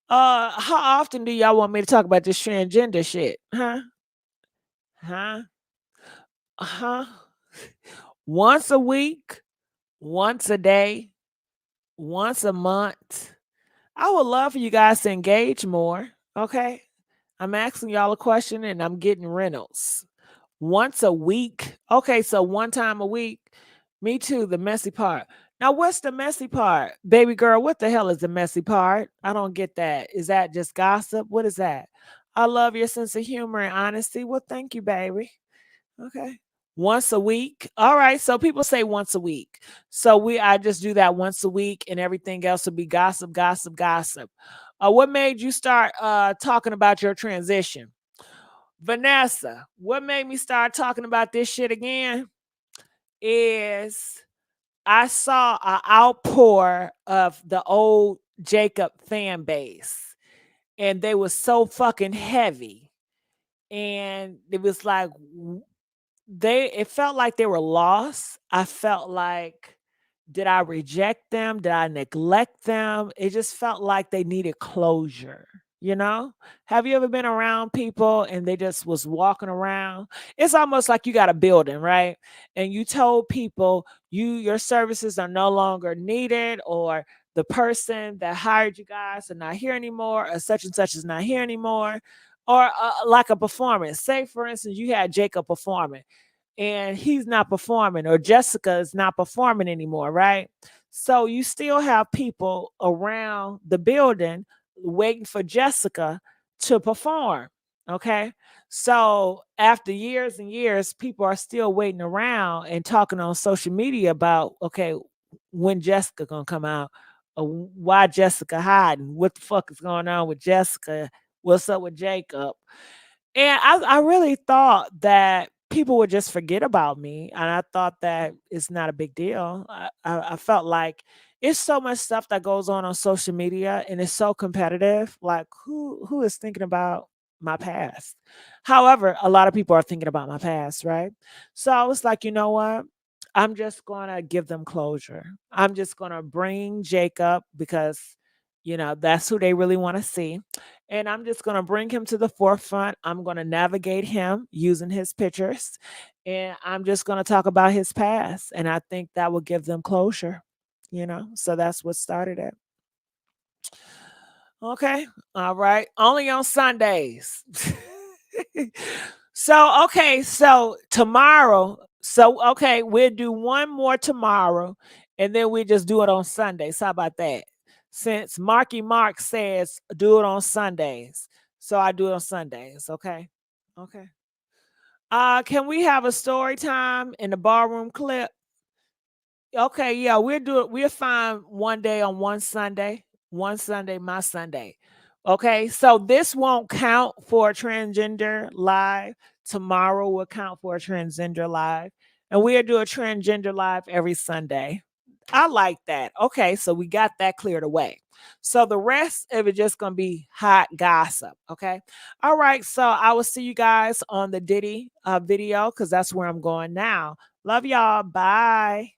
How often do y'all want me to talk about this transgender shit? Huh? Huh? Huh? Once a week? Once a day? Once a month? I would love for you guys to engage more. Okay. I'm asking y'all a question and I'm getting Reynolds. Once a week. Okay, so one time a week. Me too, the messy part. Now, what's the messy part? Baby girl, what the hell is the messy part? I don't get that. Is that just gossip? What is that? I love your sense of humor and honesty. Well, thank you, baby. Okay. Once a week. All right. So people say once a week. So I just do that once a week and everything else will be gossip, gossip, gossip. What made you start talking about your transition? Vanessa, what made me start talking about this shit again is I saw an outpour of the old Jacob fan base, and they were so fucking heavy. And it was like it felt like they were lost. I felt like, did I reject them? Did I neglect them? It just felt like they needed closure. You know, have you ever been around people and they just was walking around? It's almost like you got a building, right? And you told people your services are no longer needed, or the person that hired you guys are not here anymore, or such and such is not here anymore, or like a performance. Say, for instance, you had Jacob performing and he's not performing, or Jessica is not performing anymore, right? So you still have people around the building waiting for Jessica to perform. Okay. So after years and years, people are still waiting around and talking on social media about, okay, when Jessica gonna come out? Or why Jessica hiding? What the fuck is going on with Jessica? What's up with Jacob? And I really thought that people would just forget about me, and I thought that it's not a big deal. I felt like it's so much stuff that goes on social media, and it's so competitive. Like who is thinking about my past? However, a lot of people are thinking about my past, right? So I was like, you know what? I'm just gonna give them closure. I'm just gonna bring Jacob because that's who they really want to see. And I'm just going to bring him to the forefront. I'm going to navigate him using his pictures. And I'm just going to talk about his past. And I think that will give them closure, So that's what started it. Okay. All right. Only on Sundays. So, okay. So tomorrow. So, okay. We'll do one more tomorrow. and then we just do it on Sundays. How about that? Since Marky Mark says do it on Sundays, so I do it on Sundays. Okay. Okay. Can we have a story time in the ballroom clip? Okay, yeah, we'll do it. We'll find one day on one Sunday. One Sunday, my Sunday. Okay, so this won't count for a transgender live. Tomorrow will count for a transgender live. And we'll do a transgender live every Sunday. I like that. Okay, so we got that cleared away. So the rest of it just gonna be hot gossip. Okay. All right. So I will see you guys on the Diddy video because that's where I'm going now. Love y'all. Bye.